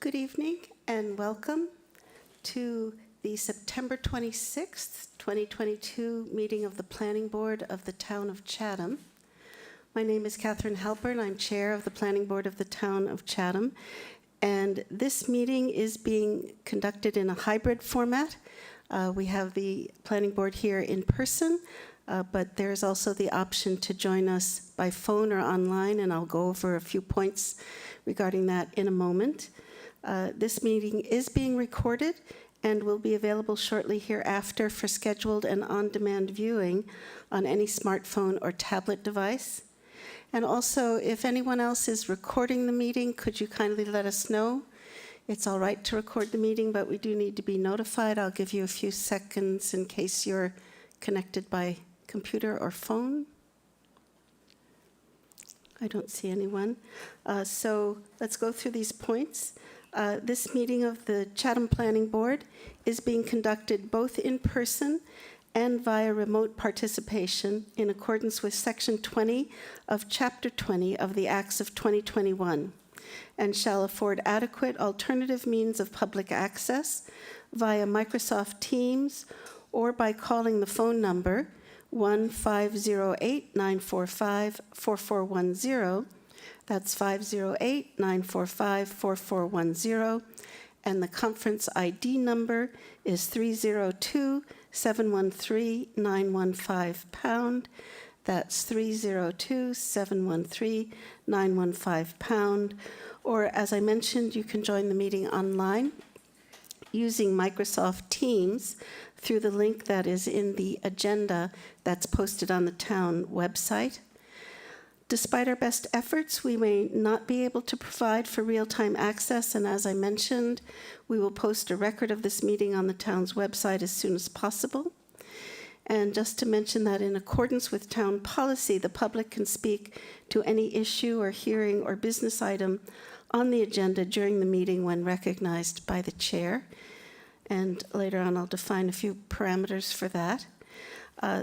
Good evening and welcome to the September 26th, 2022 meeting of the Planning Board of the Town of Chatham. My name is Catherine Halpern. I'm Chair of the Planning Board of the Town of Chatham. And this meeting is being conducted in a hybrid format. We have the Planning Board here in person, but there's also the option to join us by phone or online, and I'll go over a few points regarding that in a moment. This meeting is being recorded and will be available shortly hereafter for scheduled and on-demand viewing on any smartphone or tablet device. And also, if anyone else is recording the meeting, could you kindly let us know? It's all right to record the meeting, but we do need to be notified. I'll give you a few seconds in case you're connected by computer or phone. I don't see anyone. So let's go through these points. This meeting of the Chatham Planning Board is being conducted both in person and via remote participation in accordance with Section 20 of Chapter 20 of the Acts of 2021, and shall afford adequate alternative means of public access via Microsoft Teams or by calling the phone number 1-508-945-4410. That's 508-945-4410. And the conference ID number is 302-713-915#. That's 302-713-915#. Or, as I mentioned, you can join the meeting online using Microsoft Teams through the link that is in the agenda that's posted on the town website. Despite our best efforts, we may not be able to provide for real-time access, and as I mentioned, we will post a record of this meeting on the town's website as soon as possible. And just to mention that in accordance with town policy, the public can speak to any issue or hearing or business item on the agenda during the meeting when recognized by the chair. And later on, I'll define a few parameters for that.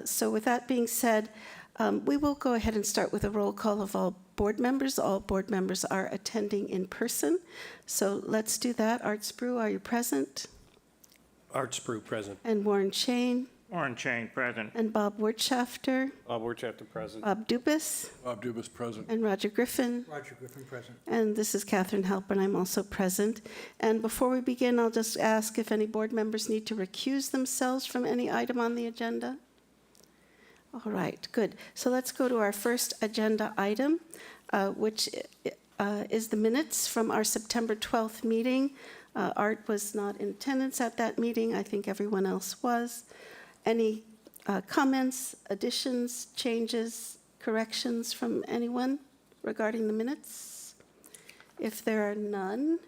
So with that being said, we will go ahead and start with a roll call of all board members. All board members are attending in person. So let's do that. Art Spru, are you present? Art Spru, present. And Warren Chain. Warren Chain, present. And Bob Wirtschafter. Bob Wirtschafter, present. Bob Dubus. Bob Dubus, present. And Roger Griffin. Roger Griffin, present. And this is Catherine Halpern. I'm also present. And before we begin, I'll just ask if any board members need to recuse themselves from any item on the agenda. All right, good. So let's go to our first agenda item, which is the minutes from our September 12th meeting. Art was not in attendance at that meeting. I think everyone else was. Any comments, additions, changes, corrections from anyone regarding the minutes? If there are none,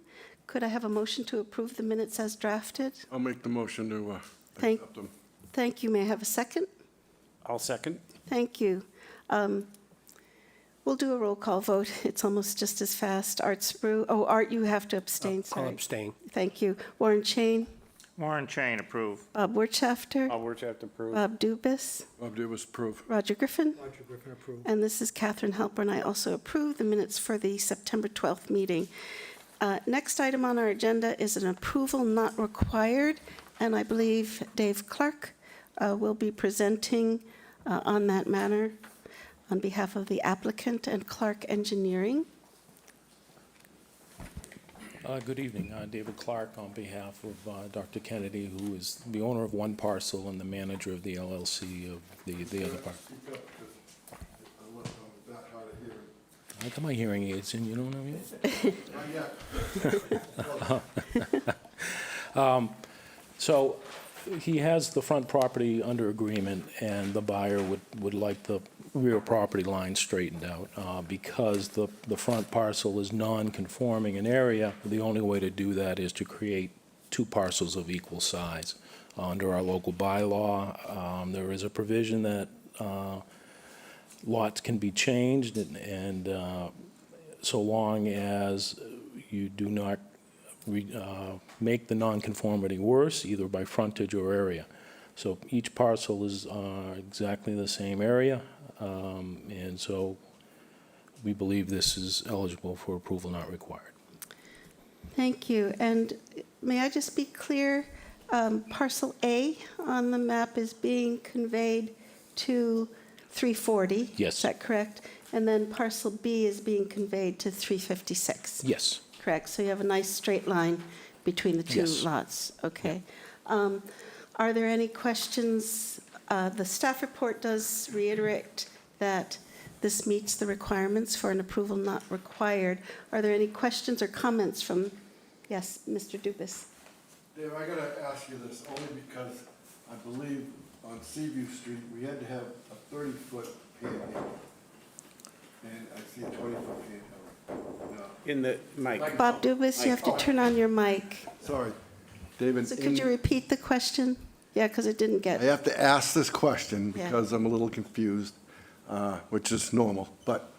could I have a motion to approve the minutes as drafted? I'll make the motion to accept them. Thank you. May I have a second? I'll second. Thank you. We'll do a roll call vote. It's almost just as fast. Art Spru. Oh, Art, you have to abstain. I'll Sorry. abstain. Thank you. Warren Chain. Warren Chain, approve. Bob Wirtschafter. Bob Wirtschafter, approve. Bob Dubus. Bob Dubus, approve. Roger Griffin. Roger Griffin, approve. And this is Catherine Halpern. I also approve the minutes for the September 12th meeting. Next item on our agenda is an approval not required, and I believe Dave Clark will be presenting on that matter on behalf of the applicant and Clark Engineering. Good evening. David Clark on behalf of Dr. Kennedy, who is the owner of one parcel and the manager of the LLC of the other part. I got my hearing aids in, you don't know me? So he has the front property under agreement, and the buyer would like the rear property line straightened out. Because the front parcel is non-conforming in area, the only way to do that is to create two parcels of equal size. Under our local bylaw, there is a provision that lots can be changed, and so long as you do not make the nonconformity worse, either by frontage or area. So each parcel is exactly the same area, and so we believe this is eligible for approval not required. Thank you. And may I just be clear, parcel A on the map is being conveyed to 340? Yes. Is that correct? And then parcel B is being conveyed to 356? Yes. Correct. So you have a nice straight line between the two Yes. lots? Okay. Are there any questions? The staff report does reiterate that this meets the requirements for an approval not required. Are there any questions or comments from, yes, Mr. Dubus? Dave, I gotta ask you this only because I believe on Seaview Street, we had to have a 30-foot panhandle. And I see a 20-foot panhandle. No. In the, Mike. Bob Dubus, you have to turn on your mic. Sorry, David. So could you repeat the question? Yeah, because it didn't I get, have to ask this question Yeah. because I'm a little confused, which is normal. But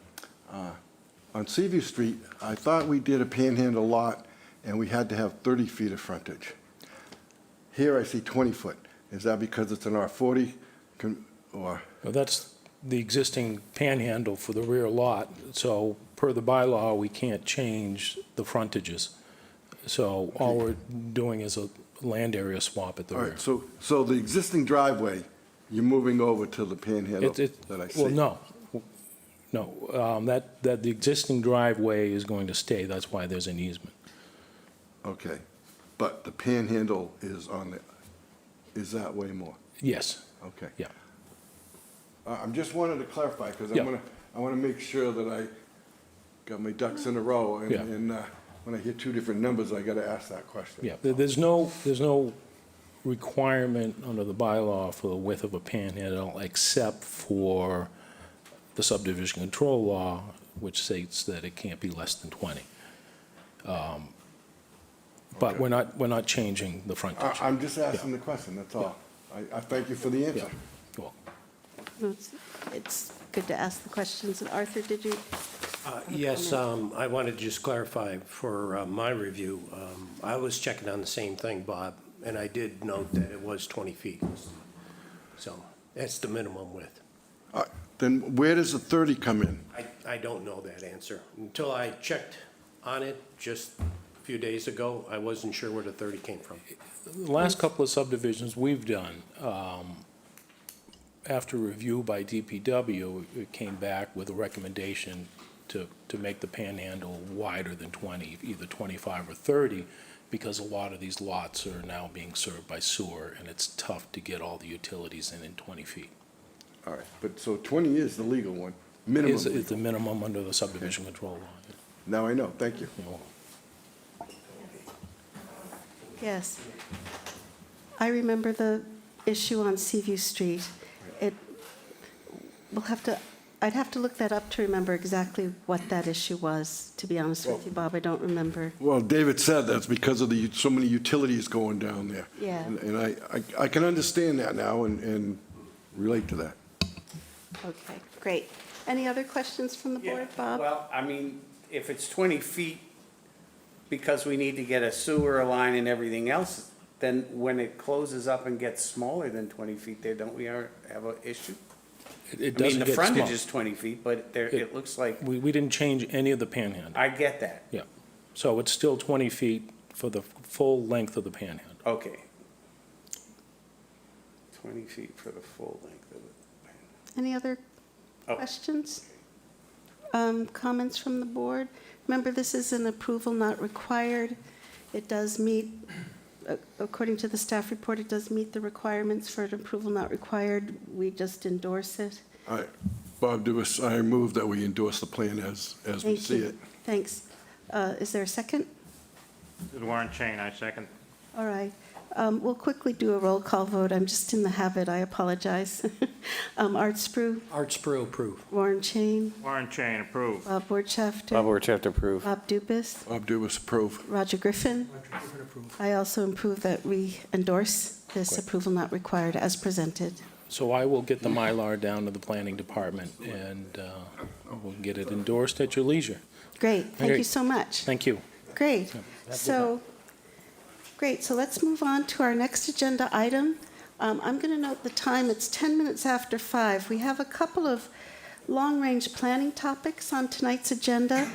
on Seaview Street, I thought we did a panhandle lot and we had to have 30 feet of frontage. Here I see 20 foot. Is that because it's an R40 or? Well, that's the existing panhandle for the rear lot, so per the bylaw, we can't change the frontages. So all we're doing is a land area swap at the All rear. right, so the existing driveway, you're moving over to the panhandle that I see? Well, no, that the existing driveway is going to stay, that's why there's an easement. Okay, but the panhandle is is that way more? Yes, Okay. yeah. I'm just wanted to clarify, because Yeah. I want to make sure that I got my ducks in a row. Yeah. And when I hear two different numbers, I got to ask that question. Yeah, there's no requirement under the bylaw for the width of a panhandle except for the subdivision control law, which states that it can't be less than 20. But Okay. we're not changing the frontage. I'm just asking the question, that's all. I thank you for the answer. Well, it's good to ask the questions. And Arthur, did you? Yes, I wanted to just clarify for my review. I was checking on the same thing, Bob, and I did note that it was 20 feet. So that's the minimum width. Then where does the 30 come in? I don't know that answer. Until I checked on it just a few days ago, I wasn't sure where the 30 came from. the last couple of subdivisions we've done, after review by DPW, it came back with a recommendation to make the panhandle wider than 20, either 25 or 30, because a lot of these lots are now being served by sewer, and it's tough to get all the utilities in 20 feet. All right, but so 20 is the legal one, minimum. Is legal. the minimum under the subdivision control law. Now I know, thank you. You know. Yes. I remember the issue on Seaview Street. I'd have to look that up to remember exactly what that issue was, to be honest with you, Bob. I don't remember. Well, David said that's because of so many utilities going down there. Yeah. And I can understand that now and relate to that. Okay, great. Any other questions from the board, Bob? Well, I mean, if it's 20 feet, because we need to get a sewer line and everything else, then when it closes up and gets smaller than 20 feet there, don't we have an issue? It I mean, doesn't the get small. frontage is 20 feet, but there, it looks like, We didn't change any of the panhandle. I get that. Yeah. So it's still 20 feet for the full length of the panhandle. Okay. 20 feet for the full length of it. Any other Oh. questions? Comments from the board? Remember, this is an approval not required. It does meet, according to the staff report, it does meet the requirements for an approval not required. We just endorse it. All right, Bob Dubus, I move that we endorse the plan as we Thank see you. it. Thanks. Is there a second? Warren Chain, I second. All right. We'll quickly do a roll call vote. I'm just in the habit. I apologize. Art Spru, Art Sprue, approve. Warren Chain, Warren Chain, approve. Bob Borchafter, Bob Wirtschafter, approve. Bob Dubus, Bob Dubus, approve. Roger Griffin. I also approve that we endorse this Great. approval not required as presented. So I will get the Mylar down to the planning department, and we'll get it endorsed at your leisure. Great, thank you Great. so much. Thank you. Great. So let's move on to our next agenda item. I'm going to note the time. It's 10 minutes after 5. We have a couple of long-range planning topics on tonight's agenda.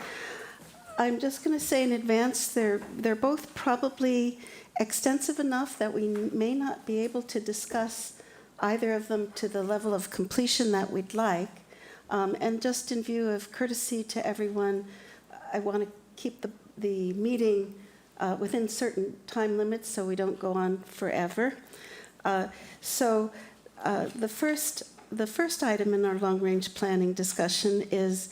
I'm just going to say in advance, they're both probably extensive enough that we may not be able to discuss either of them to the level of completion that we'd like. And just in view of courtesy to everyone, I want to keep the meeting within certain time limits so we don't go on forever. So the first item in our long-range planning discussion is,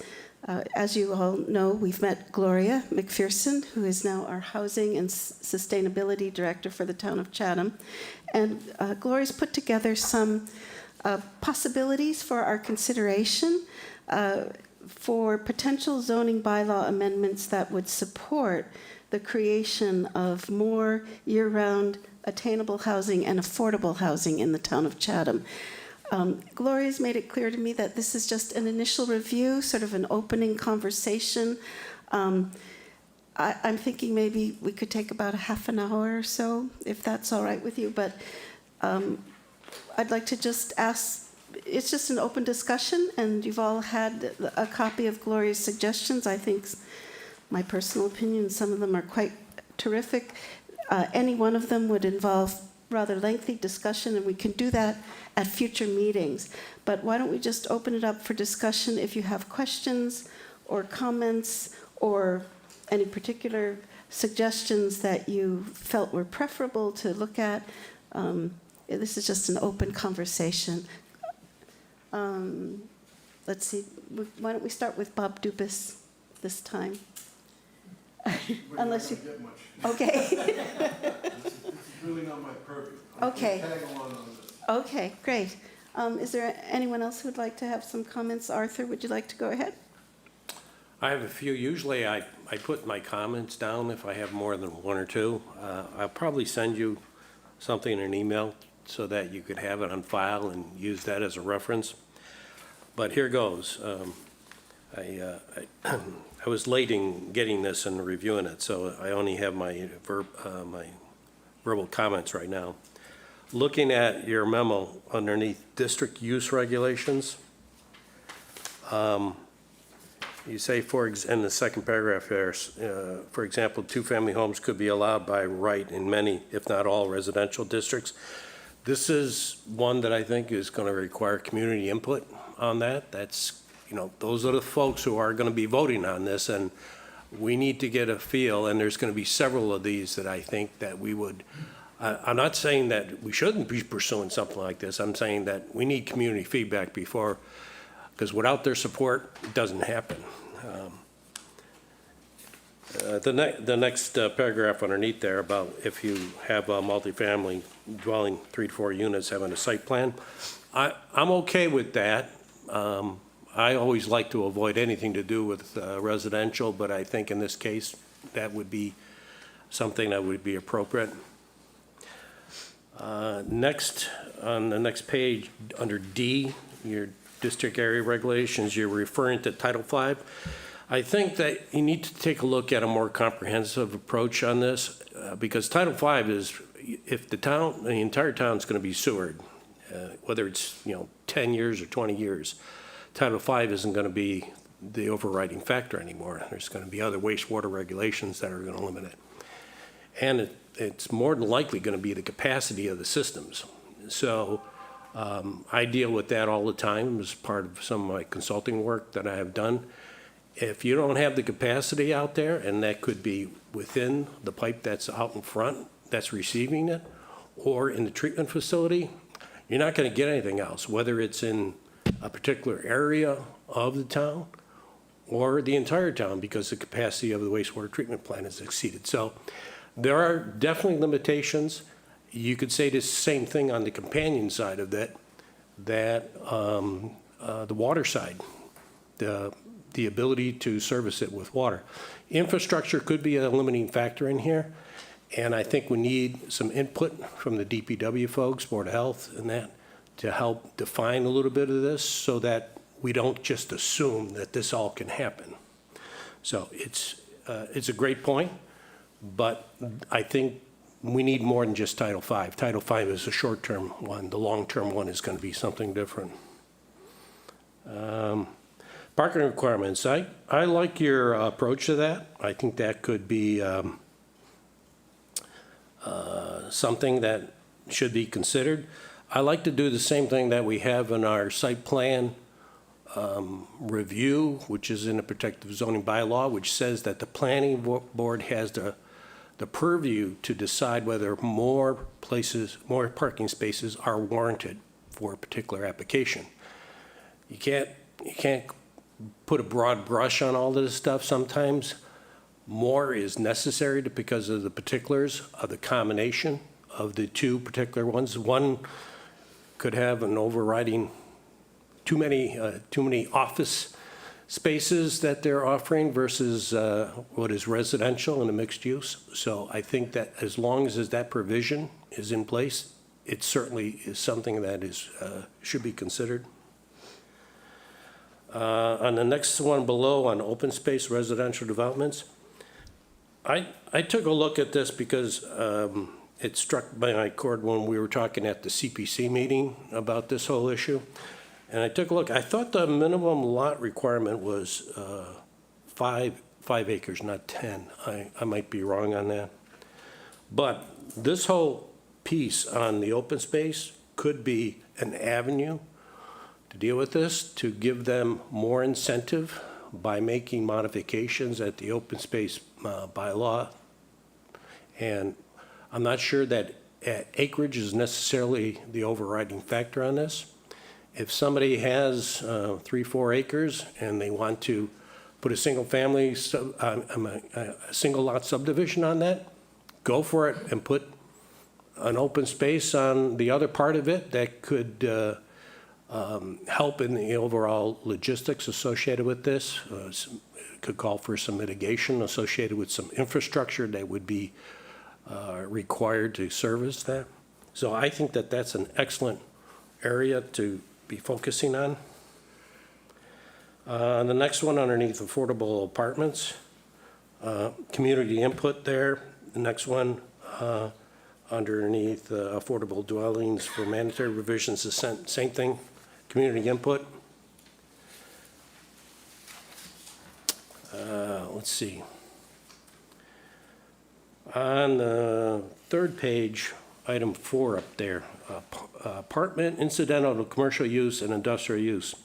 as you all know, we've met Gloria McPherson, who is now our Housing and Sustainability Director for the town of Chatham. And Gloria's put together some possibilities for our consideration for potential zoning bylaw amendments that would support the creation of more year-round attainable housing and affordable housing in the town of Chatham. Gloria's made it clear to me that this is just an initial review, sort of an opening conversation. I'm thinking maybe we could take about a half an hour or so, if that's all right with you. But I'd like to just ask, it's just an open discussion, and you've all had a copy of Gloria's suggestions. I think, my personal opinion, some of them are quite terrific. Any one of them would involve rather lengthy discussion, and we can do that at future meetings. But why don't we just open it up for discussion? If you have questions or comments or any particular suggestions that you felt were preferable to look at, this is just an open conversation. Let's see, why don't we start with Bob Dubus this time? Unless you, okay. This is really not my purview. Okay. Tag along on this. Okay, great. Is there anyone else who'd like to have some comments? Arthur, would you like to go ahead? I have a few. Usually I put my comments down if I have more than one or two. I'll probably send you something in an email so that you could have it on file and use that as a reference. But here goes. I was late in getting this and reviewing it, so I only have my verbal comments right now. Looking at your memo underneath district use regulations, you say, in the second paragraph there, for example, two-family homes could be allowed by right in many, if not all, residential districts. This is one that I think is going to require community input on that. That's, those are the folks who are going to be voting on this, and we need to get a feel, and there's going to be several of these that I think that we would, I'm not saying that we shouldn't be pursuing something like this. I'm saying that we need community feedback before, because without their support, it doesn't happen. The next paragraph underneath there about if you have a multifamily dwelling, 3 to 4 units having a site plan, I'm okay with that. I always like to avoid anything to do with residential, but I think in this case, that would be something that would be appropriate. Next, on the next page, under D, your district area regulations, you're referring to Title V. I think that you need to take a look at a more comprehensive approach on this, because Title V is, if the entire town is going to be sewered, whether it's 10 years or 20 years, Title V isn't going to be the overriding factor anymore. There's going to be other wastewater regulations that are going to limit it. And it's more than likely going to be the capacity of the systems. So I deal with that all the time as part of some of my consulting work that I have done. If you don't have the capacity out there, and that could be within the pipe that's out in front that's receiving it, or in the treatment facility, you're not going to get anything else, whether it's in a particular area of the town or the entire town, because the capacity of the wastewater treatment plant is exceeded. So there are definitely limitations. You could say the same thing on the companion side of that, the water side, the ability to service it with water. Infrastructure could be a limiting factor in here, and I think we need some input from the DPW folks, Board of Health, and that, to help define a little bit of this so that we don't just assume that this all can happen. So it's a great point, but I think we need more than just Title V. Title V is a short-term one. The long-term one is going to be something different. Parking requirements, I like your approach to that. I think that could be something that should be considered. I like to do the same thing that we have in our site plan review, which is in the protective zoning bylaw, which says that the planning board has the purview to decide whether more parking spaces are warranted for a particular application. You can't put a broad brush on all of this stuff. Sometimes more is necessary because of the particulars of the combination of the two particular ones. One could have an overriding too many office spaces that they're offering versus what is residential and a mixed use. So I think that as long as that provision is in place, it certainly is something that is should be considered. On the next one below, on open space residential developments, I took a look at this because it struck my chord when we were talking at the CPC meeting about this whole issue. And I took a look. I thought the minimum lot requirement was 5 acres, not 10. I might be wrong on that. But this whole piece on the open space could be an avenue to deal with this, to give them more incentive by making modifications at the open space bylaw. And I'm not sure that acreage is necessarily the overriding factor on this. If somebody has 3-4 acres and they want to put a single lot subdivision on that, go for it and put an open space on the other part of it that could help in the overall logistics associated with this. It could call for some mitigation associated with some infrastructure that would be required to service that. So I think that that's an excellent area to be focusing on. The next one underneath affordable apartments, community input there. The next one underneath affordable dwellings for mandatory revisions, the same thing, community input. Let's see. On the third page, item 4 up there, apartment incidental to commercial use and industrial use.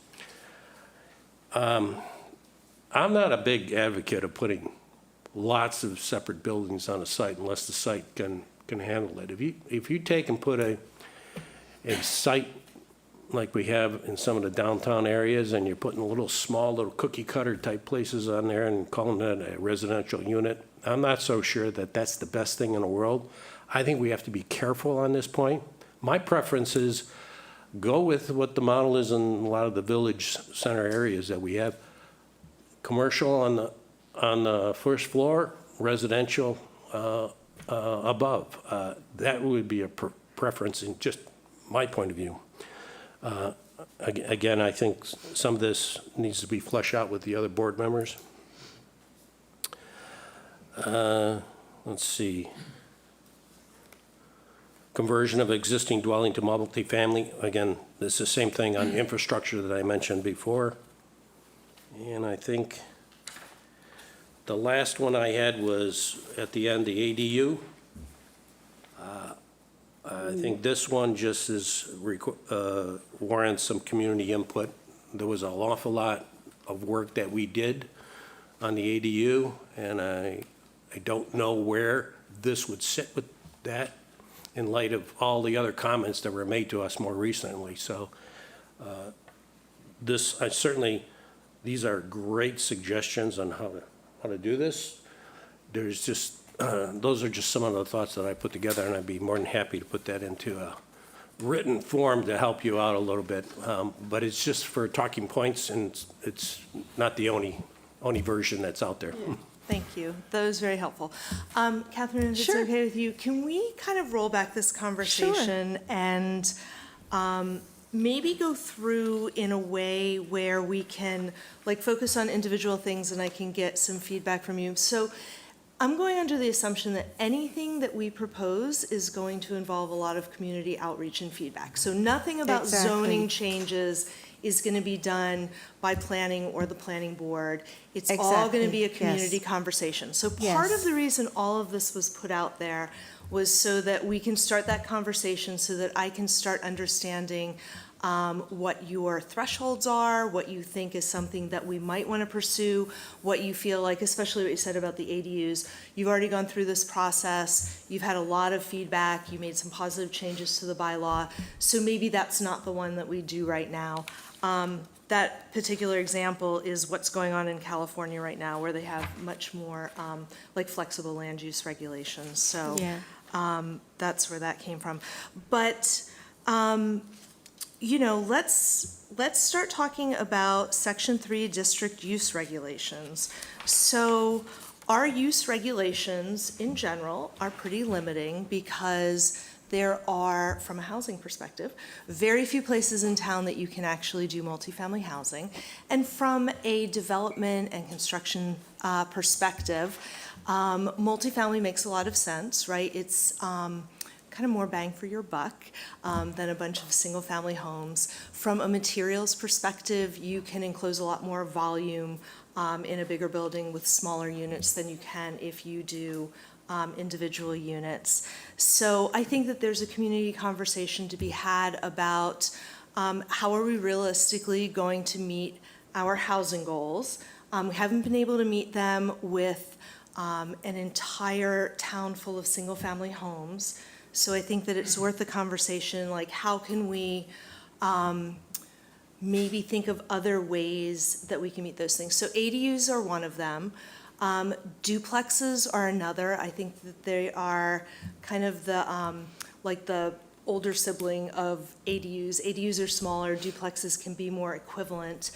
I'm not a big advocate of putting lots of separate buildings on a site unless the site can handle it. If you take and put a site like we have in some of the downtown areas, and you're putting small little cookie cutter type places on there and calling that a residential unit, I'm not so sure that that's the best thing in the world. I think we have to be careful on this point. My preference is go with what the model is in a lot of the village center areas that we have. Commercial on the first floor, residential above. That would be a preference in just my point of view. Again, I think some of this needs to be fleshed out with the other board members. Let's see. Conversion of existing dwelling to multifamily. Again, this is the same thing on infrastructure that I mentioned before. And I think the last one I had was at the end, the ADU. I think this one just warrants some community input. There was an awful lot of work that we did on the ADU, and I don't know where this would sit with that in light of all the other comments that were made to us more recently. So these are great suggestions on how to do this. There's just, those are just some of the thoughts that I put together, and I'd be more than happy to put that into a written form to help you out a little bit. But it's just for talking points, and it's not the only version that's out there. Thank you. That was very helpful. Catherine, if it's Sure. okay with you, can we kind of roll back this conversation and maybe go through in a way where we can focus on individual things and I can get some feedback from you. So I'm going under the assumption that anything that we propose is going to involve a lot of community outreach and feedback. So nothing about Exactly. zoning changes is going to be done by planning or the planning board. It's all going to be a Exactly, community yes. conversation. So part of Yes. the reason all of this was put out there was so that we can start that conversation, so that I can start understanding what your thresholds are, what you think is something that we might want to pursue, what you feel like, especially what you said about the ADUs. You've already gone through this process, you've had a lot of feedback, you made some positive changes to the bylaw, so maybe that's not the one that we do right now. That particular example is what's going on in California right now, where they have much more like flexible land use regulations, so Yeah. that's where that came from. But let's start talking about Section 3 district use regulations. So our use regulations in general are pretty limiting because there are, from a housing perspective, very few places in town that you can actually do multifamily housing. And from a development and construction perspective, multifamily makes a lot of sense, right? It's kind of more bang for your buck than a bunch of single-family homes. From a materials perspective, you can enclose a lot more volume in a bigger building with smaller units than you can if you do individual units. So I think that there's a community conversation to be had about how are we realistically going to meet our housing goals. We haven't been able to meet them with an entire town full of single-family homes. So I think that it's worth the conversation, like how can we maybe think of other ways that we can meet those things. So ADUs are one of them. Duplexes are another. I think that they are kind of the, like the older sibling of ADUs. ADUs are smaller, duplexes can be more equivalent.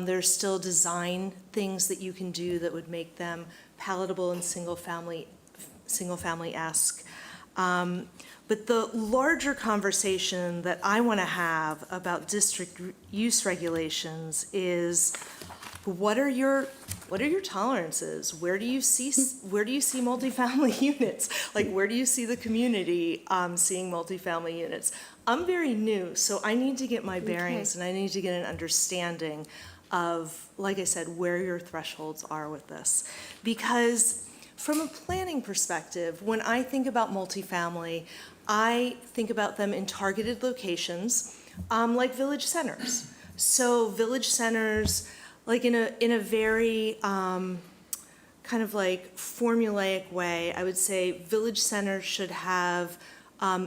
There's still design things that you can do that would make them palatable and single-family-esque. But the larger conversation that I want to have about district use regulations is what are your tolerances? Where do you see multifamily units? Like, where do you see the community seeing multifamily units? I'm very new, so I need to get my bearings and I need to get an understanding of, like I said, where your thresholds are with this. Because from a planning perspective, when I think about multifamily, I think about them in targeted locations, like village centers. So village centers, like in a very kind of like formulaic way, I would say village centers should have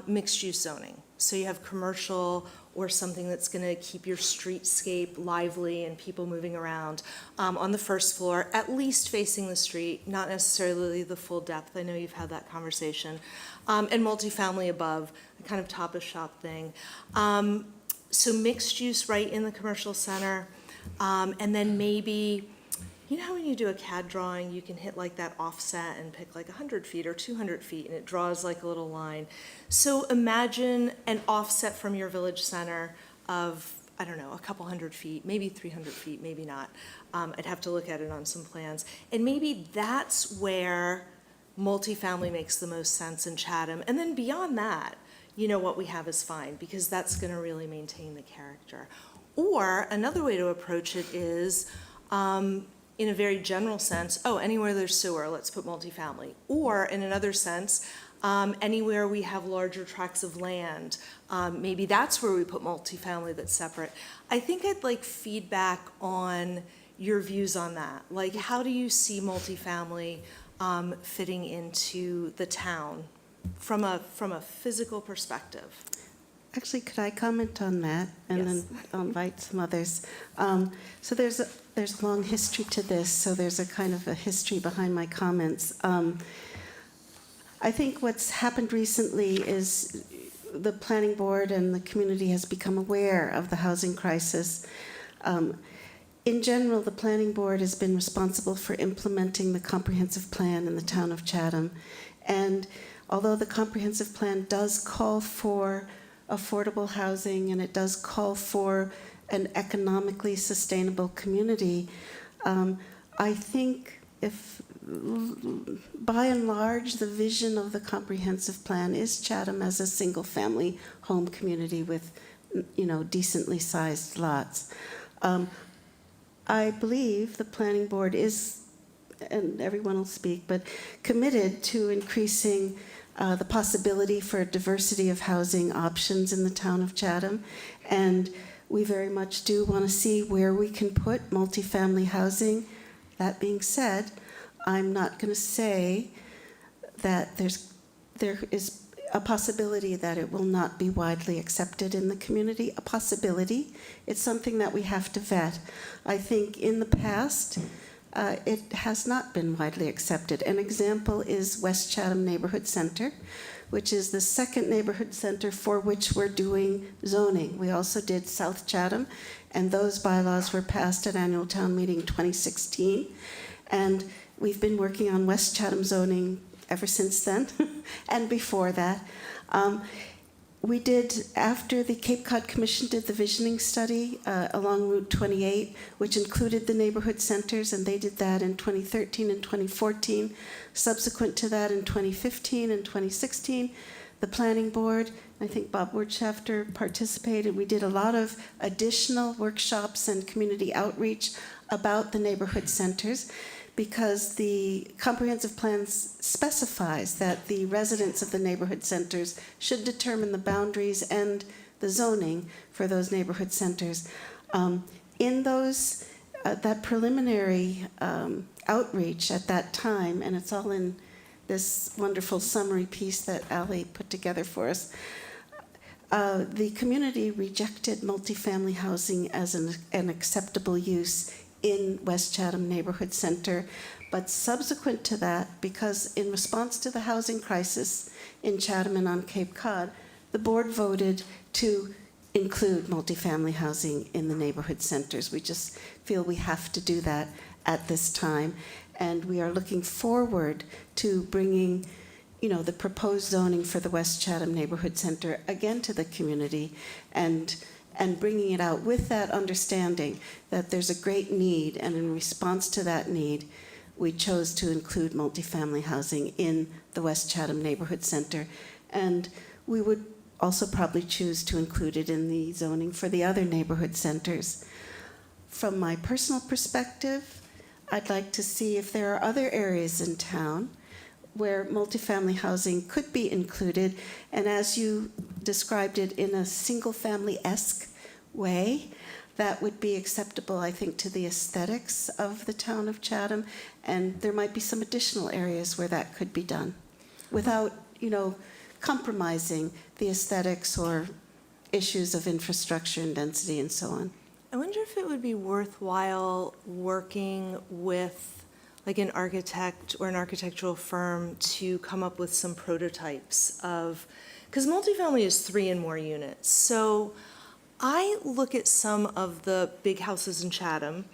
mixed-use zoning. So you have commercial or something that's going to keep your streetscape lively and people moving around on the first floor, at least facing the street, not necessarily the full depth. I know you've had that conversation. And multifamily above, a kind of top-of-shop thing. So mixed use right in the commercial center. And then maybe, you know how when you do a CAD drawing, you can hit like that offset and pick like 100 feet or 200 feet, and it draws like a little line. So imagine an offset from your village center of, I don't know, a couple hundred feet, maybe 300 feet, maybe not. I'd have to look at it on some plans. And maybe that's where multifamily makes the most sense in Chatham. And then beyond that, you know, what we have is fine, because that's going to really maintain the character. Or another way to approach it is, in a very general sense, oh, anywhere there's sewer, let's put multifamily. Or in another sense, anywhere we have larger tracts of land, maybe that's where we put multifamily that's separate. I think I'd like feedback on your views on that. Like, how do you see multifamily fitting into the town from a physical perspective? Actually, could I comment on that? And Yes. then I'll invite some others. So there's a long history to this, so there's a kind of a history behind my comments. I think what's happened recently is the planning board and the community has become aware of the housing crisis. In general, the planning board has been responsible for implementing the comprehensive plan in the town of Chatham. And although the comprehensive plan does call for affordable housing and it does call for an economically sustainable community, I think if, by and large, the vision of the comprehensive plan is Chatham as a single-family home community with decently sized lots. I believe the planning board is, and everyone will speak, but committed to increasing the possibility for diversity of housing options in the town of Chatham. And we very much do want to see where we can put multifamily housing. That being said, I'm not going to say that there is a possibility that it will not be widely accepted in the community. A possibility. It's something that we have to vet. I think in the past, it has not been widely accepted. An example is West Chatham Neighborhood Center, which is the second neighborhood center for which we're doing zoning. We also did South Chatham, and those bylaws were passed at annual town meeting 2016. And we've been working on West Chatham zoning ever since then, and before that. We did, after the Cape Cod Commission did the visioning study along Route 28, which included the neighborhood centers, and they did that in 2013 and 2014. Subsequent to that, in 2015 and 2016, the planning board, I think Bob Wirtschafter participated. We did a lot of additional workshops and community outreach about the neighborhood centers, because the comprehensive plan specifies that the residents of the neighborhood centers should determine the boundaries and the zoning for those neighborhood centers. In those, that preliminary outreach at that time, and it's all in this wonderful summary piece that Ali put together for us, the community rejected multifamily housing as an acceptable use in West Chatham Neighborhood Center. But subsequent to that, because in response to the housing crisis in Chatham and on Cape Cod, the board voted to include multifamily housing in the neighborhood centers. We just feel we have to do that at this time. And we are looking forward to bringing, the proposed zoning for the West Chatham Neighborhood Center again to the community, and bringing it out with that understanding that there's a great need, and in response to that need, we chose to include multifamily housing in the West Chatham Neighborhood Center. And we would also probably choose to include it in the zoning for the other neighborhood centers. From my personal perspective, I'd like to see if there are other areas in town where multifamily housing could be included, and as you described it, in a single-family-esque way, that would be acceptable, I think, to the aesthetics of the town of Chatham, and there might be some additional areas where that could be done without, compromising the aesthetics or issues of infrastructure and density and so on. I wonder if it would be worthwhile working with like an architect or an architectural firm to come up with some prototypes of, because multifamily is 3 and more units. So I look at some of the big houses in Chatham,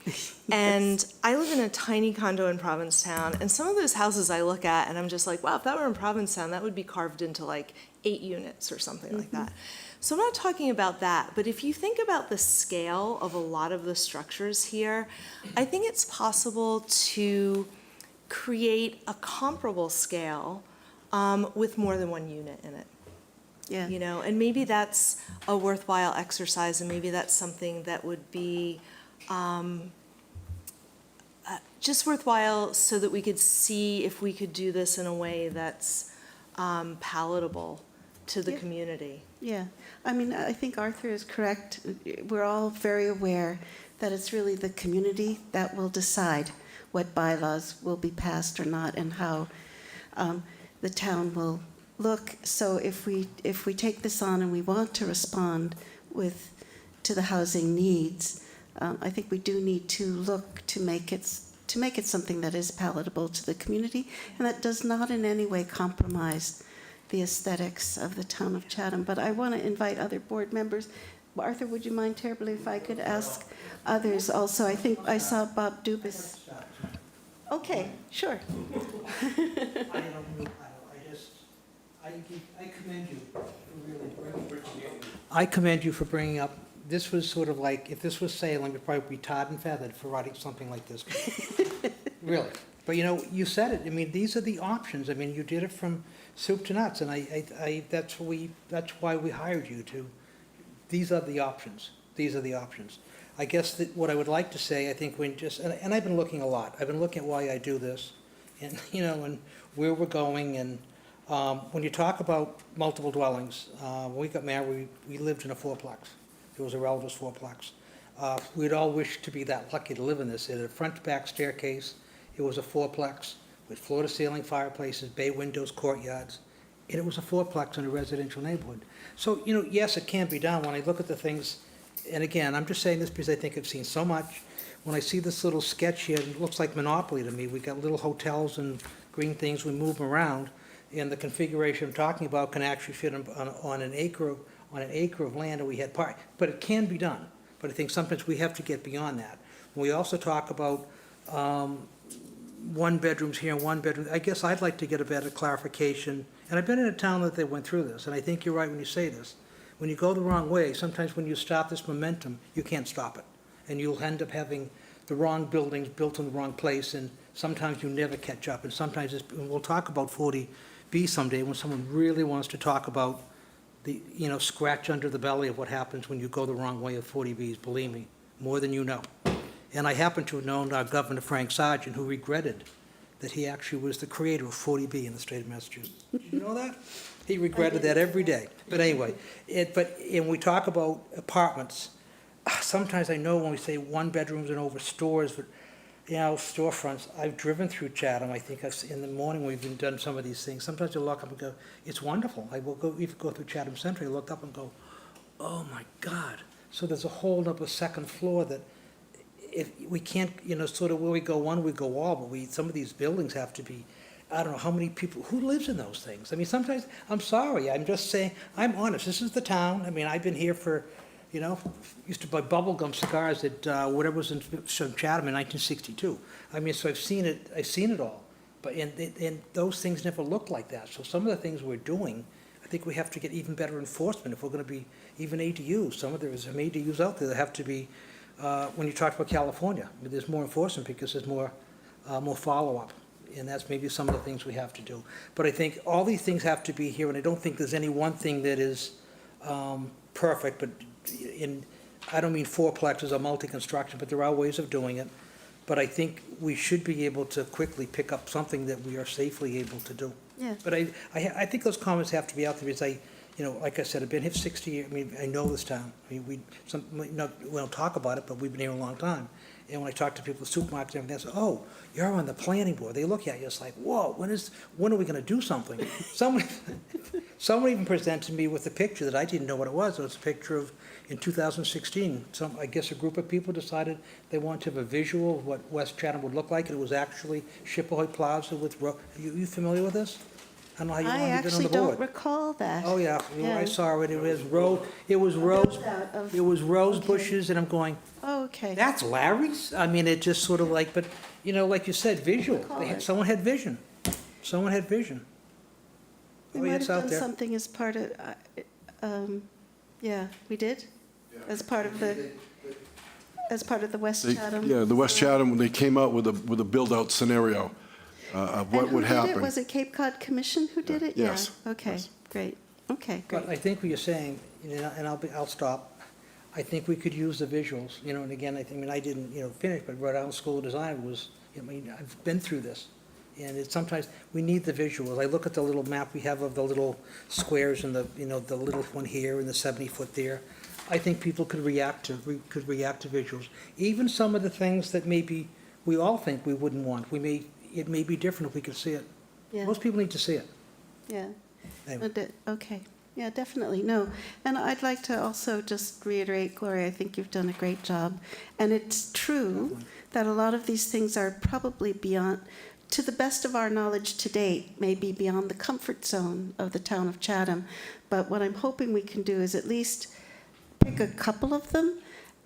and I live in a tiny condo in Provincetown, and some of those houses I look at and I'm just like, wow, if that were in Provincetown, that would be carved into like 8 units or something like that. So I'm not talking about that, but if you think about the scale of a lot of the structures here, I think it's possible to create a comparable scale with more than 1 unit in it. Yeah. And maybe that's a worthwhile exercise, and maybe that's something that would be just worthwhile so that we could see if we could do this in a way that's palatable to the community. Yeah, I think Arthur is correct. We're all very aware that it's really the community that will decide what bylaws will be passed or not, and how the town will look. So if we take this on and we want to respond to the housing needs, I think we do need to look to make it something that is palatable to the community and that does not in any way compromise the aesthetics of the town of Chatham. But I want to invite other board members. Arthur, would you mind terribly if I could ask others also? I think I saw Bob Dubus. Okay, sure. I commend you for really I commend you for bringing up, this was sort of like, if this was Salem, it'd probably be tarred and feathered for writing something like this. Really. But you said it. These are the options. You did it from soup to nuts, and that's why we hired you, to these are the options. These are the options. I guess that what I would like to say, I think when just, and I've been looking a lot. I've been looking at why I do this and, and where we're going. And when you talk about multiple dwellings, when we got married, we lived in a fourplex. It was a relative's fourplex. We'd all wished to be that lucky to live in this. It had a front-to-back staircase. It was a fourplex with floor-to-ceiling fireplaces, bay windows, courtyards. And it was a fourplex in a residential neighborhood. So, yes, it can be done. When I look at the things, and again, I'm just saying this because I think I've seen so much. When I see this little sketch here, it looks like Monopoly to me. We got little hotels and green things, we move them around, and the configuration I'm talking about can actually fit on an acre of land, and we had part, but it can be done. But I think sometimes we have to get beyond that. We also talk about one bedrooms here and one bedroom. I guess I'd like to get a better clarification, and I've been in a town that they went through this, and I think you're right when you say this. When you go the wrong way, sometimes when you start this momentum, you can't stop it. And you'll end up having the wrong buildings built in the wrong place, and sometimes you never catch up. And sometimes, and we'll talk about 40B someday, when someone really wants to talk about the, scratch under the belly of what happens when you go the wrong way of 40Bs, believe me, more than you know. And I happen to have known our Governor Frank Sargent, who regretted that he actually was the creator of 40B in the state of Massachusetts. Did you know that? He regretted that every day. But anyway, and we talk about apartments, sometimes I know when we say one bedrooms and over stores, but, storefronts, I've driven through Chatham, I think in the morning we've been done some of these things. Sometimes I look up and go, it's wonderful. I will even go through Chatham Center, I look up and go, oh my God. So there's a whole other second floor that if we can't, sort of where we go one, we go all, but some of these buildings have to be, I don't know how many people, who lives in those things? I mean, sometimes, I'm sorry, I'm just saying, I'm honest, this is the town, I mean, I've been here for, used to buy bubblegum cigars at, whatever was in Chatham in 1962. I mean, so I've seen it all, but, and those things never looked like that, so some of the things we're doing, I think we have to get even better enforcement if we're gonna be, even ADUs, there's some ADUs out there that have to be, when you talk about California, there's more enforcement because there's more follow-up. And that's maybe some of the things we have to do. But I think all these things have to be here, and I don't think there's any one thing that is perfect, but I don't mean fourplexes or multi-construction, but there are ways of doing it. But I think we should be able to quickly pick up something that we are safely able to do. Yeah. But I think those comments have to be out there because like I said, I've been here 60 years. I mean, I know this town. I mean, we don't talk about it, but we've been here a long time. And when I talk to people at supermarkets and everything, they say, oh, you're on the planning board. They look at you, it's like, whoa, when are we gonna do something? Someone even presented me with a picture that I didn't know what it was. It was a picture of, in 2016, I guess a group of people decided they wanted to have a visual of what West Chatham would look like, and it was actually Chippewa Plaza with, you familiar with this? I don't know how you I long you've been on actually the board. don't recall that. Oh, yeah, Yeah. I saw it, it was rose Okay. bushes, and I'm going, Oh, okay. that's Larry's? I mean, it just sort of like, but, like you said, visual. Recall it. Someone had vision. Someone had vision. We Oh, yeah, might it's have out done there. something as part of, yeah, we did? As part of the West Chatham? Yeah, the West Chatham, they came out with a build-out scenario of what would And who did it? happen. Was it Cape Cod Commission who did it? Yes, Yeah, okay, yes. great. Okay, great. But I think what you're saying, and I'll stop, I think we could use the visuals, and again, I mean, I didn't, finish, but Rhode Island School of Design was, I've been through this. And it's sometimes, we need the visuals. I look at the little map we have of the little squares and the little one here and the 70-foot there. I think people could react to visuals. Even some of the things that maybe we all think we wouldn't want. It may be different if we could see it. Yeah, Most people need to see it. yeah. Anyway. Okay, yeah, definitely, no. And I'd like to also just reiterate, Gloria, I think you've done a great job. And it's true that a lot of these things are probably beyond, to the best of our knowledge to date, may be beyond the comfort zone of the town of Chatham. But what I'm hoping we can do is at least pick a couple of them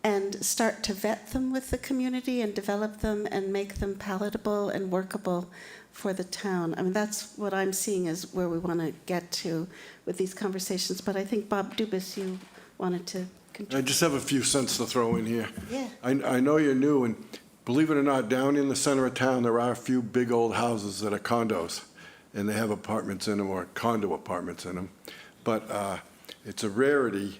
and start to vet them with the community and develop them and make them palatable and workable for the town. I mean, that's what I'm seeing is where we want to get to with these conversations. But I think, Bob Dubus, you wanted to I contribute. just have a few cents to throw in here. Yeah. I know you're new, and believe it or not, down in the center of town, there are a few big old houses that are condos, and they have apartments in them, or condo apartments in them. But it's a rarity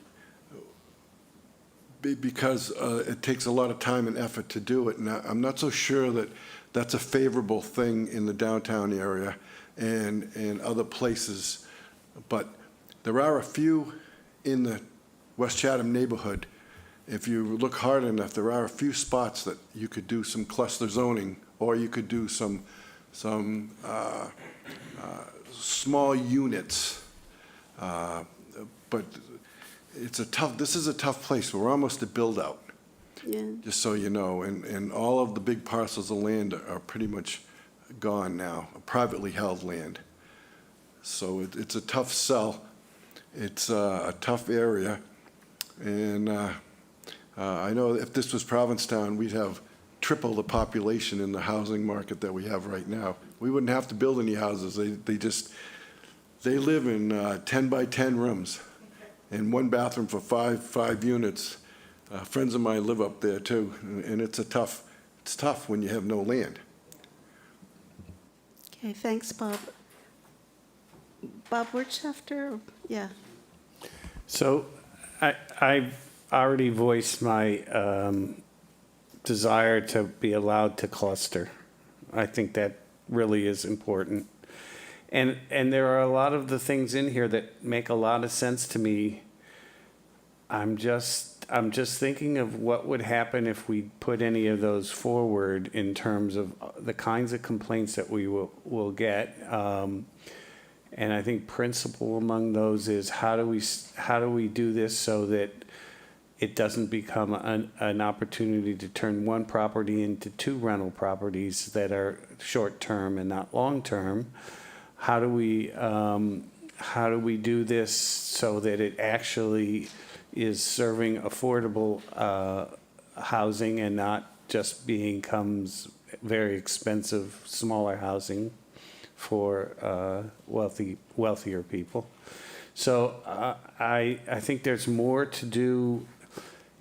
because it takes a lot of time and effort to do it, and I'm not so sure that that's a favorable thing in the downtown area and other places. But there are a few in the West Chatham neighborhood. If you look hard enough, there are a few spots that you could do some cluster zoning, or you could do some small units. But this is a tough place. We're almost a build-out, Yeah. just so you know, and all of the big parcels of land are pretty much gone now, privately held land. So it's a tough sell. It's a tough area, and I know if this was Provincetown, we'd have triple the population in the housing market that we have right now. We wouldn't have to build any houses. They live in 10 by 10 rooms and one bathroom for five units. Friends of mine live up there too, and it's tough when you have no land. Okay, thanks, Bob. Bob Wirtschafter? Yeah. So I've already voiced my desire to be allowed to cluster. I think that really is important. And there are a lot of the things in here that make a lot of sense to me. I'm just thinking of what would happen if we put any of those forward in terms of the kinds of complaints that we will get. And I think principal among those is how do we do this so that it doesn't become an opportunity to turn one property into two rental properties that are short-term and not long-term. How do we do this so that it actually is serving affordable housing and not just becomes very expensive, smaller housing for wealthier people? So I think there's more to do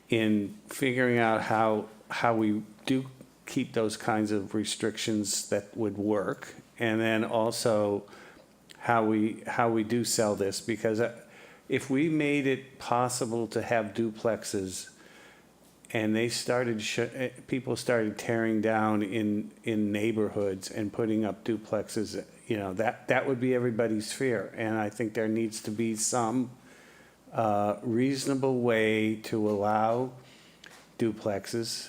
in figuring out how we do keep those kinds of restrictions that would work, and then also how we do sell this, because if we made it possible to have duplexes and they people started tearing down in neighborhoods and putting up duplexes, that would be everybody's fear. And I think there needs to be some reasonable way to allow duplexes,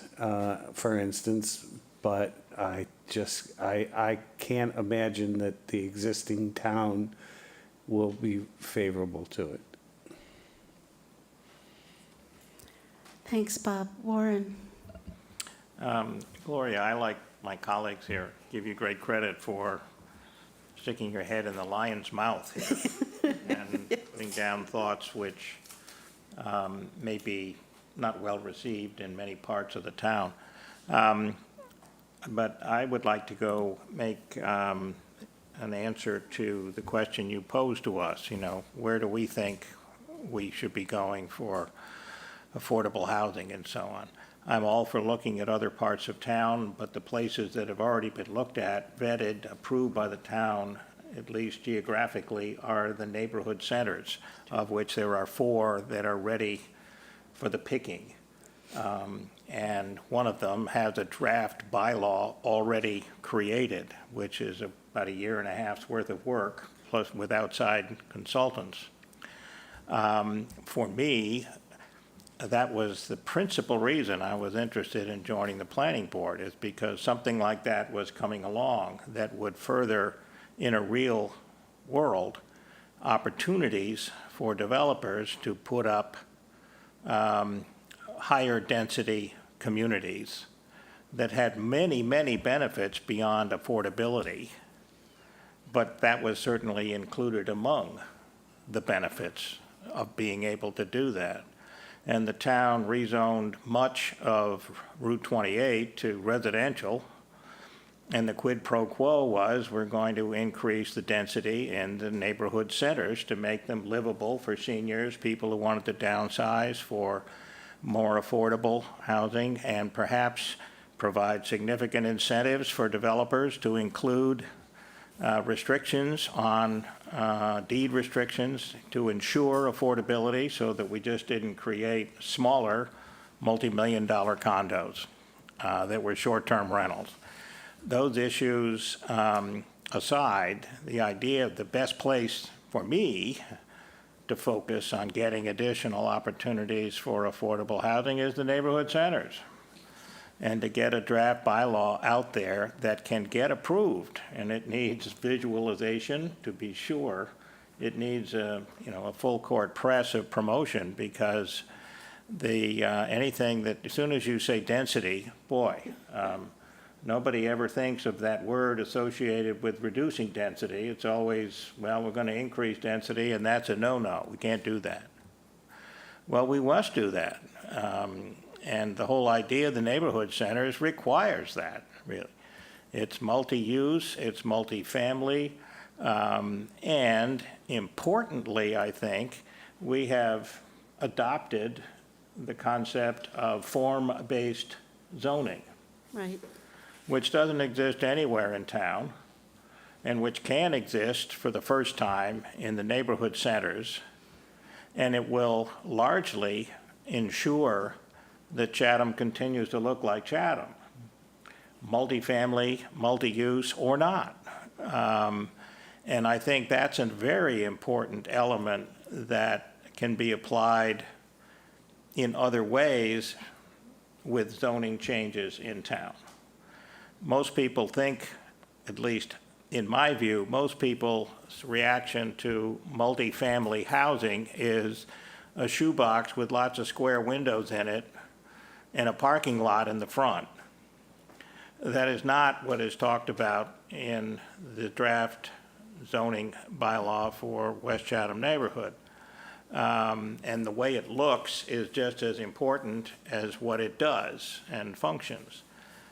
for instance, but I can't imagine that the existing town will be favorable to it. Thanks, Bob. Warren? Gloria, I, like my colleagues here, give you great credit for sticking your head in the lion's mouth here and putting down thoughts which may be not well received in many parts of the town. But I would like to go make an answer to the question you posed to us. Where do we think we should be going for affordable housing and so on? I'm all for looking at other parts of town, but the places that have already been looked at, vetted, approved by the town, at least geographically, are the neighborhood centers, of which there are 4 that are ready for the picking. And one of them has a draft bylaw already created, which is about 1.5 years worth of work, plus with outside consultants. For me, that was the principal reason I was interested in joining the planning board, is because something like that was coming along that would further, in a real world, opportunities for developers to put up higher density communities that had many, many benefits beyond affordability, but that was certainly included among the benefits of being able to do that. And the town rezoned much of Route 28 to residential, and the quid pro quo was we're going to increase the density in the neighborhood centers to make them livable for seniors, people who wanted to downsize, for more affordable housing, and perhaps provide significant incentives for developers to include restrictions on deed restrictions to ensure affordability, so that we just didn't create smaller multi-million-dollar condos that were short-term rentals. Those issues aside, the idea of the best place for me to focus on getting additional opportunities for affordable housing is the neighborhood centers, and to get a draft bylaw out there that can get approved. And it needs visualization, to be sure. It needs a full court press of promotion, because anything that, as soon as you say density, boy, nobody ever thinks of that word associated with reducing density. It's always, well, we're going to increase density, and that's a no-no. We can't do that. Well, we must do that. And the whole idea of the neighborhood centers requires that, really. It's multi-use, it's multifamily, and importantly, I think, we have adopted the concept of form-based zoning, Right. which doesn't exist anywhere in town, and which can exist for the first time in the neighborhood centers, and it will largely ensure that Chatham continues to look like Chatham, multifamily, multi-use, or not. And I think that's a very important element that can be applied in other ways with zoning changes in town. Most people think, at least in my view, most people's reaction to multifamily housing is a shoebox with lots of square windows in it and a parking lot in the front. That is not what is talked about in the draft zoning bylaw for West Chatham neighborhood. And the way it looks is just as important as what it does and functions.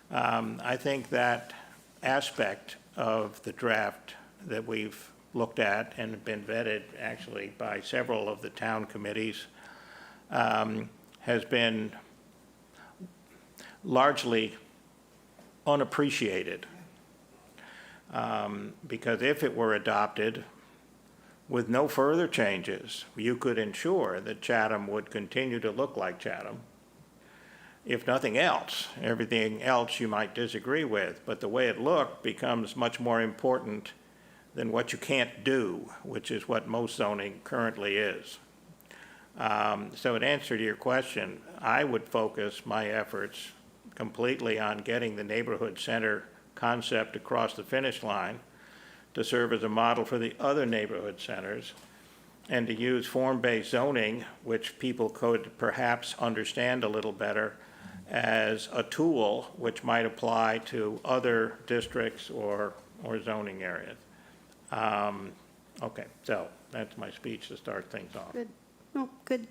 I think that aspect of the draft that we've looked at and been vetted actually by several of the town committees has been largely unappreciated. Because if it were adopted with no further changes, you could ensure that Chatham would continue to look like Chatham. If nothing else, everything else you might disagree with, but the way it looked becomes much more important than what you can't do, which is what most zoning currently is. So in answer to your question, I would focus my efforts completely on getting the neighborhood center concept across the finish line to serve as a model for the other neighborhood centers, and to use form-based zoning, which people could perhaps understand a little better, as a tool which might apply to other districts or zoning areas. Okay, so that's my speech to start things off. Good. No, good.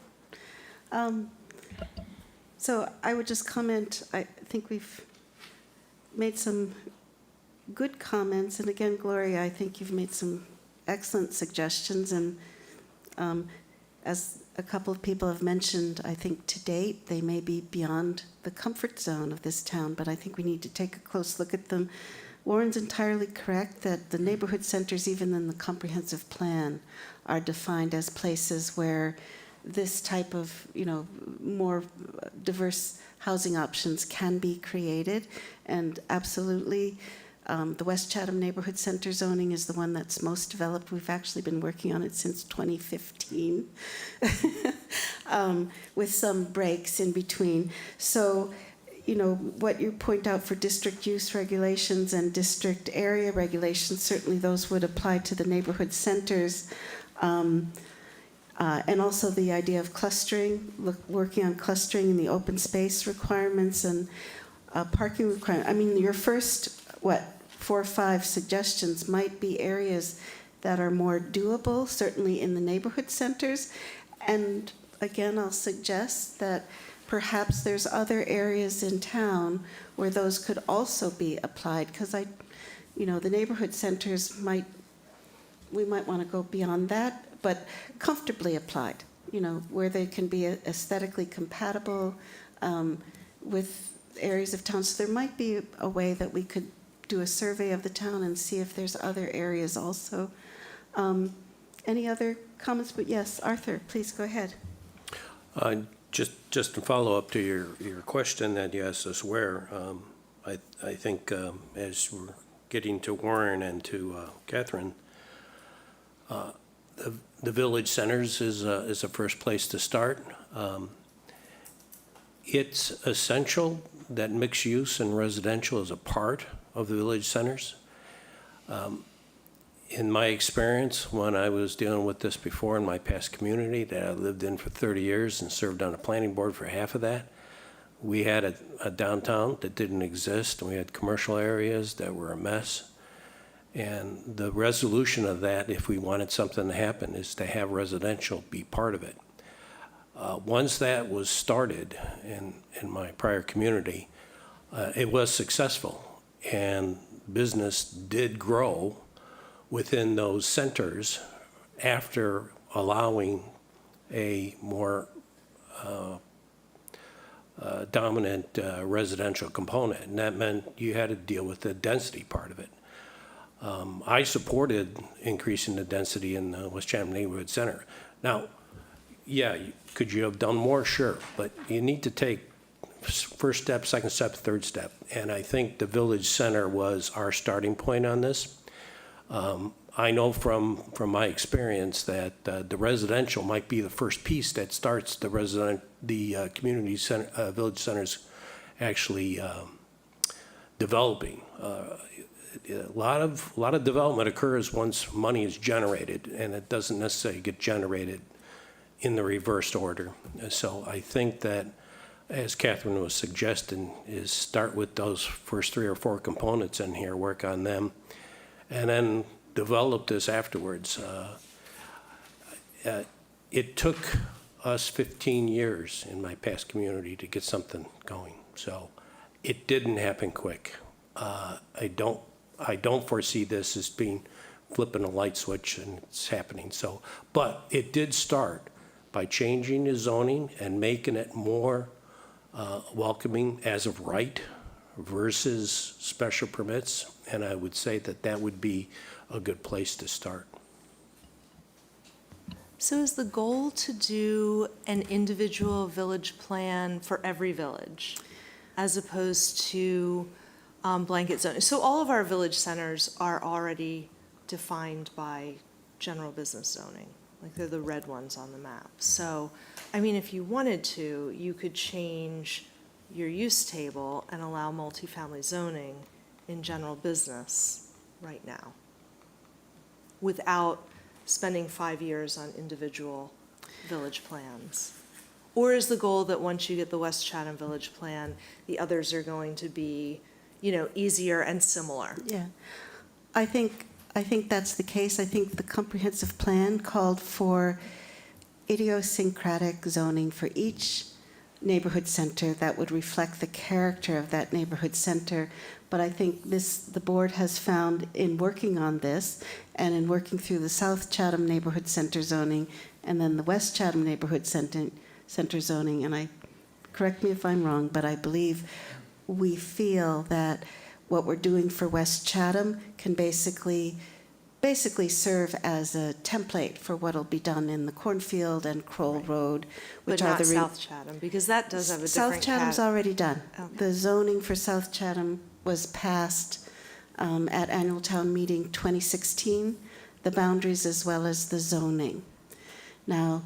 So I would just comment, I think we've made some good comments, and again, Gloria, I think you've made some excellent suggestions, and as a couple of people have mentioned, I think to date, they may be beyond the comfort zone of this town, but I think we need to take a close look at them. Warren's entirely correct that the neighborhood centers, even in the comprehensive plan, are defined as places where this type of, more diverse housing options can be created. And absolutely, the West Chatham Neighborhood Center zoning is the one that's most developed. We've actually been working on it since 2015, with some breaks in between. So, what you point out for district use regulations and district area regulations, certainly those would apply to the neighborhood centers. And also the idea of clustering, working on clustering in the open space requirements and parking requirements. I mean, your first, 4 or 5 suggestions might be areas that are more doable, certainly in the neighborhood centers. And again, I'll suggest that perhaps there's other areas in town where those could also be applied, because the neighborhood centers we might want to go beyond that, but comfortably applied, where they can be aesthetically compatible with areas of town. So there might be a way that we could do a survey of the town and see if there's other areas also. Any other comments? But yes, Arthur, please go ahead. Just to follow up to your question that you asked us where, I think as we're getting to Warren and to Catherine, the village centers is a first place to start. It's essential that mixed use and residential is a part of the village centers. In my experience, when I was dealing with this before in my past community that I lived in for 30 years and served on a planning board for half of that, we had a downtown that didn't exist, and we had commercial areas that were a mess. And the resolution of that, if we wanted something to happen, is to have residential be part of it. Once that was started in my prior community, it was successful, and business did grow within those centers after allowing a more dominant residential component, and that meant you had to deal with the density part of it. I supported increasing the density in the West Chatham Neighborhood Center. Now, yeah, could you have done more? Sure, but you need to take first step, second step, third step, and I think the Village Center was our starting point on this. I know from my experience that the residential might be the first piece that starts the community center, village centers actually developing. A lot of development occurs once money is generated, and it doesn't necessarily get generated in the reversed order. So I think that, as Catherine was suggesting, is start with those first 3 or 4 components in here, work on them, and then develop this afterwards. It took us 15 years in my past community to get something going, so it didn't happen quick. I don't foresee this as being flipping a light switch and it's happening. So, but it did start by changing the zoning and making it more welcoming as of right versus special permits, and I would say that that would be a good place to start. So is the goal to do an individual village plan for every village as opposed to blanket zoning? So all of our village centers are already defined by general business zoning, like they're the red ones on the map. So, I mean, if you wanted to, you could change your use table and allow multifamily zoning in general business right now without spending 5 years on individual village plans? Or is the goal that once you get the West Chatham Village Plan, the others are going to be, you know, easier and similar? Yeah, I think that's the case. I think the comprehensive plan called for idiosyncratic zoning for each neighborhood center that would reflect the character of that neighborhood center. But I think the board has found in working on this and in working through the South Chatham Neighborhood Center zoning and then the West Chatham Neighborhood Center zoning, and correct me if I'm wrong, but I believe we feel that what we're doing for West Chatham can basically serve as a template for what'll be done in the Cornfield and Kroll Road, which But are not the South Chatham, because that does have a different South Chatham's already done. Okay. The zoning for South Chatham was passed at annual town meeting 2016, the boundaries as well as the zoning. Now,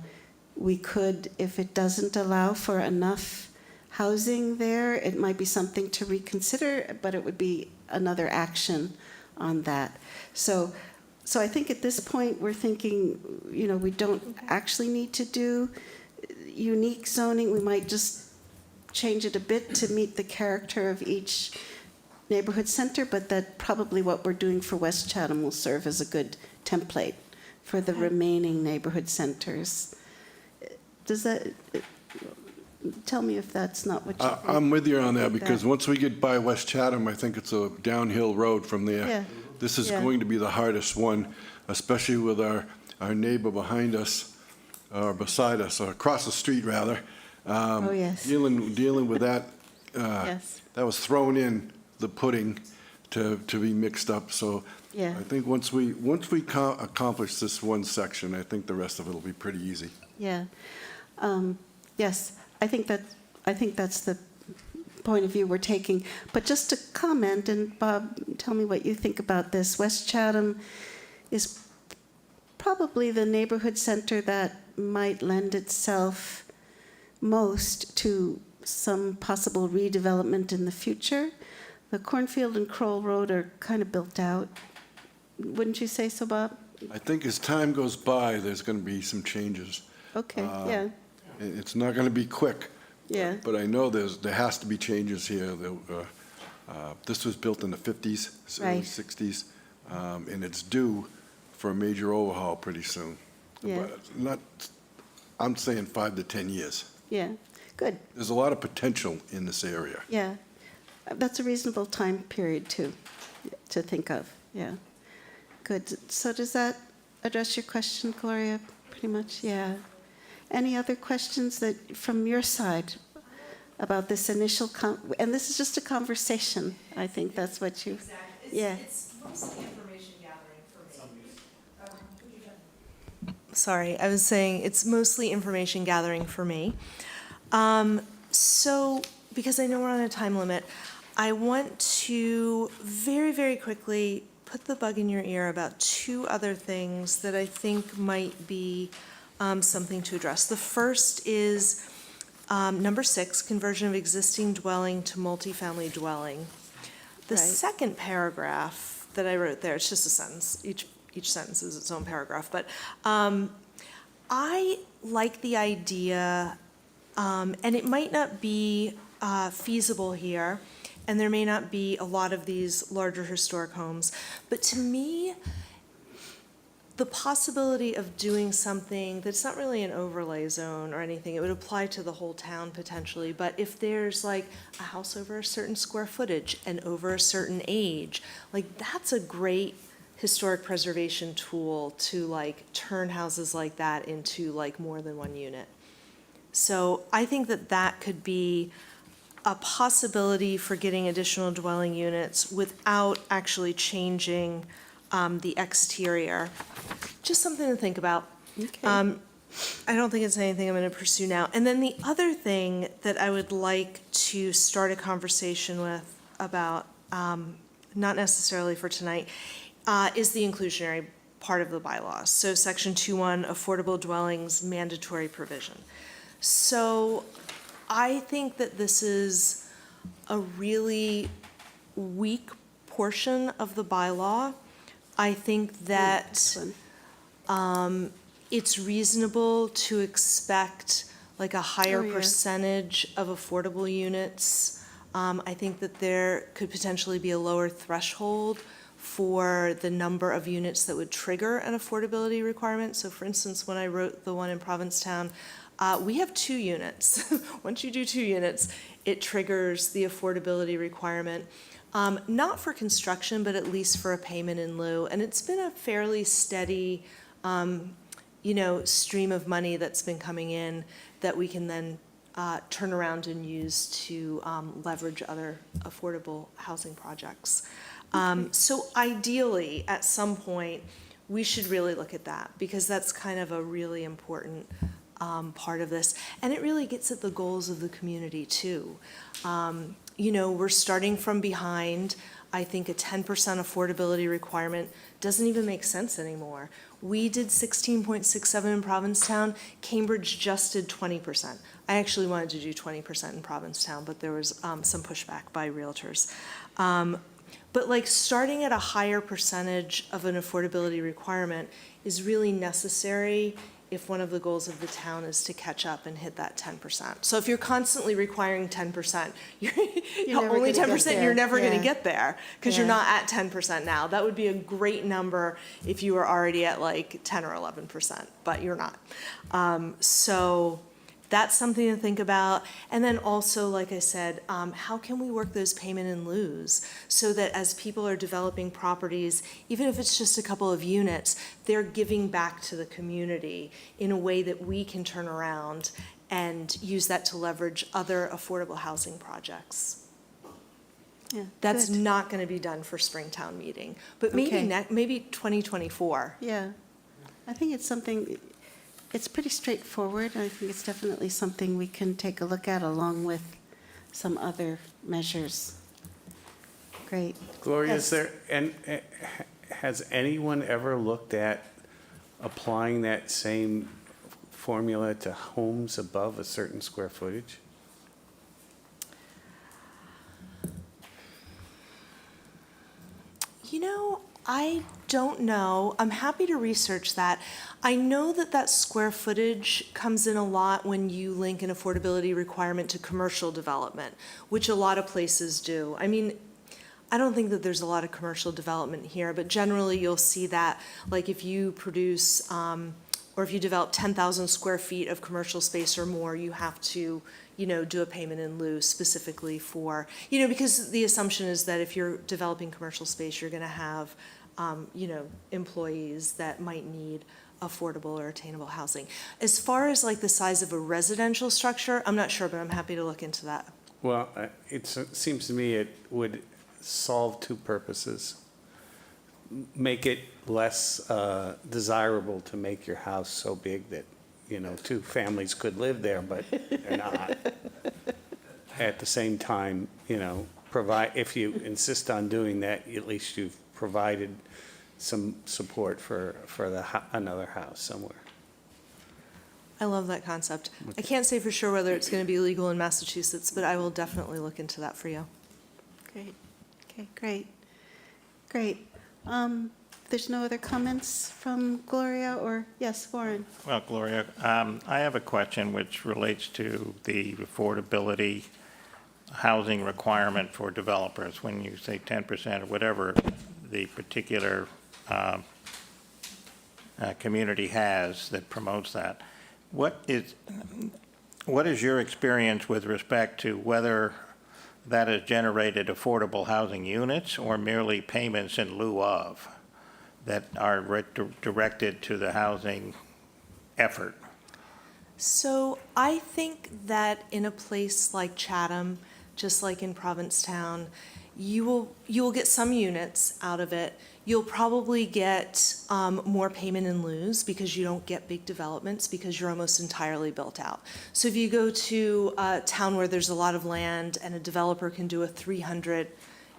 we could, if it doesn't allow for enough housing there, it might be something to reconsider, but it would be another action on that. So I think at this point, we're thinking, you know, we don't actually need to do unique zoning. We might just change it a bit to meet the character of each neighborhood center, but that probably what we're doing for West Chatham will serve as a good template for the remaining neighborhood centers. Does that, tell me if that's not what you think. I'm with you on that, Like because once we get by West Chatham, I think it's a downhill road from there. Yeah. This is Yeah. going to be the hardest one, especially with our neighbor behind us, or beside us, or across the street, rather. Oh, yes. Dealing with that, Yes. that was thrown in the pudding to be mixed up. So Yeah. I think once we accomplish this one section, I think the rest of it will be pretty easy. Yeah. Yes, I think that's the point of view we're taking. But just to comment, and Bob, tell me what you think about this. West Chatham is probably the neighborhood center that might lend itself most to some possible redevelopment in the future. The Cornfield and Kroll Road are kind of built out. Wouldn't you say so, Bob? I think as time goes by, there's going to be some changes. Okay, Uh, yeah, It's not going to be quick. yeah, But I know there has to be changes here. This was built in the 50s, early Right. 60s, and it's due for a major overhaul pretty soon. Yeah. But not, I'm saying 5 to 10 years. yeah. Good, There's a lot of potential in this area. yeah. That's a reasonable time period to think of, yeah. Good. So does that address your question, Gloria? Pretty much, yeah. Any other questions from your side about this initial, and this is just a conversation, I think that's what you, yeah. It's mostly information gathering for me. Sorry, I was saying it's mostly information gathering for me. So, because I know we're on a time limit, I want to very, very quickly put the bug in your ear about two other things that I think might be something to address. The first is number 6, conversion of existing dwelling to multifamily dwelling. The Right. second paragraph that I wrote there, it's just a sentence, each sentence is its own paragraph, but I like the idea, and it might not be feasible here, and there may not be a lot of these larger historic homes, but to me, the possibility of doing something that's not really an overlay zone or anything, it would apply to the whole town potentially, but if there's like a house over a certain square footage and over a certain age, like that's a great historic preservation tool to like turn houses like that into like more than one unit. So I think that that could be a possibility for getting additional dwelling units without actually changing the exterior. Just something to think about. Okay. I don't think it's anything I'm going to pursue now. And then the other thing that I would like to start a conversation with about, not necessarily for tonight, is the inclusionary part of the bylaws. So section 2.1, affordable dwellings, mandatory provision. So I think that this is a really weak portion of the bylaw. I think that Excellent. it's reasonable to expect like a higher Oh, yeah. percentage of affordable units. I think that there could potentially be a lower threshold for the number of units that would trigger an affordability requirement. So for instance, when I wrote the one in Provincetown, we have 2 units. Once you do 2 units, it triggers the affordability requirement. Not for construction, but at least for a payment in lieu. And it's been a fairly steady, stream of money that's been coming in that we can then turn around and use to leverage other affordable housing projects. So ideally, at some point, we should really look at that because that's kind of a really important part of this. And it really gets at the goals of the community too. We're starting from behind. I think a 10% affordability requirement doesn't even make sense anymore. We did 16.67 in Provincetown. Cambridge just did 20%. I actually wanted to do 20% in Provincetown, but there was some pushback by realtors. But like starting at a higher percentage of an affordability requirement is really necessary if one of the goals of the town is to catch up and hit that 10%. So if you're constantly requiring 10%, you're never only gonna get 10%, there. you're never gonna Yeah. get there because you're Yeah. not at 10% now. That would be a great number if you were already at like 10 or 11%, but you're not. So that's something to think about. And then also, like I said, how can we work those payment in lieus so that as people are developing properties, even if it's just a couple of units, they're giving back to the community in a way that we can turn around and use that to leverage other affordable housing projects. Yeah, That's good. not going to be done for Springtown meeting, but maybe Okay. maybe 2024. Yeah, I think it's something, it's pretty straightforward. I think it's definitely something we can take a look at along with some other measures. Great. Gloria, Yes. is there, and has anyone ever looked at applying that same formula to homes above a certain square footage? You know, I don't know. I'm happy to research that. I know that that square footage comes in a lot when you link an affordability requirement to commercial development, which a lot of places do. I mean, I don't think that there's a lot of commercial development here, but generally you'll see that, like if you produce, or if you develop 10,000 square feet of commercial space or more, you have to, do a payment in lieu specifically for, because the assumption is that if you're developing commercial space, you're gonna have, employees that might need affordable or attainable housing. As far as like the size of a residential structure, I'm not sure, but I'm happy to look into that. Well, it seems to me it would solve two purposes. Make it less desirable to make your house so big that, two families could live there, but they're not. At the same time, provide, if you insist on doing that, at least you've provided some support for another house somewhere. I love that concept. I can't say for sure whether it's going to be legal in Massachusetts, but I will definitely look into that for you. Great. Okay, great. Great. There's no other comments from Gloria or, yes, Warren? Well, Gloria, I have a question which relates to the affordability housing requirement for developers. When you say 10% or whatever the particular community has that promotes that, what is your experience with respect to whether that has generated affordable housing units or merely payments in lieu of that are directed to the housing effort? So I think that in a place like Chatham, just like in Provincetown, you will get some units out of it. You'll probably get more payment in lieu because you don't get big developments because you're almost entirely built out. So if you go to a town where there's a lot of land and a developer can do a 300,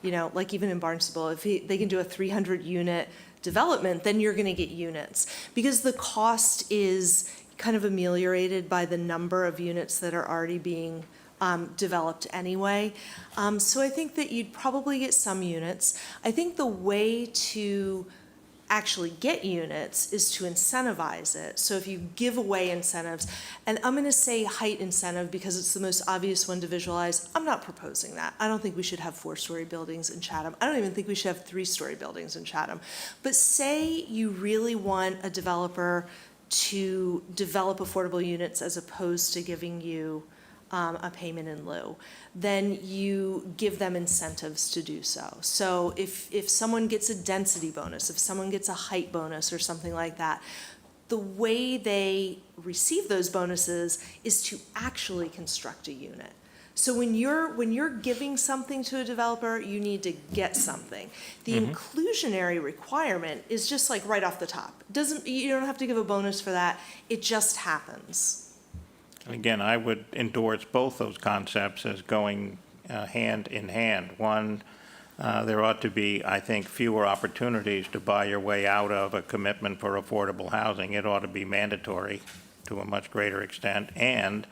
like even in Barnstable, if they can do a 300 unit development, then you're going to get units because the cost is kind of ameliorated by the number of units that are already being developed anyway. So I think that you'd probably get some units. I think the way to actually get units is to incentivize it. So if you give away incentives, and I'm going to say height incentive because it's the most obvious one to visualize, I'm not proposing that. I don't think we should have 4-story buildings in Chatham. I don't even think we should have 3-story buildings in Chatham. But say you really want a developer to develop affordable units as opposed to giving you a payment in lieu, then you give them incentives to do so. So if someone gets a density bonus, if someone gets a height bonus or something like that, the way they receive those bonuses is to actually construct a unit. So when you're giving something to a developer, you need to get something. The inclusionary requirement is just like right off the top. You don't have to give a bonus for that. It just happens. Again, I would endorse both those concepts as going hand in hand. One, there ought to be, I think, fewer opportunities to buy your way out of a commitment for affordable housing. It ought to be mandatory to a much greater extent, and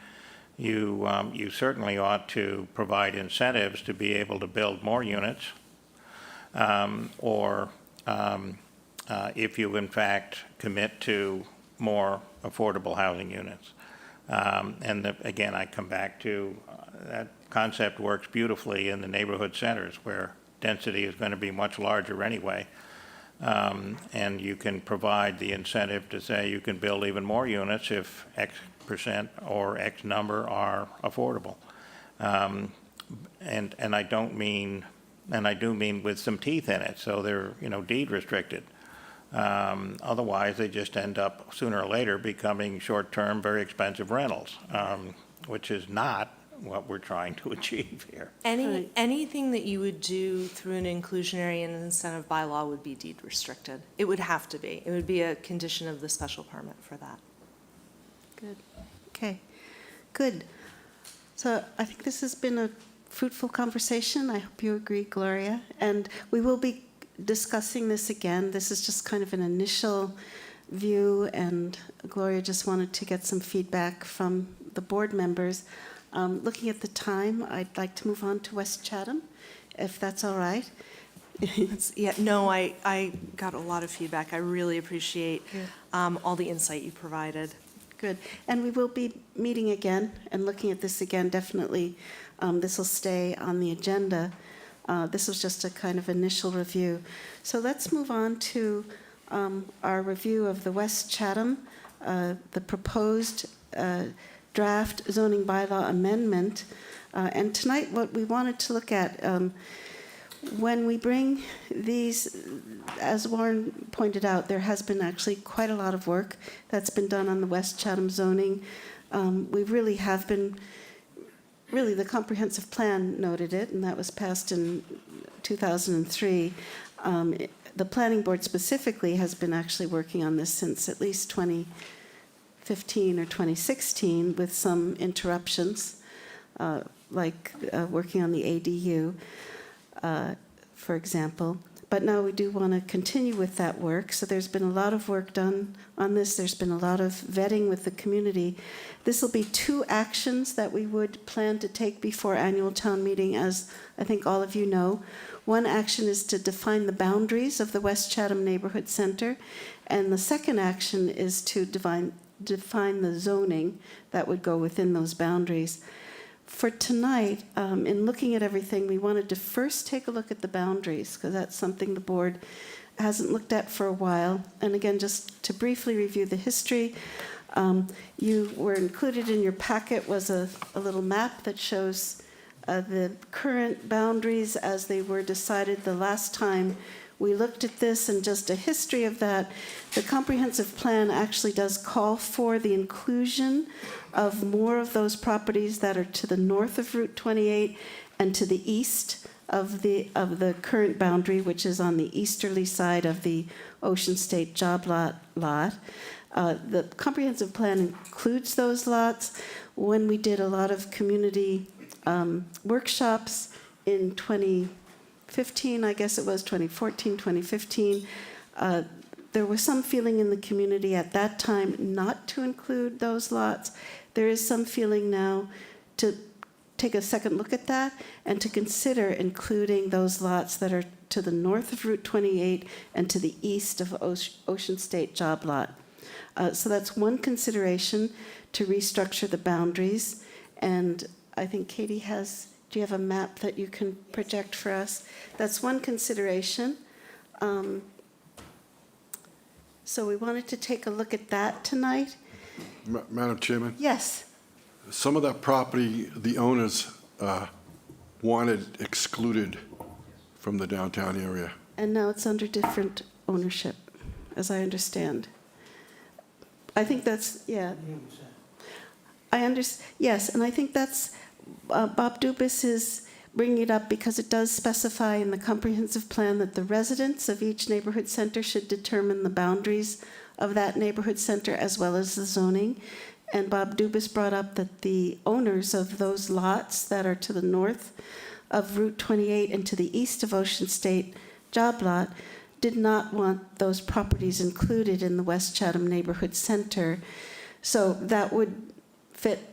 you certainly ought to provide incentives to be able to build more units, or if you in fact commit to more affordable housing units. Again, I come back to that concept works beautifully in the neighborhood centers where density is going to be much larger anyway. And you can provide the incentive to say you can build even more units if X% or X number are affordable. And I don't mean, and I do mean with some teeth in it, so they're, deed restricted. Otherwise, they just end up sooner or later becoming short-term, very expensive rentals, which is not what we're trying to achieve here. Anything that you would do through an inclusionary and incentive bylaw would be deed restricted. It would have to be. It would be a condition of the special permit for that. Good. Okay, good. So I think this has been a fruitful conversation. I hope you agree, Gloria. And we will be discussing this again. This is just kind of an initial view, and Gloria just wanted to get some feedback from the board members. Looking at the time, I'd like to move on to West Chatham, if that's all right. Yeah, no, I got a lot of feedback. I really appreciate Good. all the insight you provided. Good. And we will be meeting again and looking at this again, definitely. This will stay on the agenda. This was just a kind of initial review. So let's move on to our review of the West Chatham, the proposed draft zoning bylaw amendment. And tonight, what we wanted to look at, when we bring these, as Warren pointed out, there has been actually quite a lot of work that's been done on the West Chatham zoning. We really have been, really the comprehensive plan noted it, and that was passed in 2003. The planning board specifically has been actually working on this since at least 2015 or 2016 with some interruptions, like working on the ADU. For example. But now we do want to continue with that work. So there's been a lot of work done on this. There's been a lot of vetting with the community. This will be 2 actions that we would plan to take before annual town meeting, as I think all of you know. One action is to define the boundaries of the West Chatham Neighborhood Center, and the second action is to define the zoning that would go within those boundaries. For tonight, in looking at everything, we wanted to first take a look at the boundaries, because that's something the board hasn't looked at for a while. And again, just to briefly review the history, you were included in your packet was a little map that shows the current boundaries as they were decided the last time we looked at this, and just a history of that. The comprehensive plan actually does call for the inclusion of more of those properties that are to the north of Route 28 and to the east of the current boundary, which is on the easterly side of the Ocean State job lot. The comprehensive plan includes those lots. When we did a lot of community workshops in 2015, I guess it was 2014, 2015, there was some feeling in the community at that time not to include those lots. There is some feeling now to take a second look at that and to consider including those lots that are to the north of Route 28 and to the east of Ocean State job lot. So that's one consideration, to restructure the boundaries. And I think Katie has, do you have a map that you can project for us? That's one consideration. So we wanted to take a look at that tonight. Madam Chairman, Yes. some of that property, the owners wanted excluded from the downtown area. And now it's under different ownership, as I understand. I think that's, yeah. I understand, yes, and I think that's, Bob Dubus is bringing it up because it does specify in the comprehensive plan that the residents of each neighborhood center should determine the boundaries of that neighborhood center as well as the zoning. And Bob Dubus brought up that the owners of those lots that are to the north of Route 28 and to the east of Ocean State job lot did not want those properties included in the West Chatham Neighborhood Center. So that would fit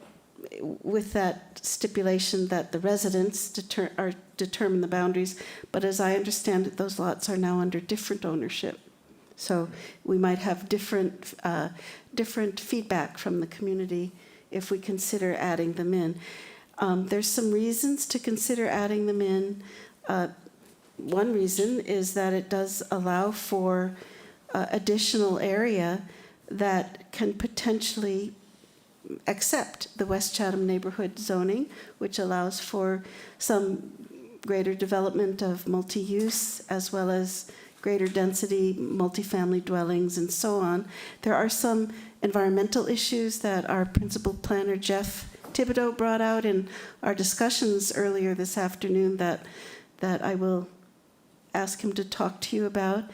with that stipulation that the residents determine the boundaries. But as I understand it, those lots are now under different ownership. So we might have different feedback from the community if we consider adding them in. There's some reasons to consider adding them in. One reason is that it does allow for additional area that can potentially accept the West Chatham neighborhood zoning, which allows for some greater development of multi-use as well as greater density multifamily dwellings and so on. There are some environmental issues that our principal planner, Jeff Thibodeau, brought out in our discussions earlier this afternoon that I will ask him to talk to you about.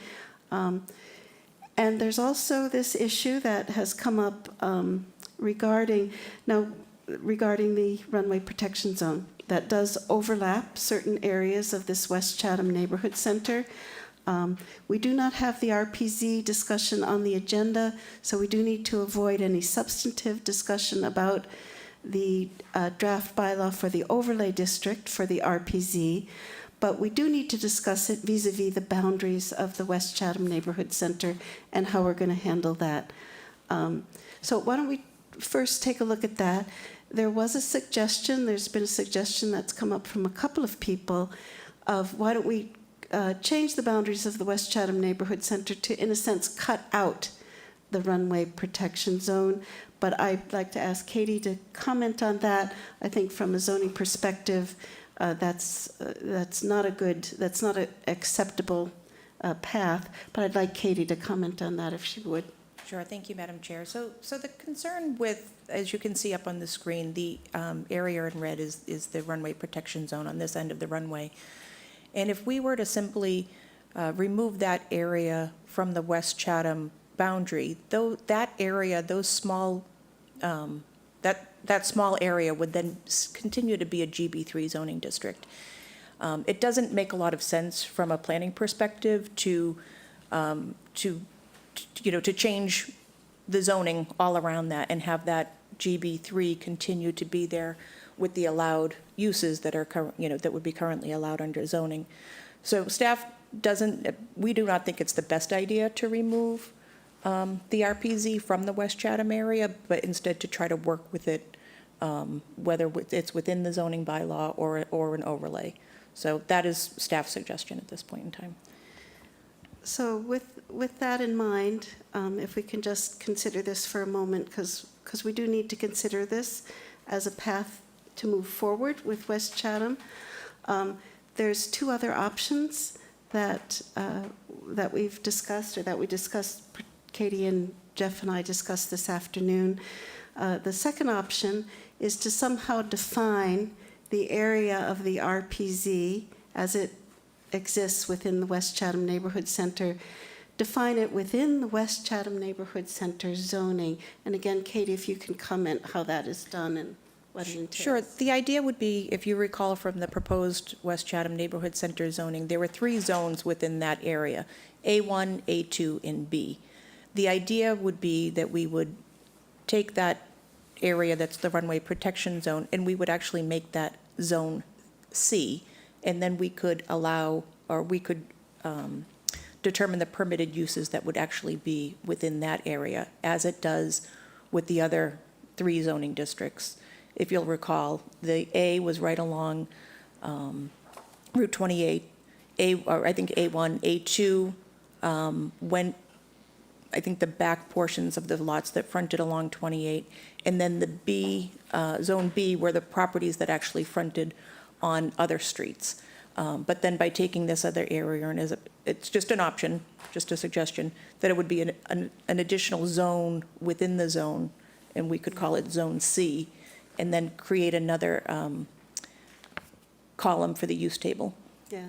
And there's also this issue that has come up regarding the runway protection zone. That does overlap certain areas of this West Chatham Neighborhood Center. We do not have the RPZ discussion on the agenda, so we do need to avoid any substantive discussion about the draft bylaw for the overlay district for the RPZ, but we do need to discuss it vis-a-vis the boundaries of the West Chatham Neighborhood Center and how we're going to handle that. So why don't we first take a look at that. There's been a suggestion that's come up from a couple of people of why don't we change the boundaries of the West Chatham Neighborhood Center to, in a sense, cut out the runway protection zone. But I'd like to ask Katie to comment on that. I think from a zoning perspective, that's not an acceptable path. But I'd like Katie to comment on that if she would. Sure, thank you, Madam Chair. So the concern with, as you can see up on the screen, the area in red is the runway protection zone on this end of the runway. And if we were to simply remove that area from the West Chatham boundary, that area, those small, that small area would then continue to be a GB3 zoning district. It doesn't make a lot of sense from a planning perspective to change the zoning all around that and have that GB3 continue to be there with the allowed uses that are that would be currently allowed under zoning. So staff we do not think it's the best idea to remove the RPZ from the West Chatham area, but instead to try to work with it, whether it's within the zoning bylaw or an overlay. So that is staff's suggestion at this point in time. So with that in mind, if we can just consider this for a moment, because we do need to consider this as a path to move forward with West Chatham. There's two other options that we've discussed, or that we discussed, Katie and Jeff and I discussed this afternoon. The second option is to somehow define the area of the RPZ as it exists within the West Chatham Neighborhood Center, define it within the West Chatham Neighborhood Center zoning. And again, Katie, if you can comment how that is done and what it entails. Sure. The idea would be, if you recall from the proposed West Chatham Neighborhood Center zoning, there were 3 zones within that area, A1, A2, and B. The idea would be that we would take that area that's the runway protection zone, and we would actually make that zone C, and then we could allow, or we could determine the permitted uses that would actually be within that area, as it does with the other 3 zoning districts. If you'll recall, the A was right along Route 28, or I think A1, A2 went, I think, the back portions of the lots that fronted along 28, and then the B, Zone B, were the properties that actually fronted on other streets. But then by taking this other area, and it's just an option, just a suggestion, that it would be an additional zone within the zone, and we could call it Zone C, and then create another column for the use table. Yeah.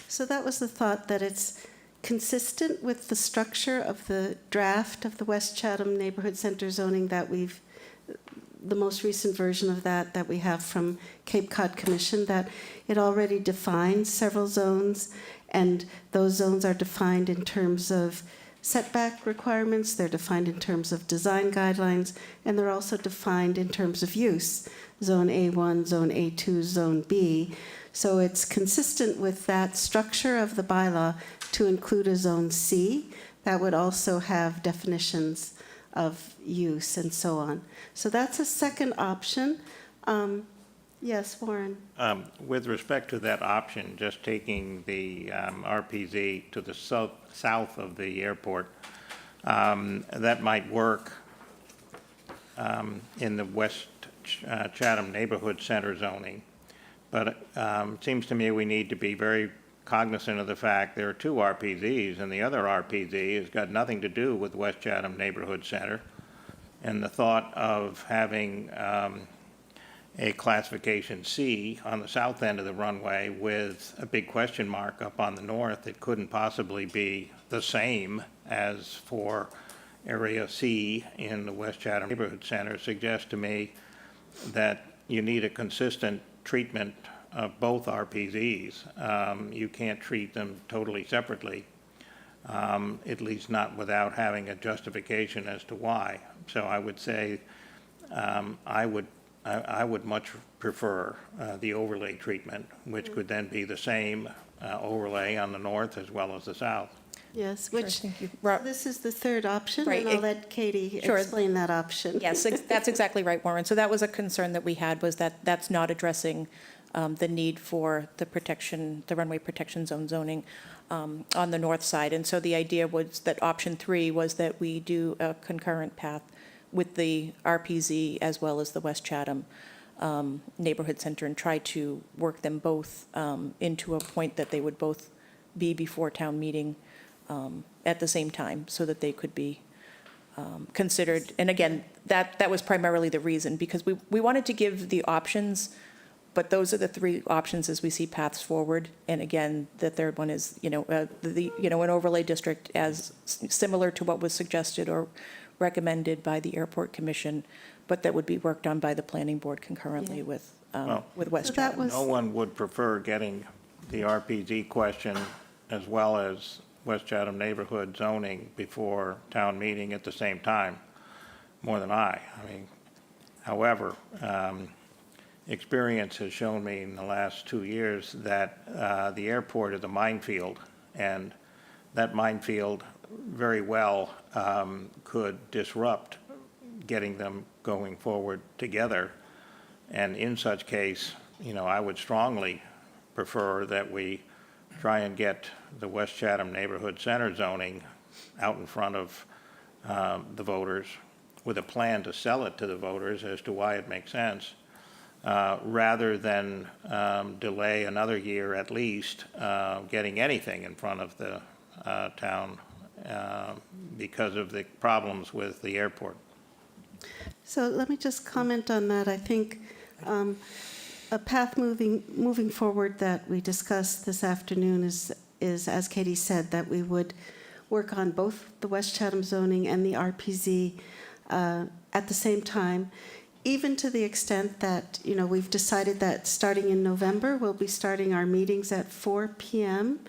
So that was the thought, that it's consistent with the structure of the draft of the West Chatham Neighborhood Center zoning that the most recent version of that we have from Cape Cod Commission, that it already defines several zones, and those zones are defined in terms of setback requirements, they're defined in terms of design guidelines, and they're also defined in terms of use, Zone A1, Zone A2, Zone B. So it's consistent with that structure of the bylaw to include a Zone C that would also have definitions of use and so on. So that's a second option. Yes, Warren? With respect to that option, just taking the RPZ to the south of the airport, that might work in the West Chatham Neighborhood Center zoning. But it seems to me we need to be very cognizant of the fact there are 2 RPZs, and the other RPZ has got nothing to do with West Chatham Neighborhood Center. And the thought of having a classification C on the south end of the runway with a big question mark up on the north, it couldn't possibly be the same as for Area C in the West Chatham Neighborhood Center suggests to me that you need a consistent treatment of both RPZs. You can't treat them totally separately, at least not without having a justification as to why. So I would say I would much prefer the overlay treatment, which could then be the same overlay on the north as well as the south. Yes, Sure, which, thank you. Rob- this is the third option, Right, and I'll it- let Katie Sure. explain that option. Yes, that's exactly right, Warren. So that was a concern that we had, was that that's not addressing the need for the protection, the runway protection zone zoning on the north side. And so the idea was that option 3 was that we do a concurrent path with the RPZ as well as the West Chatham Neighborhood Center, and try to work them both into a point that they would both be before town meeting at the same time, so that they could be considered. And again, that was primarily the reason, because we wanted to give the options, but those are the 3 options as we see paths forward. And again, the third one is, an overlay district as similar to what was suggested or recommended by the Airport Commission, but that would be worked on by the planning board concurrently with West So that Chatham. was- No one would prefer getting the RPZ question as well as West Chatham neighborhood zoning before town meeting at the same time, more than I mean, however, experience has shown me in the last 2 years that the airport is a minefield, and that minefield very well could disrupt getting them going forward together. And in such case, I would strongly prefer that we try and get the West Chatham Neighborhood Center zoning out in front of the voters with a plan to sell it to the voters as to why it makes sense, rather than delay another year at least getting anything in front of the town because of the problems with the airport. So let me just comment on that. I think a path moving forward that we discussed this afternoon is, as Katie said, that we would work on both the West Chatham zoning and the RPZ at the same time, even to the extent that, we've decided that starting in November, we'll be starting our meetings at 4 p.m.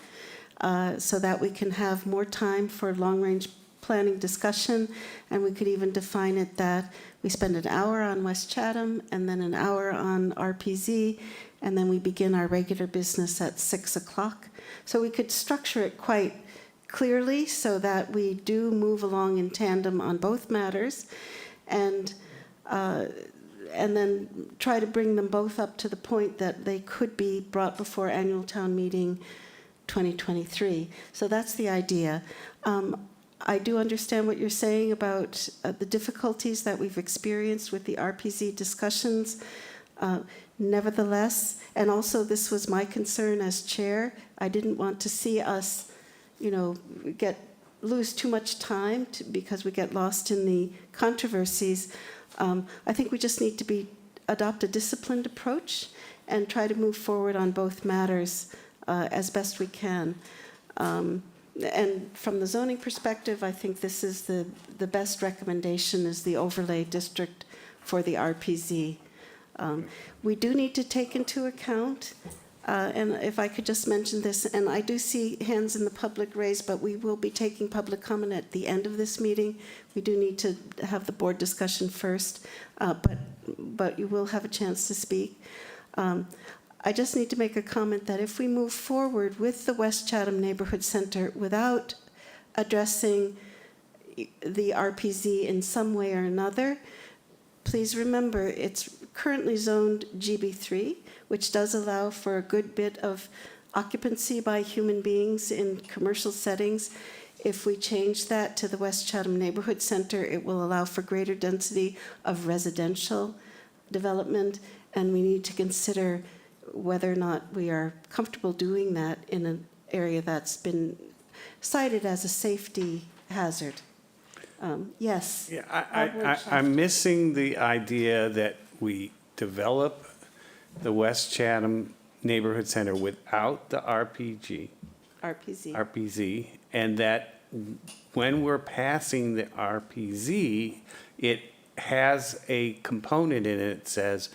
So that we can have more time for long-range planning discussion, and we could even define it that we spend an hour on West Chatham and then an hour on RPZ, and then we begin our regular business at 6 o'clock. So we could structure it quite clearly so that we do move along in tandem on both matters, and then try to bring them both up to the point that they could be brought before annual town meeting 2023. So that's the idea. I do understand what you're saying about the difficulties that we've experienced with the RPZ discussions. Nevertheless, and also this was my concern as chair, I didn't want to see us, lose too much time because we get lost in the controversies. I think we just need to adopt a disciplined approach and try to move forward on both matters as best we can. And from the zoning perspective, I think this is the best recommendation, is the overlay district for the RPZ. We do need to take into account, and if I could just mention this, and I do see hands in the public raised, but we will be taking public comment at the end of this meeting. We do need to have the board discussion first, but you will have a chance to speak. I just need to make a comment that if we move forward with the West Chatham Neighborhood Center without addressing the RPZ in some way or another, please remember it's currently zoned GB3, which does allow for a good bit of occupancy by human beings in commercial settings. If we change that to the West Chatham Neighborhood Center, it will allow for greater density of residential development, and we need to consider whether or not we are comfortable doing that in an area that's been cited as a safety hazard. Yes. Yeah, I'm missing the idea that we develop the West Chatham Neighborhood Center without the RPZ. RPZ, and that when we're passing the RPZ, it has a component in it that says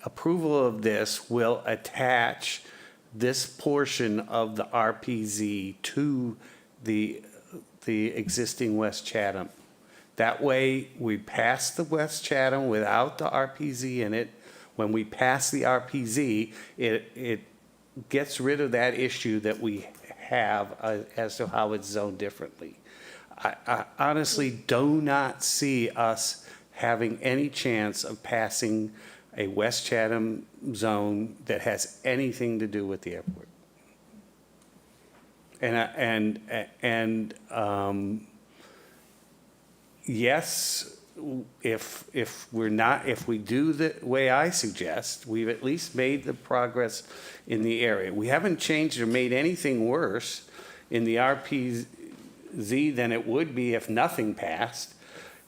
approval of this will attach this portion of the RPZ to the existing West Chatham. That way, we pass the West Chatham without the RPZ in it. When we pass the RPZ, it gets rid of that issue that we have as to how it's zoned differently. I honestly do not see us having any chance of passing a West Chatham zone that has anything to do with the airport. Yes, if we do the way I suggest, we've at least made the progress in the area. We haven't changed or made anything worse in the RPZ than it would be if nothing passed.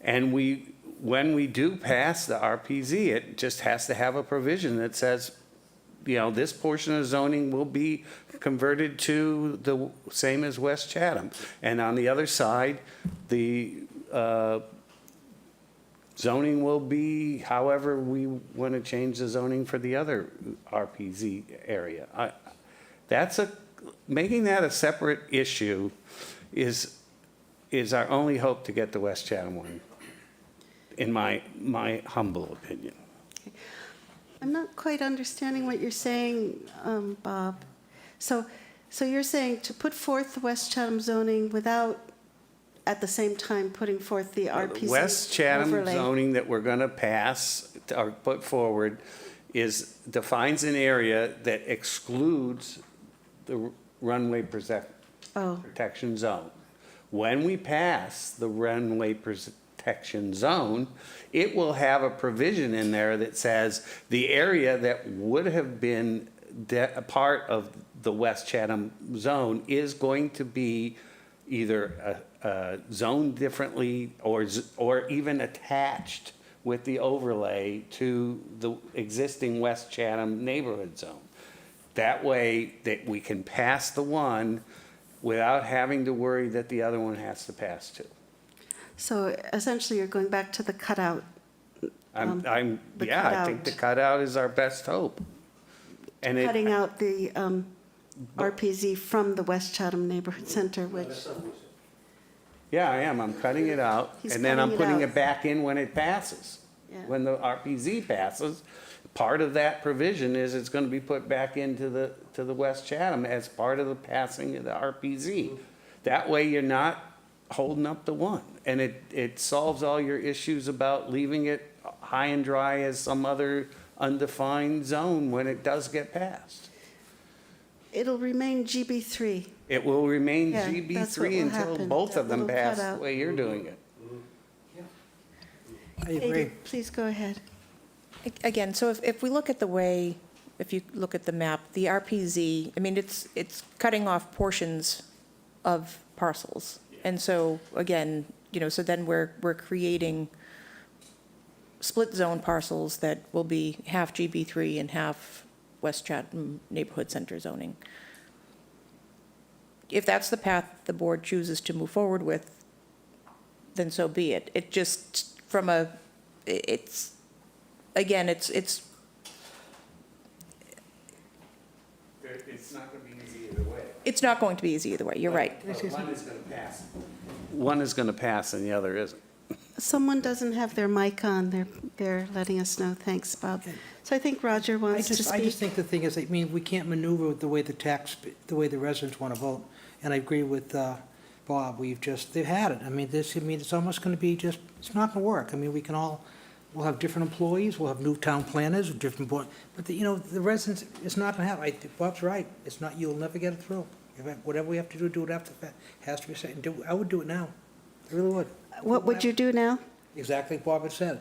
And when we do pass the RPZ, it just has to have a provision that says, this portion of zoning will be converted to the same as West Chatham. And on the other side, the zoning will be however we want to change the zoning for the other RPZ area. Making that a separate issue is our only hope to get the West Chatham one, in my humble opinion. I'm not quite understanding what you're saying, Bob. So you're saying to put forth the West Chatham zoning without, at the same time, putting forth the RPZ West Chatham overlay. zoning that we're going to pass or put forward defines an area that excludes the runway protection zone. When we pass the runway protection zone, it will have a provision in there that says the area that would have been a part of the West Chatham zone is going to be either zoned differently or even attached with the overlay to the existing West Chatham neighborhood zone. That way that we can pass the one without having to worry that the other one has to pass too. So essentially, you're going back to the cutout. I think the cutout. cutout is our best hope. And Cutting out the RPZ from the West Chatham Neighborhood Center, which, Yeah, I am. I'm cutting it out, He's and then I'm cutting it putting out. it back in when it passes. Yeah. When the RPZ passes, part of that provision is it's gonna be put back into the West Chatham as part of the passing of the RPZ. That way you're not holding up the one, and it solves all your issues about leaving it high and dry as some other undefined zone when it does get passed. it'll remain GB3. It will remain Yeah, that's what GB3 will until happen, both that of them little pass the cutout. way you're doing it. I agree. Katie, please go ahead. Again, so if we look at the way, if you look at the map, the RPZ, I mean, it's cutting off portions of parcels. And so, again, so then we're creating split zone parcels that will be half GB3 and half West Chatham Neighborhood Center zoning. If that's the path the board chooses to move forward with, then so be it. It just, it's again, it's It's not gonna be easy either way. It's not going to be easy either way, you're right. One is gonna pass. One is gonna pass and the other isn't. Someone doesn't have their mic on. They're letting us know. Thanks, Bob. So I think Roger I wants to just speak. think the thing is, I mean, we can't maneuver the way the way the residents want to vote. And I agree with Bob, they've had it. I mean, it's almost going to be it's not going to work. I mean, we'll have different employees, we'll have new town planners, different board, but the residents, it's not going to happen. Bob's right, it's not, you'll never get it through. Whatever we have to do it after the fact. Has to be said. I would do it now. I really would. What would you do now? Exactly what Bob had said.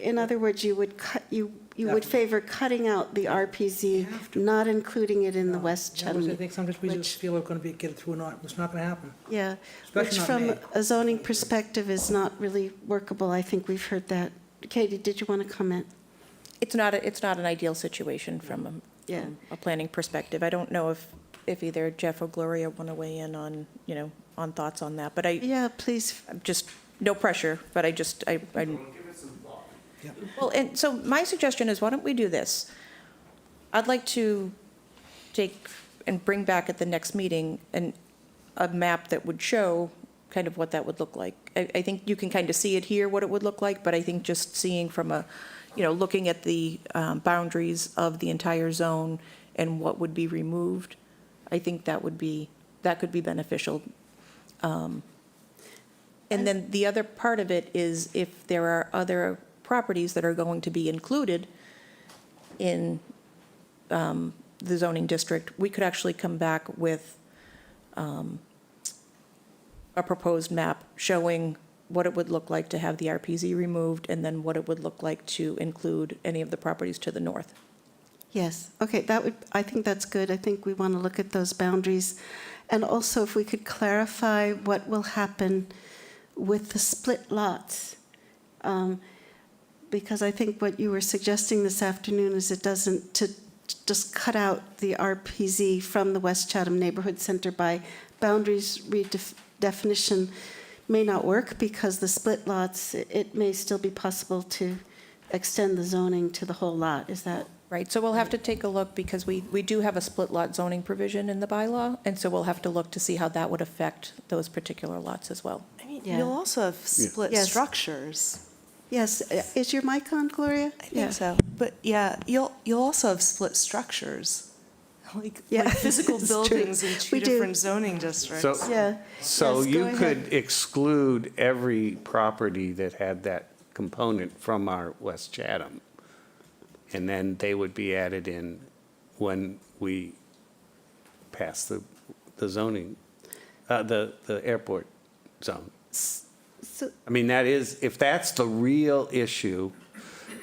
In other words, you would favor cutting out the RPZ, not including it in the West Yeah, I Chatham. think sometimes we which- just feel we're going to get it through or not. It's not going to happen. Yeah, Especially which not from me. a zoning perspective is not really workable. I think we've heard that. Katie, did you want to comment? It's not an ideal situation from Yeah. a planning perspective. I don't know if if either Jeff or Gloria want to weigh in on, on thoughts on that. But Yeah, please. just, no pressure, but well, and so my suggestion is, why don't we do this? I'd like to take and bring back at the next meeting a map that would show kind of what that would look like. I think you can kind of see it here, what it would look like, but I think just seeing from looking at the boundaries of the entire zone and what would be removed, I think that could be beneficial. And then the other part of it is if there are other properties that are going to be included in the zoning district, we could actually come back with a proposed map showing what it would look like to have the RPZ removed, and then what it would look like to include any of the properties to the north. Yes, okay, I think that's good. I think we want to look at those boundaries. And also, if we could clarify what will happen with the split lots. Because I think what you were suggesting this afternoon is to just cut out the RPZ from the West Chatham Neighborhood Center by boundaries redefinition may not work, because the split lots, it may still be possible to extend the zoning to the whole lot. Is that? Right, so we'll have to take a look, because we do have a split lot zoning provision in the bylaw, and so we'll have to look to see how that would affect those particular lots as well. I mean, Yeah. you'll also have split Yes. structures. Yes, is your mic on, Gloria? I think so. But yeah, you'll also have split structures, like physical it's true. buildings in two We do. different zoning districts. So, Yeah. so Yes, go you ahead. could exclude every property that had that component from our West Chatham, and then they would be added in when we pass the zoning, the airport zone. So, I mean, if that's the real issue,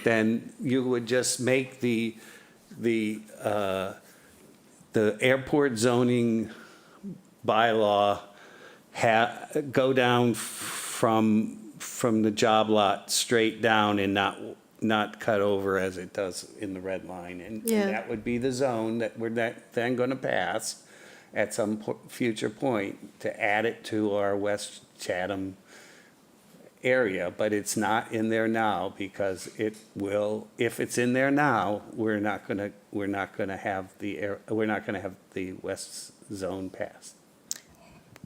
then you would just make the airport zoning bylaw go down from the job lot straight down and not cut over as it does in the red line. And Yeah. that would be the zone that we're then going to pass at some future point to add it to our West Chatham area, but it's not in there now, because it will, if it's in there now, we're not gonna have the west zone passed.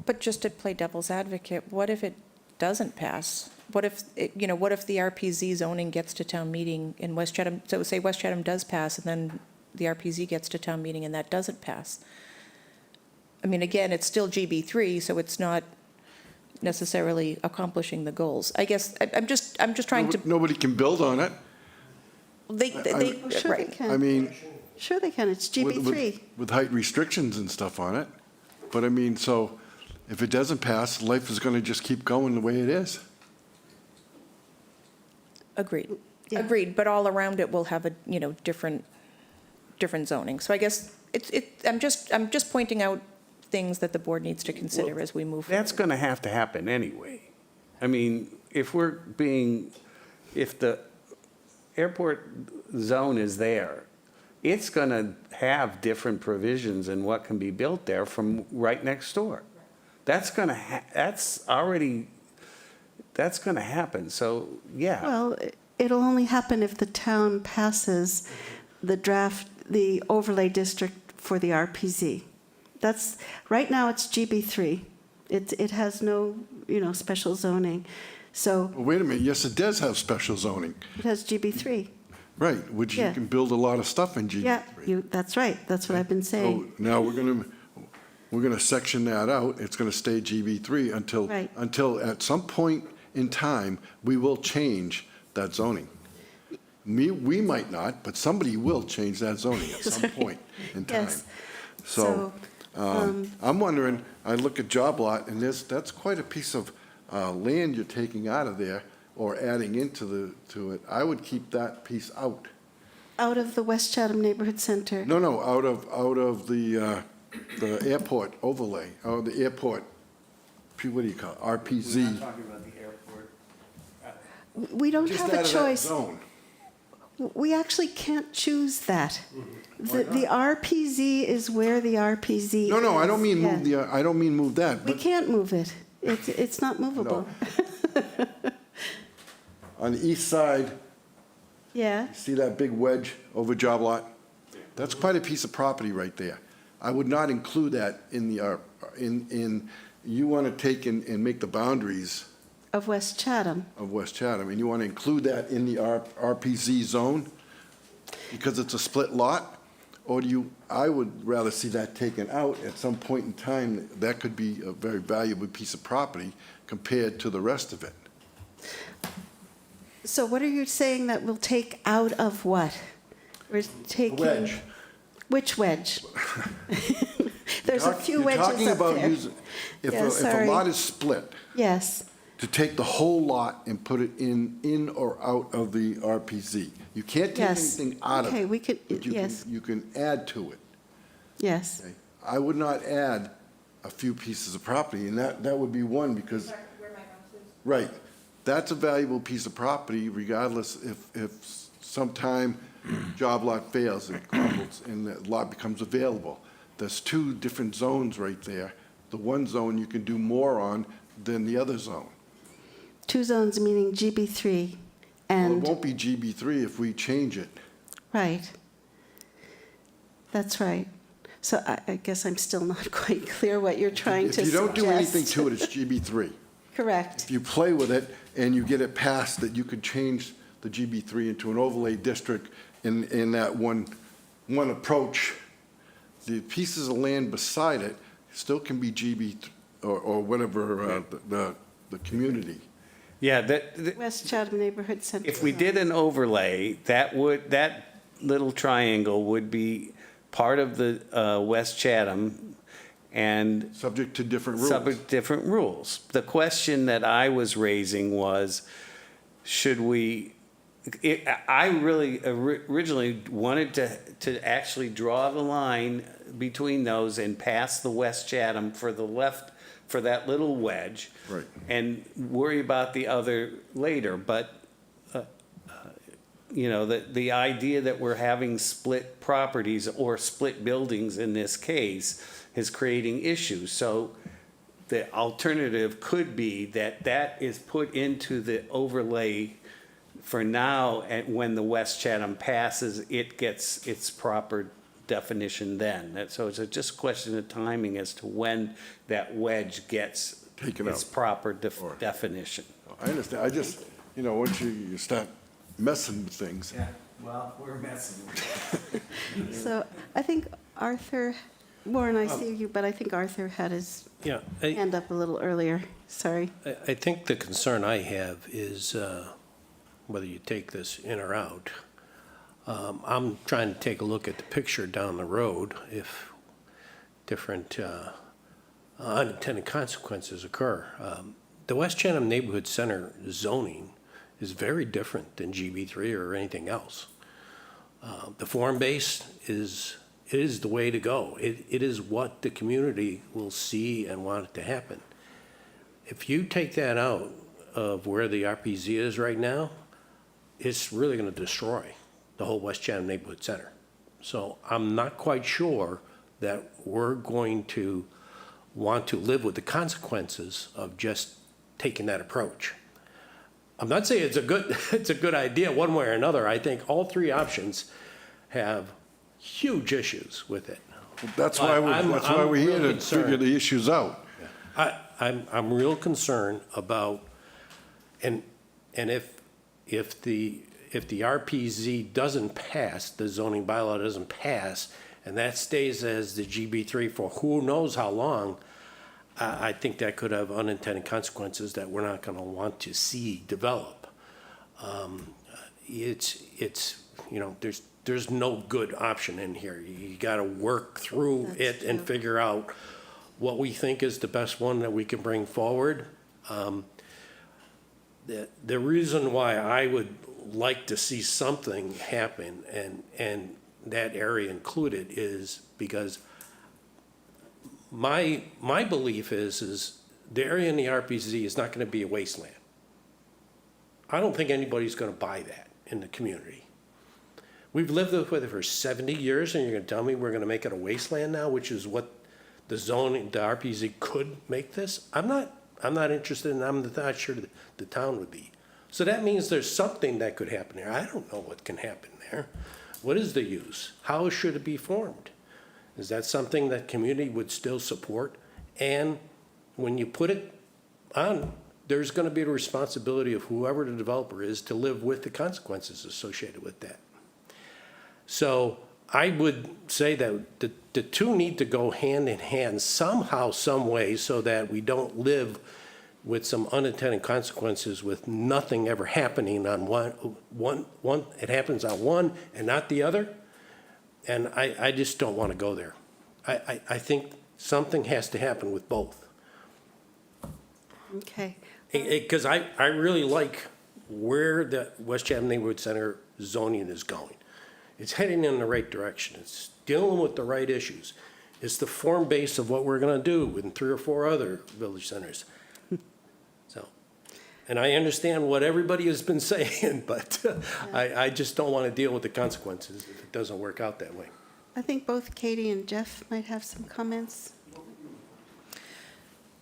But just to play devil's advocate, what if it doesn't pass? What if, what if the RPZ zoning gets to town meeting in West Chatham? So say West Chatham does pass, and then the RPZ gets to town meeting and that doesn't pass. I mean, again, it's still GB3, so it's not necessarily accomplishing the goals. I guess, I'm just trying to, Nobody can build on it. they, sure they right. can. I mean, Sure they can. It's with- GB3. with height restrictions and stuff on it. But I mean, so if it doesn't pass, life is going to just keep going the way it is. Agreed. Yeah. Agreed, but all around it will have a, different zoning. So I guess I'm just pointing out things that the board needs to consider as we move forward. That's gonna have to happen anyway. I mean, if the airport zone is there, it's gonna have different provisions in what can be built there from right next door. That's gonna happen, so, yeah. Well, it'll only happen if the town passes the overlay district for the RPZ. Right now it's GB3. It has no, special zoning. So Well, wait a minute, yes, it does have special zoning, it has GB3. right, which you Yeah. can build a lot of stuff in GB3. Yeah, that's right. That's what I've been saying. So now we're gonna section that out. It's gonna stay GB3 Right. until at some point in time, we will change that zoning. We might not, but somebody will change that zoning at some point in time. Yes. So, I'm wondering, I look at job lot, and that's quite a piece of land you're taking out of there or adding to it. I would keep that piece out. Out of the West Chatham Neighborhood Center. No, out of the airport overlay, or the airport, what do you call it, RPZ. talking about the airport. We don't Just have out a of that choice. zone. We actually can't choose that. The RPZ is where the RPZ is. No, I don't mean move Yeah. I don't mean move that, We but can't move it. It's not movable. on the east side, Yeah, see that big wedge over job lot? That's quite a piece of property right there. I would not include that in the, you want to take and make the boundaries of West Chatham. of West Chatham, and you want to include that in the RPZ zone because it's a split lot? Or do you, I would rather see that taken out at some point in time. That could be a very valuable piece of property compared to the rest of it. So what are you saying that we'll take out of what? We're taking. Wedge. Which wedge? There's a few wedges You're talking up about there. using, if Yeah, a sorry. lot is split, Yes, to take the whole lot and put it in or out of the RPZ. You can't take yes. anything out of it. Okay, we could, but you can- yes, You can add to it. yes. Okay? I would not add a few pieces of property, and that would be one, because. Right. That's a valuable piece of property regardless if sometime job lot fails, it crumbles, and the lot becomes available. There's two different zones right there. The one zone you can do more on than the other zone. Two zones meaning GB3 Well, it and, won't be GB3 if we change it. right. That's right. So I guess I'm still not quite clear what you're trying to If suggest. you don't do anything to it, it's GB3. Correct. If you play with it and you get it passed, that you could change the GB3 into an overlay district in that one approach, the pieces of land beside it still can be GB, or whatever, the community. Yeah, West Chatham Neighborhood Center. if we did an overlay, that little triangle would be part of the West Chatham and Subject to different rules. subject to different rules. The question that I was raising was, should we, I really originally wanted to actually draw the line between those and pass the West Chatham for the left, for that little wedge. Right. And worry about the other later, but, you know, the idea that we're having split properties or split buildings in this case is creating issues. So the alternative could be that is put into the overlay for now, and when the West Chatham passes, it gets its proper definition then. So it's just a question of timing as to when that wedge gets Taken its out. proper Or- definition. I understand. I just, once you start messing with things. Yeah, well, we're messing. So I think Arthur, Warren, I see you, but I think Arthur had his Yeah, hand up a little earlier. Sorry. I think the concern I have is whether you take this in or out. I'm trying to take a look at the picture down the road if different unintended consequences occur. The West Chatham Neighborhood Center zoning is very different than GB3 or anything else. The form base is the way to go. It is what the community will see and want it to happen. If you take that out of where the RPZ is right now, it's really going to destroy the whole West Chatham Neighborhood Center. So I'm not quite sure that we're going to want to live with the consequences of just taking that approach. I'm not saying it's a good idea one way or another. I think all three options have huge issues with it. That's why I'm we're here really to figure concerned. the issues out. I'm real concerned about, and if the RPZ doesn't pass, the zoning bylaw doesn't pass, and that stays as the GB3 for who knows how long, I think that could have unintended consequences that we're not going to want to see develop. There's no good option in here. You got to work through That's it and true. figure out what we think is the best one that we can bring forward. The reason why I would like to see something happen and that area included is because my belief is the area in the RPZ is not going to be a wasteland. I don't think anybody's going to buy that in the community. We've lived with it for 70 years, and you're gonna tell me we're gonna make it a wasteland now, which is what the zoning, the RPZ could make this? I'm not interested, and I'm not sure that the town would be. So that means there's something that could happen there. I don't know what can happen there. What is the use? How should it be formed? Is that something that community would still support? And when you put it on, there's gonna be the responsibility of whoever the developer is to live with the consequences associated with that. So I would say that the two need to go hand in hand somehow, some way, so that we don't live with some unintended consequences with nothing ever happening on one, it happens on one and not the other. And I just don't want to go there. I think something has to happen with both. Okay. Because I really like where the West Chatham Neighborhood Center zoning is going. It's heading in the right direction. It's dealing with the right issues. It's the form base of what we're gonna do in 3 or 4 other village centers. So, and I understand what everybody has been saying, but I just don't wanna deal with the consequences if it doesn't work out that way. I think both Katie and Jeff might have some comments.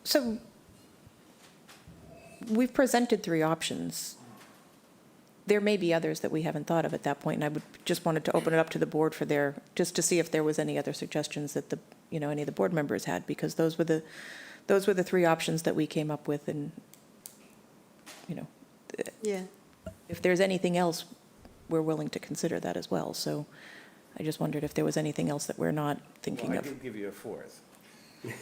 So we've presented 3 options. There may be others that we haven't thought of at that point, and I would just wanted to open it up to the board for just to see if there was any other suggestions that any of the board members had, because those were the 3 options that we came up with, and, Yeah. if there's anything else, we're willing to consider that as well. So I just wondered if there was anything else that we're not thinking Well, I of. did give you a fourth.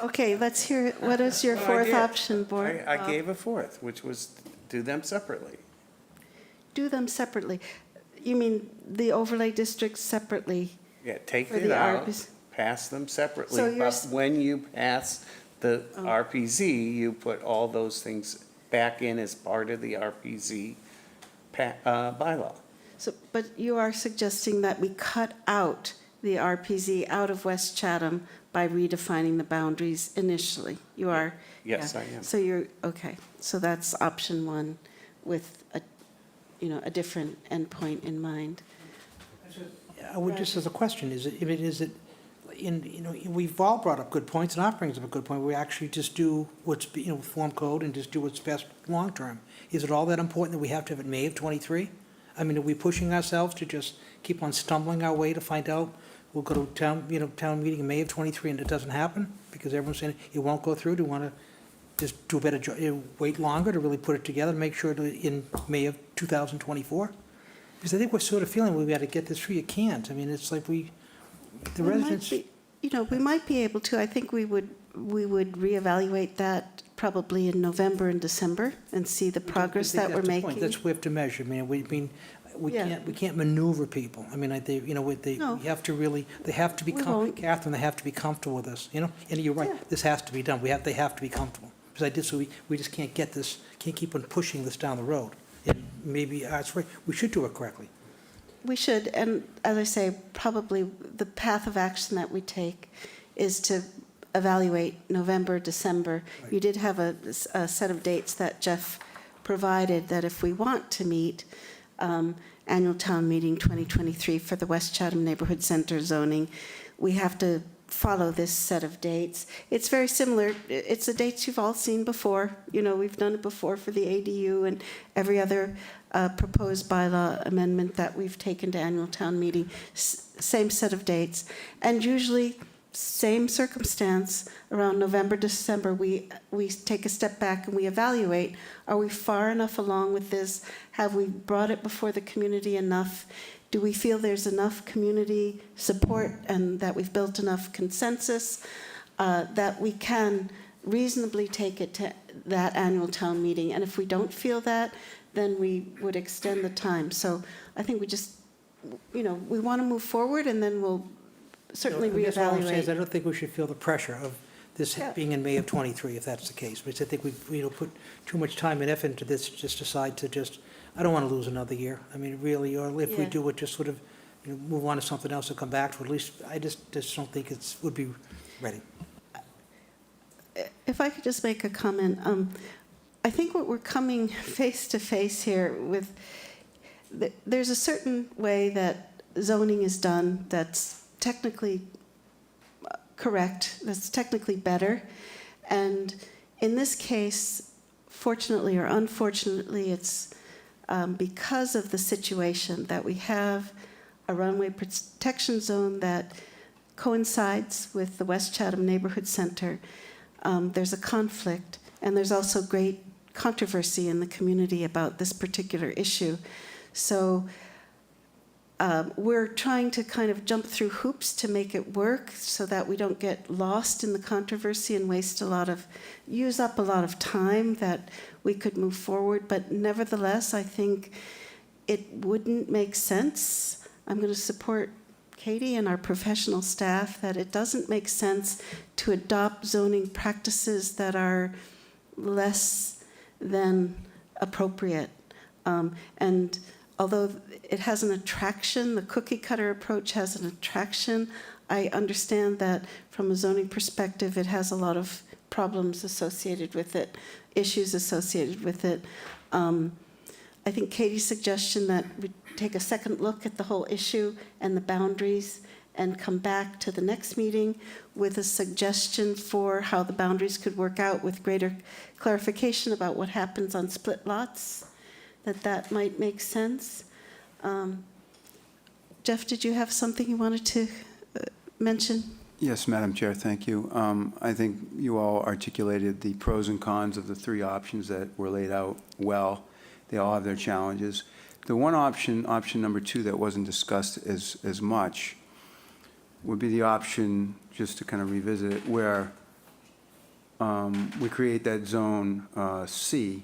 Okay, let's hear, what is your Well, I fourth did. option, board? I gave a fourth, which was do them separately. Do them separately. You mean the overlay districts separately? Yeah, take For it the out, RPs. pass them So separately, you're but s- when you pass the Oh. RPZ, you put all those things back in as part of the RPZ bylaw. So, but you are suggesting that we cut out the RPZ out of West Chatham by redefining the boundaries initially? You are? Yes, yeah. I am. So you're, okay, so that's option 1 with a different endpoint in mind. I would just as a question, we've all brought up good points, and Art brings up a good point, we actually just do what's, form code and just do what's best long-term. Is it all that important that we have to have it May of '23? I mean, are we pushing ourselves to just keep on stumbling our way to find out, we'll go to town meeting in May of '23 and it doesn't happen? Because everyone's saying it won't go through, do you want to just do a better job, wait longer to really put it together, and make sure that in May of 2024? Because I think we're sort of feeling we got to get this through, you can't. I mean, it's like the We might residents. be- we might be able to. I think we would reevaluate that probably in November and December and see the progress I think that we're that's the point. making. That's what we have to measure. I mean, we Yeah. can't maneuver people. I mean, No. we have to really, they have to be, We won't. Catherine, they have to be comfortable with this, And you're right, Yeah. this has to be done. They have to be comfortable. Because we just can't get this, can't keep on pushing this down the road. And maybe, that's right, we should do it correctly. We should, and as I say, probably the path of action that we take is to evaluate November, December. Right. You did have a set of dates that Jeff provided, that if we want to meet annual town meeting 2023 for the West Chatham Neighborhood Center zoning, we have to follow this set of dates. It's very similar. It's the dates you've all seen before. We've done it before for the ADU and every other proposed bylaw amendment that we've taken to annual town meeting. Same set of dates. And usually, same circumstance, around November, December, we take a step back and we evaluate, are we far enough along with this? Have we brought it before the community enough? Do we feel there's enough community support and that we've built enough consensus that we can reasonably take it to that annual town meeting? And if we don't feel that, then we would extend the time. So I think we just, we want to move forward, and then we'll certainly I guess all I'm saying is I reevaluate. don't think we should feel the pressure of this Yeah. being in May of '23, if that's the case. Because I think we've, put too much time and effort into this, just decide to I don't want to lose another year. I mean, really, or if we Yeah. do it, just sort of, move on to something else and come back to it. At least, I just don't think would be ready. If I could just make a comment, I think what we're coming face to face here with, there's a certain way that zoning is done that's technically correct, that's technically better. And in this case, fortunately or unfortunately, it's because of the situation that we have a runway protection zone that coincides with the West Chatham Neighborhood Center. There's a conflict, and there's also great controversy in the community about this particular issue. So we're trying to kind of jump through hoops to make it work so that we don't get lost in the controversy and use up a lot of time that we could move forward. But nevertheless, I think it wouldn't make sense. I'm going to support Katie and our professional staff that it doesn't make sense to adopt zoning practices that are less than appropriate. And although it has an attraction, the cookie cutter approach has an attraction, I understand that from a zoning perspective, it has a lot of problems associated with it, issues associated with it. I think Katie's suggestion that we take a second look at the whole issue and the boundaries and come back to the next meeting with a suggestion for how the boundaries could work out with greater clarification about what happens on split lots, that might make sense. Jeff, did you have something you wanted to mention? Yes, Madam Chair, thank you. I think you all articulated the pros and cons of the three options that were laid out well. They all have their challenges. The one option number 2, that wasn't discussed as much would be the option, just to kind of revisit it, where we create that zone C.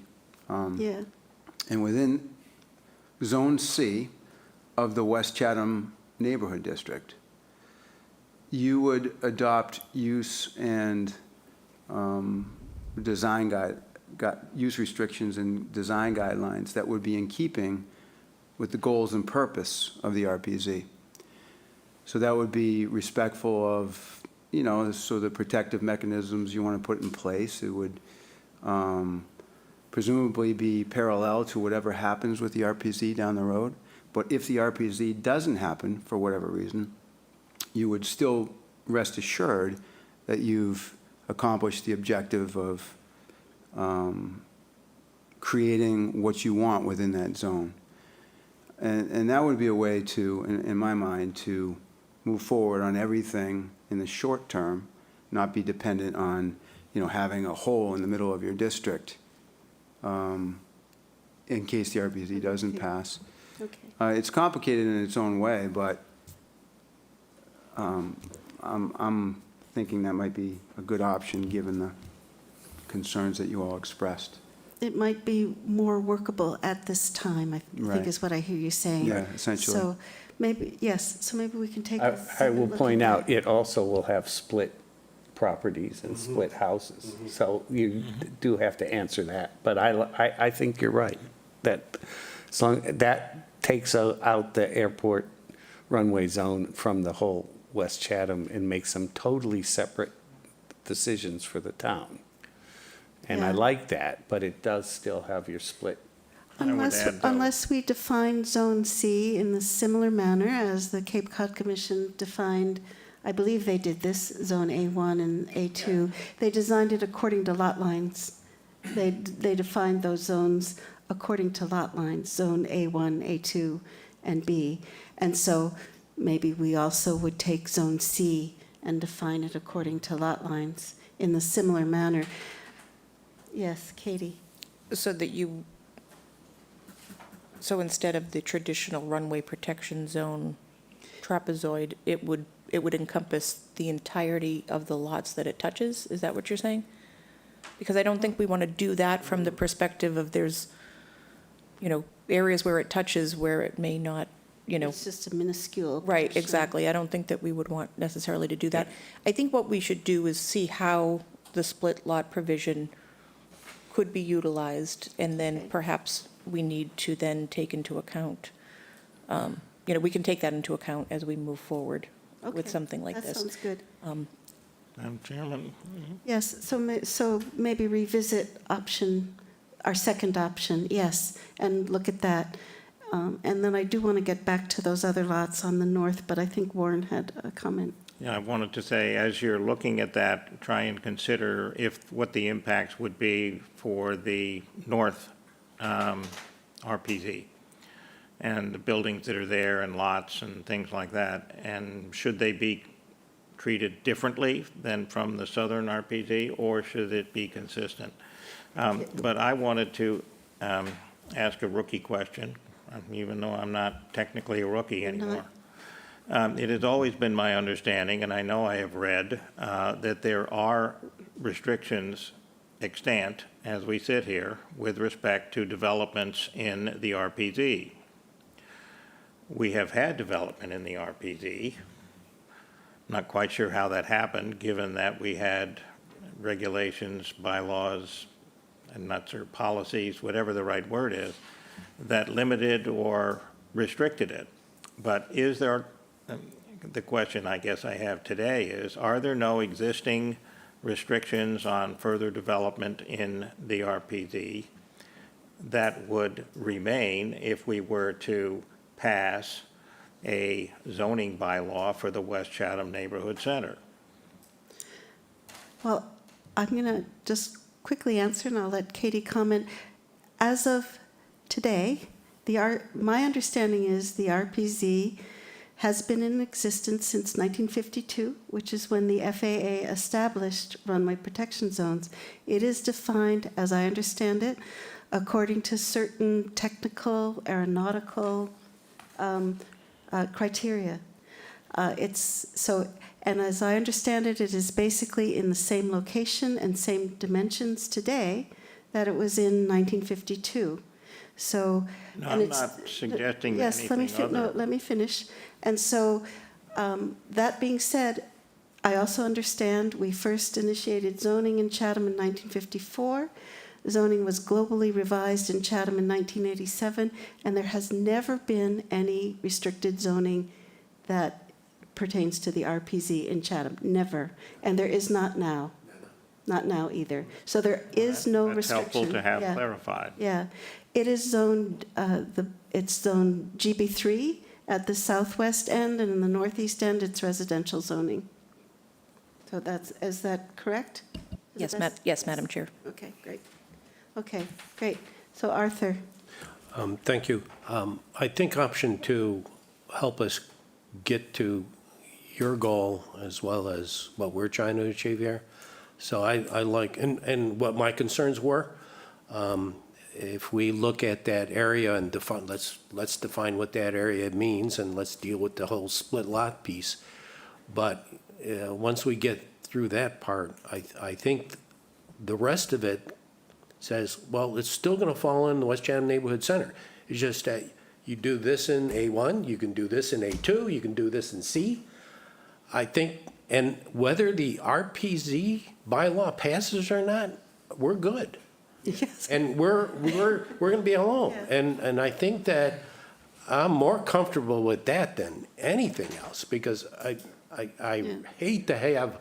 Yeah. And within Zone C of the West Chatham Neighborhood District, you would adopt use and use restrictions and design guidelines that would be in keeping with the goals and purpose of the RPZ. So that would be respectful of, so the protective mechanisms you want to put in place. It would presumably be parallel to whatever happens with the RPZ down the road. But if the RPZ doesn't happen, for whatever reason, you would still rest assured that you've accomplished the objective of creating what you want within that zone. And that would be a way to, in my mind, to move forward on everything in the short term, not be dependent on, having a hole in the middle of your district in case the RPZ doesn't pass. Okay. It's complicated in its own way, but I'm thinking that might be a good option given the concerns that you all expressed. It might be more workable at this time, I think Right. is what I hear you saying. Yeah, essentially. So maybe we can take a I will second look point at out, it also will have split properties and split houses. So you do have to answer that. But I think you're right, that that takes out the airport runway zone from the whole West Chatham and makes them totally separate decisions for the town. And I Yeah. like that, but it does still have your split. Unless we define Zone C in the similar manner as the Cape Cod Commission defined, I believe they did this, Zone A1 and A2. They designed it according to lot lines. They defined those zones according to lot lines, Zone A1, A2, and B. And so maybe we also would take Zone C and define it according to lot lines in the similar manner. Yes, Katie? So instead of the traditional runway protection zone trapezoid, it would encompass the entirety of the lots that it touches? Is that what you're saying? Because I don't think we want to do that from the perspective of there's, areas where it touches where it may not, It's just a minuscule. Right, portion. exactly. I don't think that we would want necessarily to do that. I think what we should do is see how the split lot provision could be utilized, and then perhaps we need to then take into account, we can take that into account as we move forward with Okay, something like this. That sounds good. Madam Chairman, Yes, so maybe revisit our second option, yes, and look at that. And then I do want to get back to those other lots on the north, but I think Warren had a comment. Yeah, I wanted to say, as you're looking at that, try and consider what the impacts would be for the north RPZ and the buildings that are there and lots and things like that. And should they be treated differently than from the southern RPZ, or should it be consistent? But I wanted to ask a rookie question, even though I'm not technically a rookie anymore. It has always been my understanding, and I know I have read, that there are restrictions extant as we sit here with respect to developments in the RPZ. We have had development in the RPZ. Not quite sure how that happened, given that we had regulations, bylaws, and not sure policies, whatever the right word is, that limited or restricted it. But is there, the question I guess I have today is, are there no existing restrictions on further development in the RPZ that would remain if we were to pass a zoning bylaw for the West Chatham Neighborhood Center? Well, I'm going to just quickly answer, and I'll let Katie comment. As of today, my understanding is the RPZ has been in existence since 1952, which is when the FAA established runway protection zones. It is defined, as I understand it, according to certain technical, aeronautical criteria. And as I understand it, it is basically in the same location and same dimensions today that it was in 1952. So, No, and I'm it's, not suggesting yes, anything other. let me finish. And so, that being said, I also understand we first initiated zoning in Chatham in 1954. Zoning was globally revised in Chatham in 1987, and there has never been any restricted zoning that pertains to the RPZ in Chatham, never. And there is not now. Not now either. So there is no That's restriction. helpful to have Yeah. clarified. Yeah, it is zoned, it's zoned GB3 at the southwest end, and in the northeast end, it's residential zoning. So is that correct? Is it best? Yes, Madam Chair. Okay, great. Okay, great. So Arthur, Thank you. I think option 2 help us get to your goal as well as what we're trying to achieve here. So I like, and what my concerns were, if we look at that area and define, let's define what that area means, and let's deal with the whole split lot piece. But once we get through that part, I think the rest of it says, well, it's still going to fall in the West Chatham Neighborhood Center. It's just that you do this in A1, you can do this in A2, you can do this in C. I think, and whether the RPZ bylaw passes or not, we're good. yes. And we're going to be alone. Yeah. And I think that I'm more comfortable with that than anything else, because I hate to have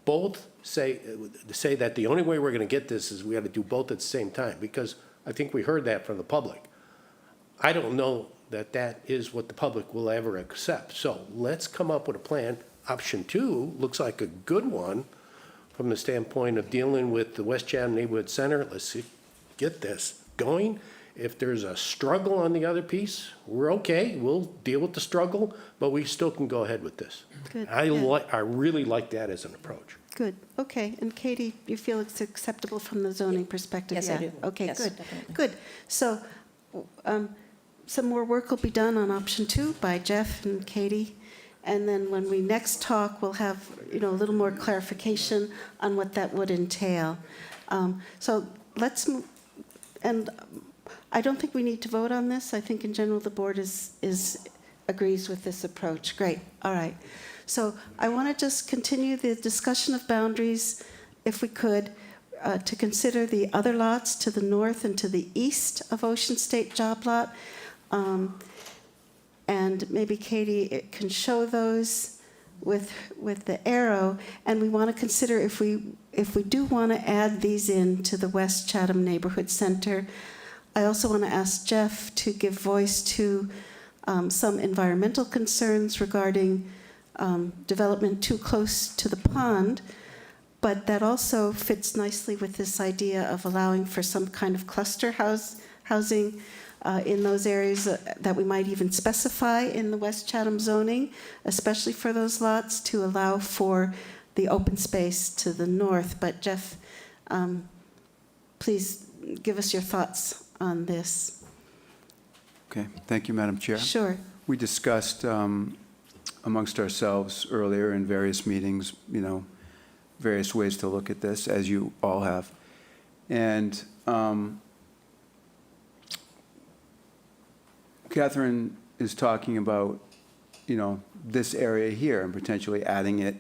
both say that the only way we're going to get this is we have to do both at the same time, because I think we heard that from the public. I don't know that that is what the public will ever accept. So let's come up with a plan. Option 2 looks like a good one from the standpoint of dealing with the West Chatham Neighborhood Center. Let's get this going. If there's a struggle on the other piece, we're okay. We'll deal with the struggle, but we still can go ahead with this. Good, I yeah. I really like that as an approach. Good, okay. And Katie, you feel it's acceptable from the zoning perspective? Yes, I Yeah. do. Okay, Yes, good, definitely. good. So some more work will be done on option 2 by Jeff and Katie. And then when we next talk, we'll have, a little more clarification on what that would entail. So let's move, and I don't think we need to vote on this. I think in general, the board agrees with this approach. Great, all right. So I want to just continue the discussion of boundaries, if we could, to consider the other lots to the north and to the east of Ocean State Job Lot. And maybe Katie can show those with the arrow. And we want to consider if we do want to add these in to the West Chatham Neighborhood Center, I also want to ask Jeff to give voice to some environmental concerns regarding development too close to the pond, but that also fits nicely with this idea of allowing for some kind of cluster housing in those areas that we might even specify in the West Chatham zoning, especially for those lots, to allow for the open space to the north. But Jeff, please give us your thoughts on this. Okay, thank you, Madam Chair. Sure. We discussed amongst ourselves earlier in various meetings, various ways to look at this, as you all have. And Catherine is talking about, this area here and potentially adding it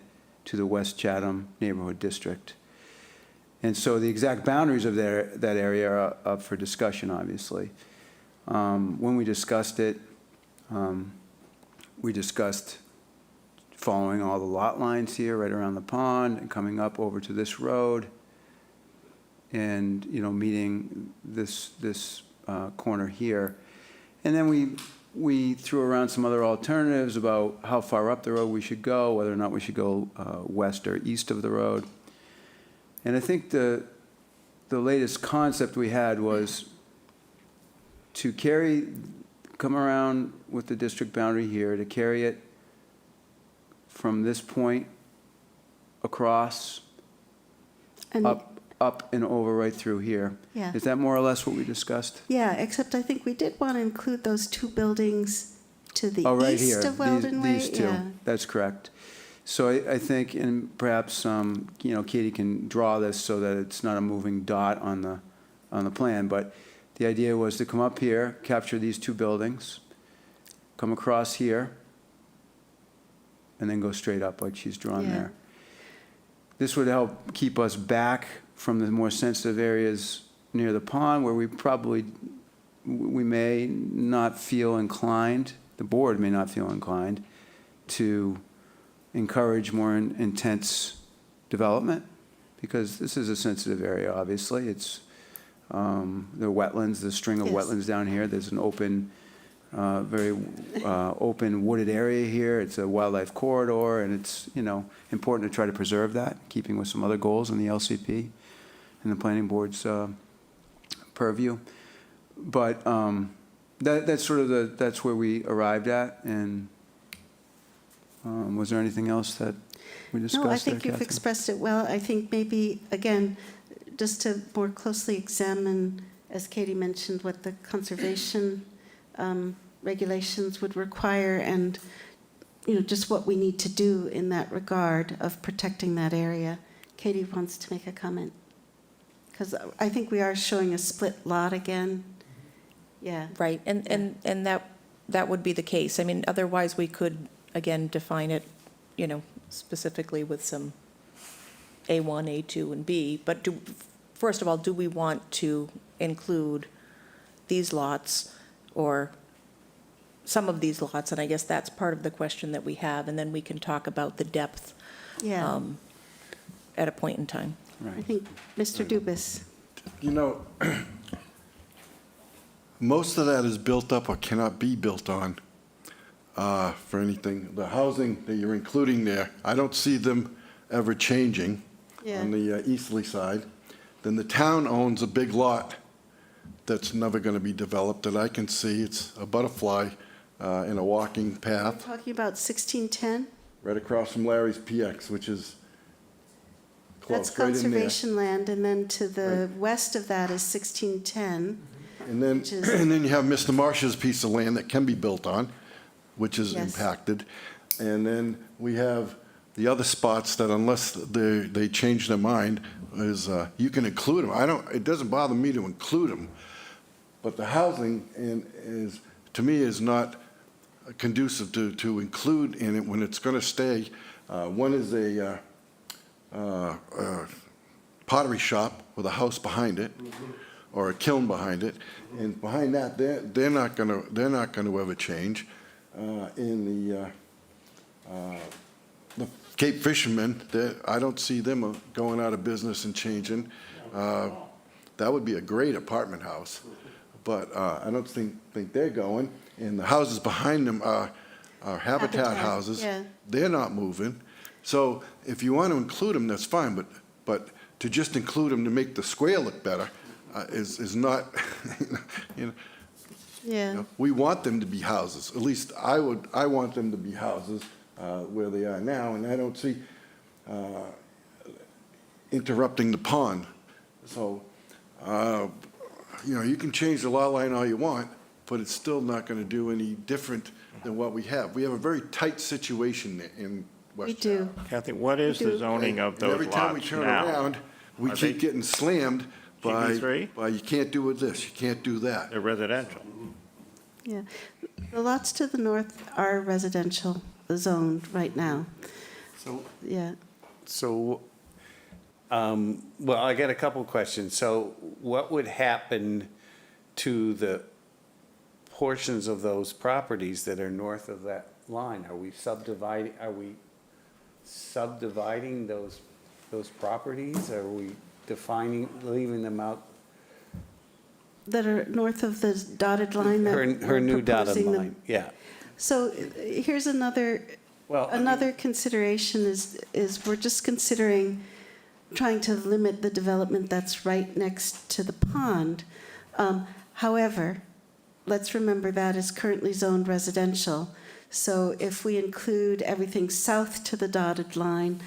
to the West Chatham neighborhood district. And so the exact boundaries of that area are up for discussion, obviously. When we discussed it, we discussed following all the lot lines here right around the pond and coming up over to this road and, meeting this corner here. And then we threw around some other alternatives about how far up the road we should go, whether or not we should go west or east of the road. And I think the latest concept we had was to come around with the district boundary here, to carry it from this point across, And up and over right through here. Yeah. Is that more or less what we discussed? yeah, except I think we did want to include those two buildings to the Oh, right here. east of Weldon Way. These two. Yeah. That's correct. So I think, and perhaps, Katie can draw this so that it's not a moving dot on the plan, but the idea was to come up here, capture these two buildings, come across here, and then go straight up like she's drawn Yeah. there. This would help keep us back from the more sensitive areas near the pond where we may not feel inclined, the board may not feel inclined to encourage more intense development, because this is a sensitive area, obviously. It's the wetlands, the string of Yes. wetlands down here. There's an open, very open wooded area here. It's a wildlife corridor, and it's, important to try to preserve that, keeping with some other goals in the LCP and the planning board's purview. But that's sort of that's where we arrived at. And was there anything else that we discussed? No, I there, think you've Catherine? expressed it well. I think maybe, again, just to more closely examine, as Katie mentioned, what the conservation regulations would require, and just what we need to do in that regard of protecting that area. Katie wants to make a comment, because I think we are showing a split lot again. Yeah. Right, and that would be the case. I mean, otherwise, we could, again, define it, specifically with some A1, A2, and B. But first of all, do we want to include these lots or some of these lots? And I guess that's part of the question that we have, and then we can talk about the depth Yeah. at a point in time. I think Mr. Dubus. Most of that is built up or cannot be built on for anything. The housing that you're including there, I don't see them ever changing Yeah. on the easterly side. Then the town owns a big lot that's never going to be developed that I can see. It's a butterfly in a walking path Talking about 1610? right across from Larry's PX, which is That's close, right in there. conservation land, and then to the west of that is 1610. And then, Which is- and then you have Mr. Marsh's piece of land that can be built on, which is Yes. impacted. And then we have the other spots that unless they change their mind, is, you can include them. It doesn't bother me to include them, but the housing to me, is not conducive to include in it when it's gonna stay. One is a pottery shop with a house behind it, or a kiln behind it, and behind that, they're not gonna ever change. In the Cape Fishermen, I don't see them going out of business and changing. That would be a great apartment house, but I don't think they're going. And the houses behind them are Habitat Habitat, houses. yeah. They're not moving. So if you want to include them, that's fine, but to just include them to make the square look better is not, you know, Yeah, we want them to be houses. At least I want them to be houses where they are now, and I don't see interrupting the pond. So, you can change the lot line all you want, but it's still not going to do any different than what we have. We have a very tight situation in West we do. Chatham. Kathy, what is We do. the zoning of And those every time we lots turn now? around, we Are keep they getting slammed by, GB3? you can't do it this, you can't do that. They're residential. Yeah. The lots to the north are residential zoned right now. So, Yeah. well, I got a couple questions. So what would happen to the portions of those properties that are north of that line? Are we subdividing those properties? Are we leaving them out? That are north of the dotted line that Her we're new dotted proposing them. line, yeah. So here's another Well, I mean- Another consideration is we're just considering trying to limit the development that's right next to the pond. However, let's remember that is currently zoned residential. So if we include everything south to the dotted line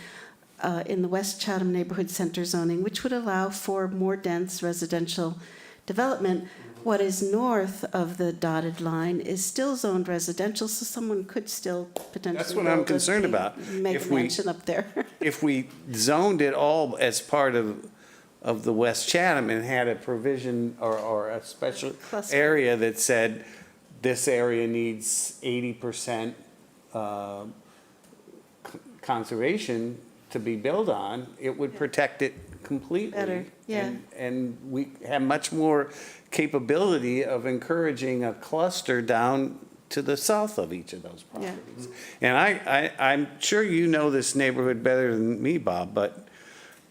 in the West Chatham Neighborhood Center zoning, which would allow for more dense residential development, what is north of the dotted line is still zoned residential, so someone could still potentially. That's what I'm build a concerned big about. Mega If we- mansion up there. If we zoned it all as part of the West Chatham and had a provision or a special Cluster. area that said, this area needs 80% conservation to be built on, it would protect it completely. Better, yeah. And we have much more capability of encouraging a cluster down to the south of each of those Yeah. properties. And I'm sure you know this neighborhood better than me, Bob, but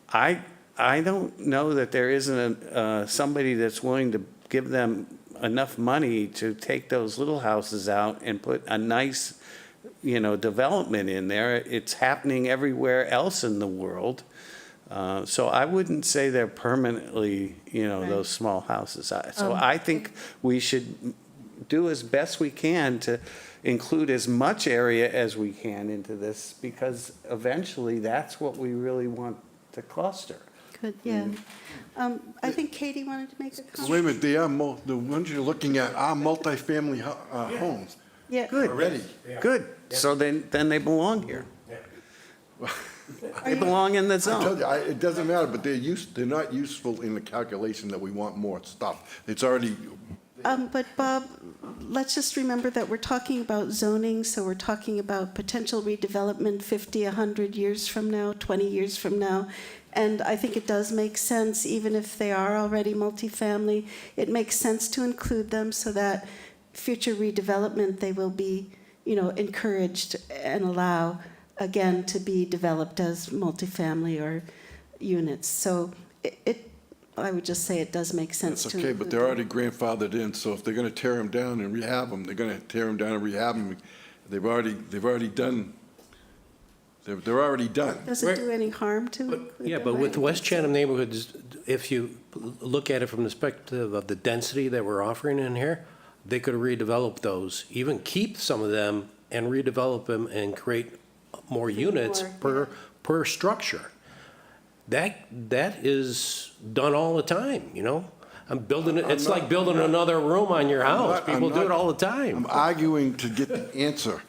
I don't know that there isn't somebody that's willing to give them enough money to take those little houses out and put a nice, development in there. It's happening everywhere else in the world. So I wouldn't say they're permanently, Right. those small houses. So I think we should do as best we can to include as much area as we can into this, because eventually that's what we really want to cluster. Good, yeah. I think Katie wanted to make a comment. Wait a minute, the ones you're looking at are multifamily homes Yeah. Good, already. good. So then they belong here. They belong in the I told zone. you, it doesn't matter, but they're not useful in the calculation that we want more stuff. It's already, But Bob, let's just remember that we're talking about zoning, so we're talking about potential redevelopment 50, 100 years from now, 20 years from now. And I think it does make sense, even if they are already multifamily, it makes sense to include them so that future redevelopment, they will be, encouraged and allow, again, to be developed as multifamily or units. So I would just say it does make sense that's to okay, include but they're them. already grandfathered in, so if they're gonna tear them down and rehab them, they're gonna tear them down and rehab them. They're already done. They're already done. Does it do any harm to include Yeah, them? but with I- West Chatham neighborhoods, if you look at it from the perspective of the density that we're offering in here, they could redevelop those, even keep some of them and redevelop them and create more units more, per structure. That is done all the time, I'm building it, it's like building another room on your house. I'm People do it not- all the time. I'm arguing to get the answer.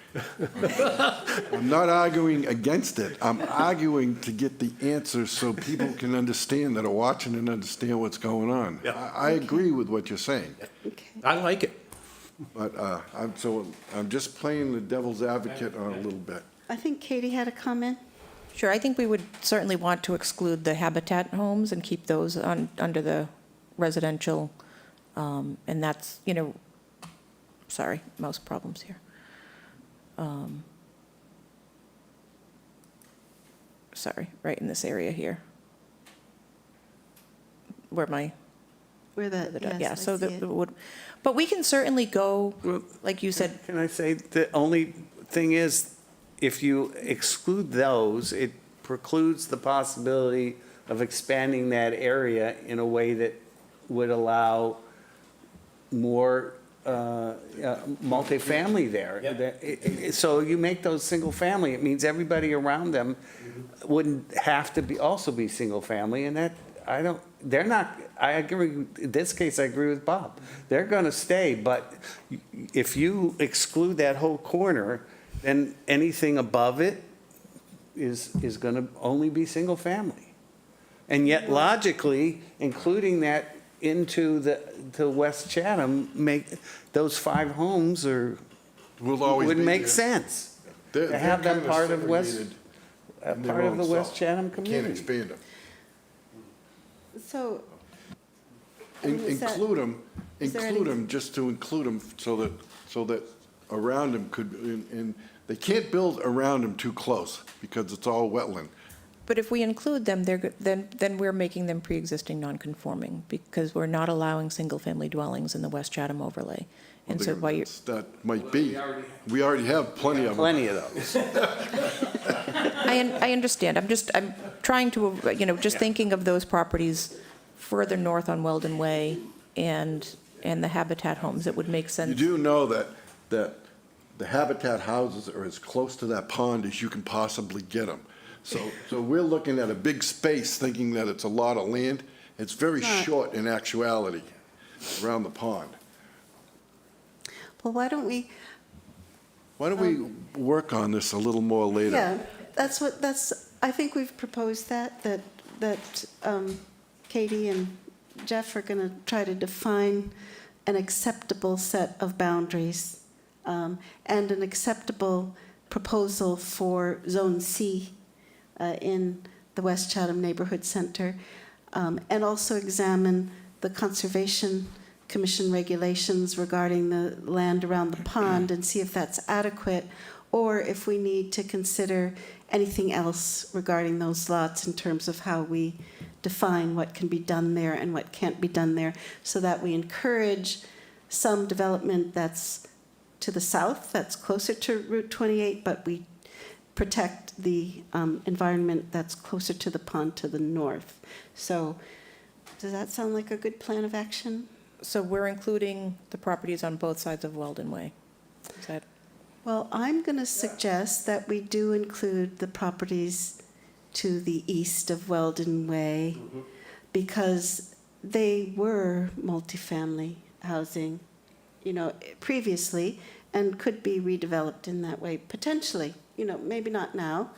I'm not arguing against it. I'm arguing to get the answer so people can understand, that are watching and understand what's going on. Yeah. I agree with what you're saying, Okay. I like it. but I'm just playing the devil's advocate on a little bit. I think Katie had a comment. Sure, I think we would certainly want to exclude the Habitat homes and keep those under the residential, and that's, sorry, mouse problems here. Sorry, right in this area here. Where my Where that, further down. yes, Yeah, I so see that it. would, but we can certainly go, like you said, Can I say, the only thing is, if you exclude those, it precludes the possibility of expanding that area in a way that would allow more multifamily there. So you make those single-family, it means everybody around them wouldn't have to be, also be single-family, and that, I don't, they're not, I agree, in this case, I agree with Bob. They're gonna stay, but if you exclude that whole corner, then anything above it is gonna only be single-family. And yet logically, including that into to West Chatham, make, those 5 homes Will always would be make there. sense. They're To have them kinda part of West, segregated in their part of own the West self. Chatham Can't community. expand them. So, is that- Include them, is there any- just to include them so that around them could, and they can't build around them too close because it's all wetland. but if we include them, then we're making them pre-existing non-conforming, because we're not allowing single-family dwellings in the West Chatham overlay. And so while you're, That might be. We already have plenty of them. Plenty of those. I understand, I'm trying to, just thinking of those properties further north on Weldon Way and the Habitat homes, it would make You sense. do know that the Habitat houses are as close to that pond as you can possibly get them. So we're looking at a big space thinking that it's a lot of land. It's very Right. short in actuality around the pond. well, why don't we, Why don't we work on this a little more later? yeah, I think we've proposed that Katie and Jeff are going to try to define an acceptable set of boundaries and an acceptable proposal for Zone C in the West Chatham Neighborhood Center, and also examine the Conservation Commission regulations regarding the land around the pond and see if that's adequate, or if we need to consider anything else regarding those lots in terms of how we define what can be done there and what can't be done there, so that we encourage some development that's to the south, that's closer to Route 28, but we protect the environment that's closer to the pond to the north. So does that sound like a good plan of action? So we're including the properties on both sides of Weldon Way. Is that, Well, I'm going to suggest that we do include the properties to the east of Weldon Way, because they were multifamily housing, previously, and could be redeveloped in that way, potentially. Maybe not now.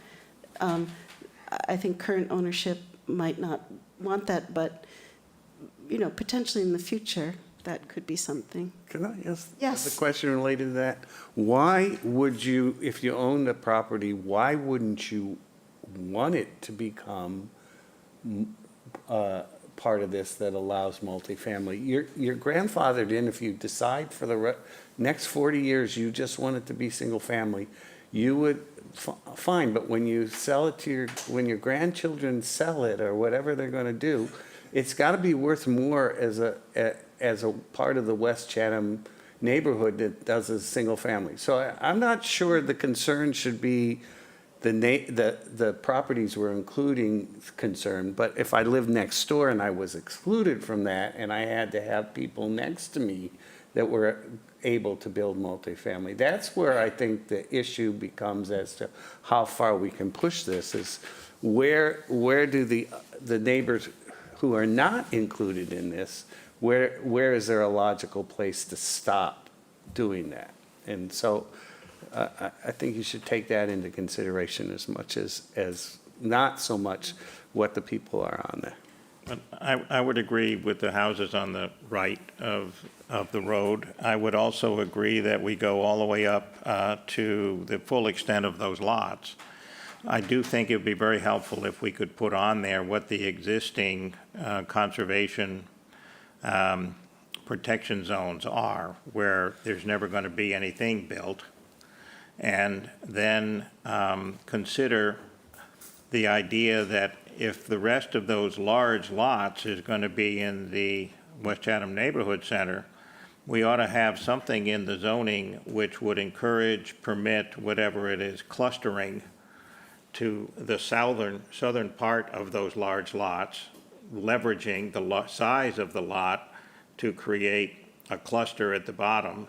I think current ownership might not want that, but, potentially in the future, that could be something. Can I ask Yes. a question related to that? Why would you, if you own the property, why wouldn't you want it to become part of this that allows multifamily? You're grandfathered in if you decide for the next 40 years you just want it to be single-family. You would, fine, but when you sell it when your grandchildren sell it or whatever they're going to do, it's got to be worth more as a part of the West Chatham neighborhood that does a single family. So I'm not sure the concern should be the properties we're including concern, but if I lived next door and I was excluded from that and I had to have people next to me that were able to build multifamily, that's where I think the issue becomes as to how far we can push this, is where do the neighbors who are not included in this, where is there a logical place to stop doing that? And so I think you should take that into consideration as much as not so much what the people are on there. But I would agree with the houses on the right of the road. I would also agree that we go all the way up to the full extent of those lots. I do think it would be very helpful if we could put on there what the existing conservation protection zones are, where there's never going to be anything built, and then consider the idea that if the rest of those large lots is going to be in the West Chatham Neighborhood Center, we ought to have something in the zoning which would encourage, permit, whatever it is, clustering to the southern part of those large lots, leveraging the size of the lot to create a cluster at the bottom,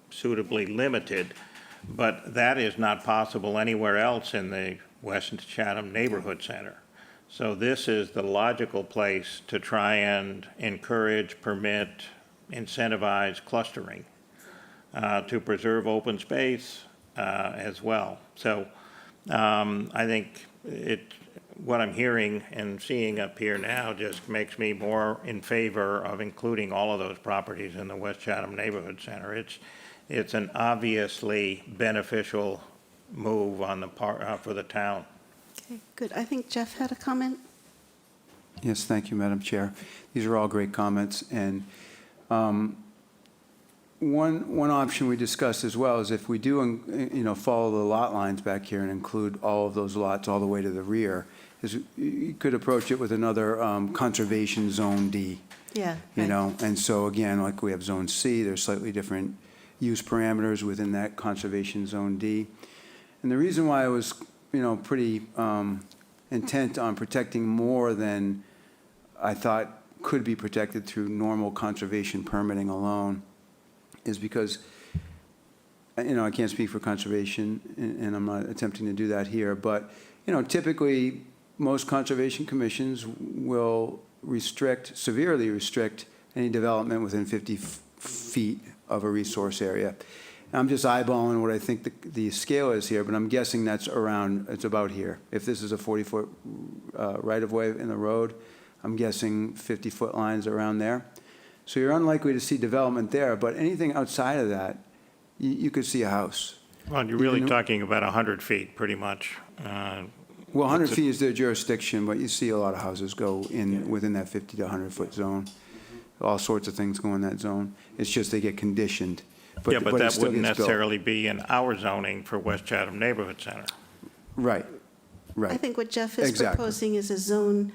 suitably limited, but that is not possible anywhere else in the West Chatham Neighborhood Center. So this is the logical place to try and encourage, permit, incentivize clustering to preserve open space as well. So I think what I'm hearing and seeing up here now just makes me more in favor of including all of those properties in the West Chatham Neighborhood Center. It's an obviously beneficial move on the part for the town. Okay, good. I think Jeff had a comment. Yes, thank you, Madam Chair. These are all great comments, and one option we discussed as well is if we do, follow the lot lines back here and include all of those lots all the way to the rear, is you could approach it with another conservation zone D. Yeah. You right. know, and so again, like we have zone C, there's slightly different use parameters within that conservation zone D. And the reason why I was, pretty intent on protecting more than I thought could be protected through normal conservation permitting alone is because, I can't speak for conservation, and I'm not attempting to do that here, but, typically, most conservation commissions will severely restrict any development within 50 feet of a resource area. And I'm just eyeballing what I think the scale is here, but I'm guessing it's about here. If this is a 40-foot right-of-way in the road, I'm guessing 50-foot lines around there. So you're unlikely to see development there, but anything outside of that, you could see a house. Well, you're really talking about 100 feet, pretty much. Well, 100 feet is their jurisdiction, but you see a lot of houses go within that 50 to 100-foot zone. All sorts of things go in that zone. It's just they get conditioned. Yeah, but it that still wouldn't gets built. necessarily be in our zoning for West Chatham Neighborhood Center. Right, right. I think what Jeff is Exactly. proposing is a zone,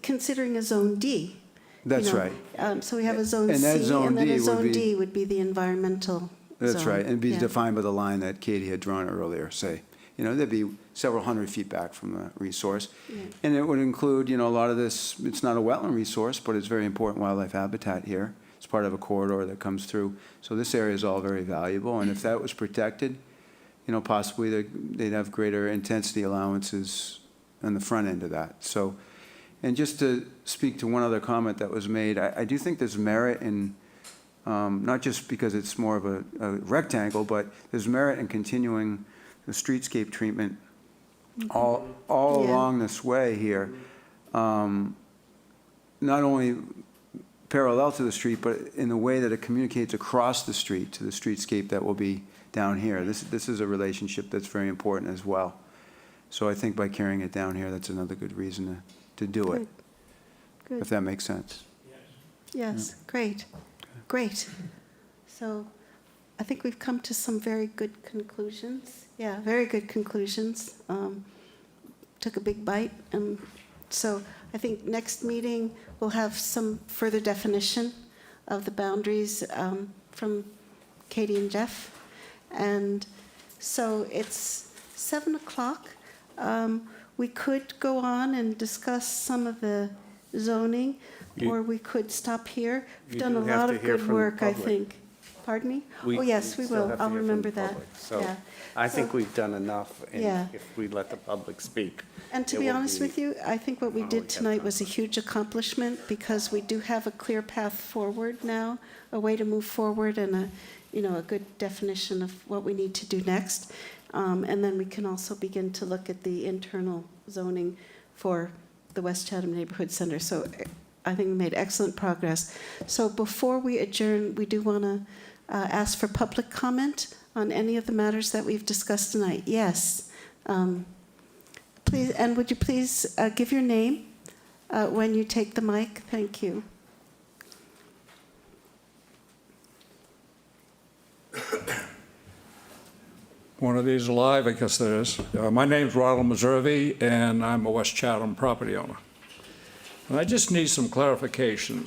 considering a zone D. That's know. right. So we have a zone And that C, zone and then D a would zone be- D would be the environmental That's zone. right, and be Yeah. defined by the line that Katie had drawn earlier, say. They'd be several hundred feet back from the resource. Yeah. And it would include, a lot of this, it's not a wetland resource, but it's very important wildlife habitat here. It's part of a corridor that comes through. So this area is all very valuable, and if that was protected, possibly they'd have greater intensity allowances on the front end of that. So, and just to speak to one other comment that was made, I do think there's merit in, not just because it's more of a rectangle, but there's merit in continuing the streetscape treatment all Yeah. along this way here. Not only parallel to the street, but in the way that it communicates across the street to the streetscape that will be down here. This is a relationship that's very important as well. So I think by carrying it down here, that's another good reason to do it, Good. if that makes sense. Yes, great, great. So I think we've come to some very good conclusions. Yeah, very good conclusions. Took a big bite. So I think next meeting, we'll have some further definition of the boundaries from Katie and Jeff. And so it's 7 o'clock. We could go on and discuss some of the zoning, or we could stop here. We've You done a do have lot to of hear good from the work, I public. think. Pardon me? We- Oh, yes, we still will. have to I'll hear from remember the that. public. So Yeah. I think So- we've done enough, Yeah. and if we let the public speak. And to it be will honest be- with you, I think what we Oh, we did have tonight was a huge accomplishment, because we do have a clear path forward now, a way to move forward, and a good definition of what we need to do next. And then we can also begin to look at the internal zoning for the West Chatham Neighborhood Center. So I think we made excellent progress. So before we adjourn, we do want to ask for public comment on any of the matters that we've discussed tonight. Yes. Please, and would you please give your name when you take the mic? Thank you. One of these live, I guess there is. My name's Ronald Meservey, and I'm a West Chatham property owner. I just need some clarification.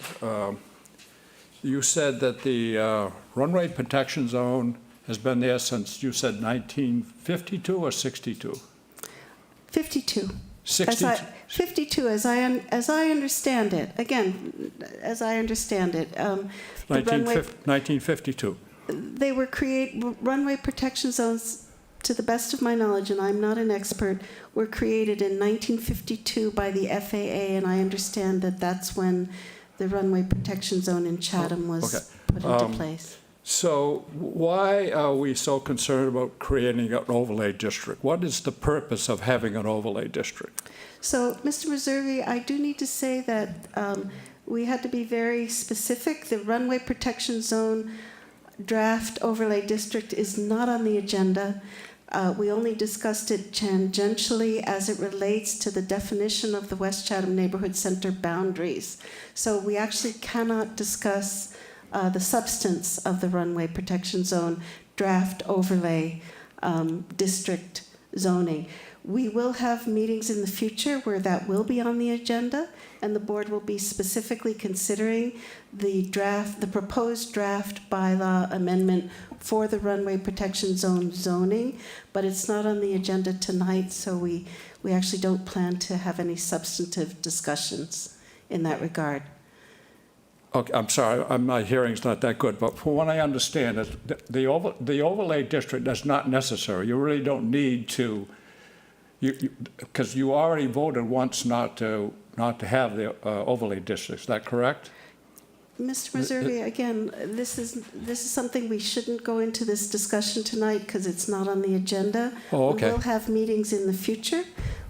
You said that the runway protection zone has been there since, you said 1952 or 62? 52. 62. 52, as I understand it. Again, as I understand it. The runway, 1952. they were runway protection zones, to the best of my knowledge, and I'm not an expert, were created in 1952 by the FAA, and I understand that that's when the runway protection zone in Chatham was put into place. So why are we so concerned about creating an overlay district? What is the purpose of having an overlay district? So, Mr. Reservi, I do need to say that we had to be very specific. The runway protection zone draft overlay district is not on the agenda. We only discussed it tangentially as it relates to the definition of the West Chatham Neighborhood Center boundaries. So we actually cannot discuss the substance of the runway protection zone draft overlay district zoning. We will have meetings in the future where that will be on the agenda, and the board will be specifically considering the proposed draft bylaw amendment for the runway protection zone zoning, but it's not on the agenda tonight, so we actually don't plan to have any substantive discussions in that regard. Okay, I'm sorry, my hearing's not that good, but from what I understand, the overlay district is not necessary. You really don't need to, because you already voted once not to have the overlay district. Is that correct? Mr. Reservi, again, this is something we shouldn't go into this discussion tonight because it's not on the agenda. Oh, okay. We will have meetings in the future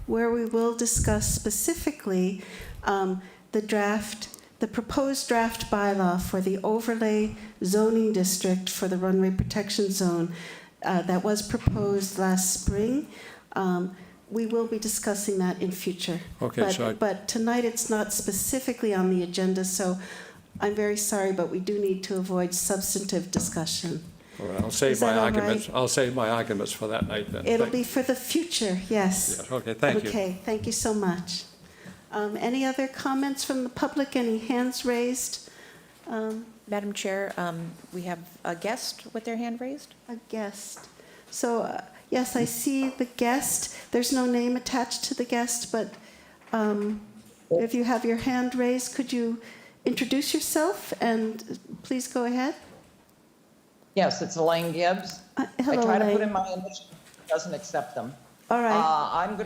where we will discuss specifically the proposed draft bylaw for the overlay zoning district for the runway protection zone that was proposed last spring. We will be discussing that in future. Okay, but tonight it's not specifically on the agenda, so I'm very sorry, but we do need to avoid substantive discussion. All right, I'll save Is that my all arguments. right? I'll save my arguments for that night then. It'll be for the future, yes. Yeah, okay, thank you. Okay, thank you so much. Any other comments from the public? Any hands raised? Madam Chair, we have a guest with their hand raised. A guest. So, yes, I see the guest. There's no name attached to the guest, but if you have your hand raised, could you introduce yourself and please go ahead? Yes, it's Elaine Gibbs. Hello, I try to put Elaine. in my initials, it doesn't accept them. All right.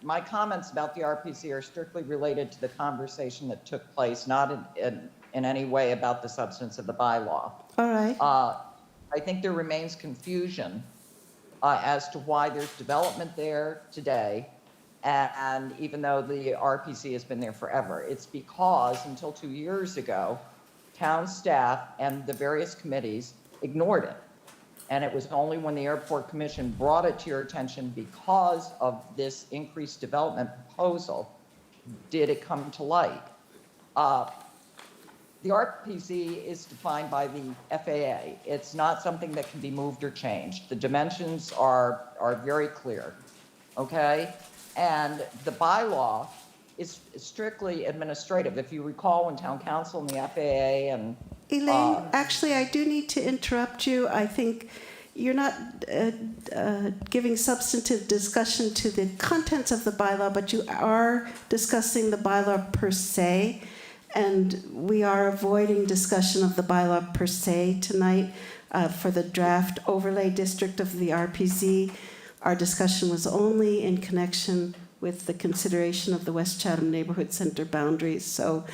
My comments about the RPC are strictly related to the conversation that took place, not in any way about the substance of the bylaw. All right. I think there remains confusion as to why there's development there today, and even though the RPC has been there forever. It's because until 2 years ago, town staff and the various committees ignored it. And it was only when the Airport Commission brought it to your attention because of this increased development proposal did it come to light. The RPC is defined by the FAA. It's not something that can be moved or changed. The dimensions are very clear, okay? And the bylaw is strictly administrative. If you recall, when town council and the FAA and Elaine, actually, I do need to interrupt you. I think you're not giving substantive discussion to the contents of the bylaw, but you are discussing the bylaw per se, and we are avoiding discussion of the bylaw per se tonight for the draft overlay district of the RPZ. Our discussion was only in connection with the consideration of the West Chatham Neighborhood Center boundaries. So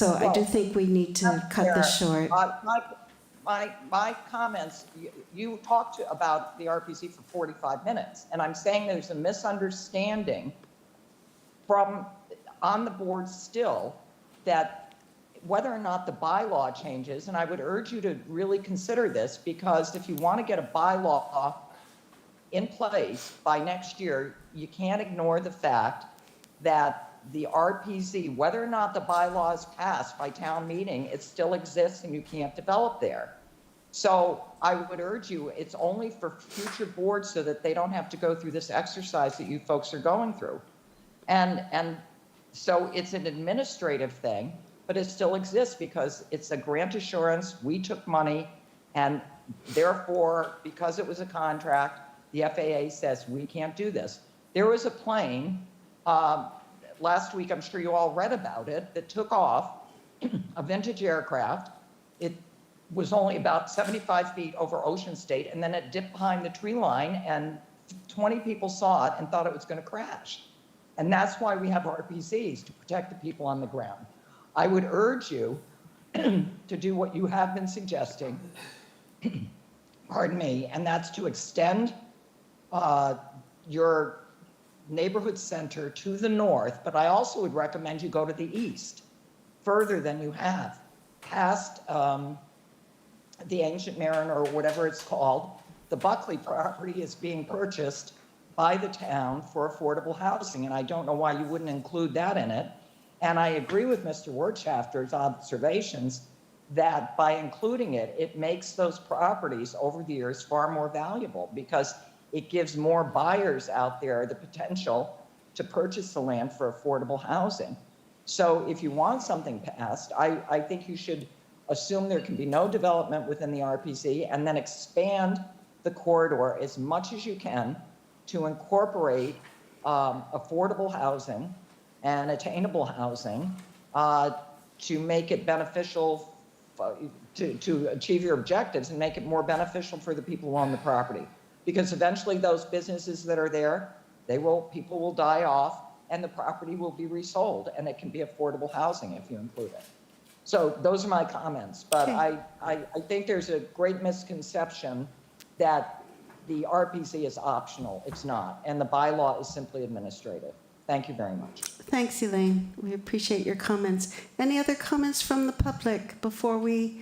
I do think we need to cut this short. My comments, you talked about the RPC for 45 minutes, and I'm saying there's a misunderstanding from on the board still that whether or not the bylaw changes, and I would urge you to really consider this, because if you want to get a bylaw in place by next year, you can't ignore the fact that the RPZ, whether or not the bylaw is passed by town meeting, it still exists and you can't develop there. So I would urge you, it's only for future boards so that they don't have to go through this exercise that you folks are going through. And So it's an administrative thing, but it still exists because it's a grant assurance. We took money, and therefore, because it was a contract, the FAA says we can't do this. There was a plane last week, I'm sure you all read about it, that took off, a vintage aircraft. It was only about 75 feet over Ocean State, and then it dipped behind the tree line, and 20 people saw it and thought it was going to crash. And that's why we have RPCs, to protect the people on the ground. I would urge you to do what you have been suggesting, pardon me, and that's to extend your neighborhood center to the north, but I also would recommend you go to the east, further than you have, past the Ancient Mariner, or whatever it's called. The Buckley property is being purchased by the town for affordable housing, and I don't know why you wouldn't include that in it. And I agree with Mr. Wirtschafter's observations that by including it, it makes those properties over the years far more valuable, because it gives more buyers out there the potential to purchase the land for affordable housing. So if you want something passed, I think you should assume there can be no development within the RPC, and then expand the corridor as much as you can to incorporate affordable housing and attainable housing to make it beneficial, to achieve your objectives and make it more beneficial for the people who own the property. Because eventually those businesses that are there, people will die off, and the property will be resold, and it can be affordable housing if you include it. So those are my comments, but Okay. I think there's a great misconception that the RPC is optional. It's not, and the bylaw is simply administrative. Thank you very much. Thanks, Elaine. We appreciate your comments. Any other comments from the public before we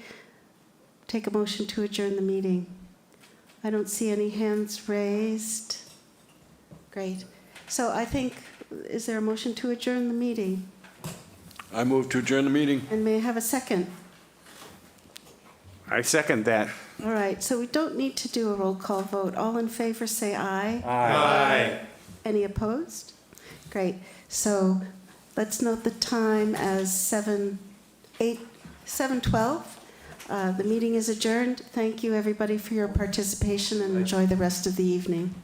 take a motion to adjourn the meeting? I don't see any hands raised. Great. So I think, is there a motion to adjourn the meeting? I move to adjourn the meeting. And may I have a second? I second that. All right, so we don't need to do a roll call vote. All in favor, say aye. Aye. Any opposed? Great. So let's note the time as 7:12. The meeting is adjourned. Thank you, everybody, for your participation, and enjoy the rest of the evening.